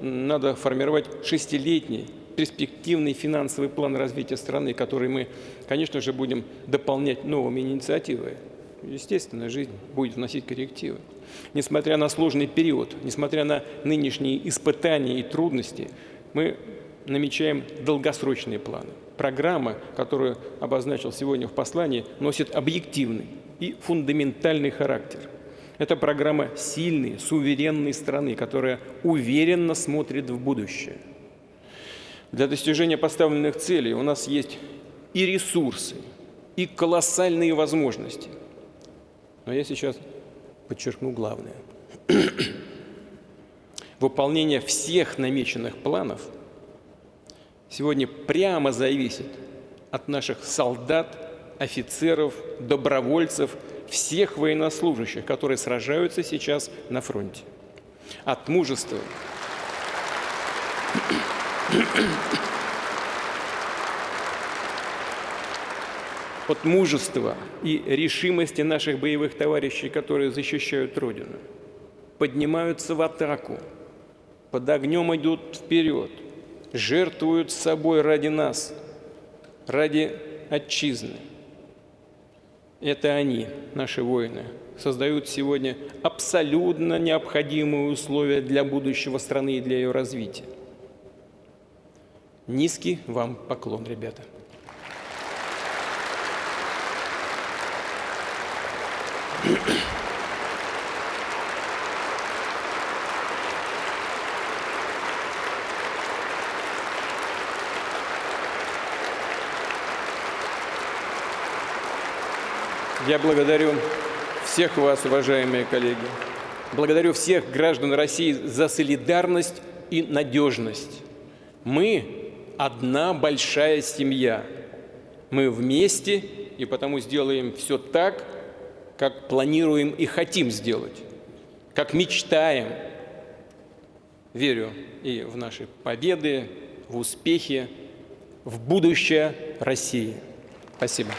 надо формировать шестилетний перспективный финансовый план развития страны, который мы, конечно же, будем дополнять новыми инициативами. Естественно, жизнь будет вносить коррективы. Несмотря на сложный период, несмотря на нынешние испытания и трудности, мы намечаем долгосрочные планы. Программа, которую обозначил сегодня в послании, носит объективный и фундаментальный характер. Это программа сильной, суверенной страны, которая уверенно смотрит в будущее. Для достижения поставленных целей у нас есть и ресурсы, и колоссальные возможности. Но я сейчас подчеркну главное. Выполнение всех намеченных планов сегодня прямо зависит от наших солдат, офицеров, добровольцев, всех военнослужащих, которые сражаются сейчас на фронте. От мужества и решимости наших боевых товарищей, которые защищают Родину, поднимаются в атаку, под огнем идут вперед, жертвуют собой ради нас, ради отчизны. Это они, наши воины, создают сегодня абсолютно необходимые условия для будущего страны и для ее развития. Низкий вам поклон, ребята. Я благодарю всех вас, уважаемые коллеги. Благодарю всех граждан России за солидарность и надежность. Мы одна большая семья. Мы вместе и потому сделаем все так, как планируем и хотим сделать, как мечтаем. Верю и в наши победы, в успехи, в будущее России. Спасибо.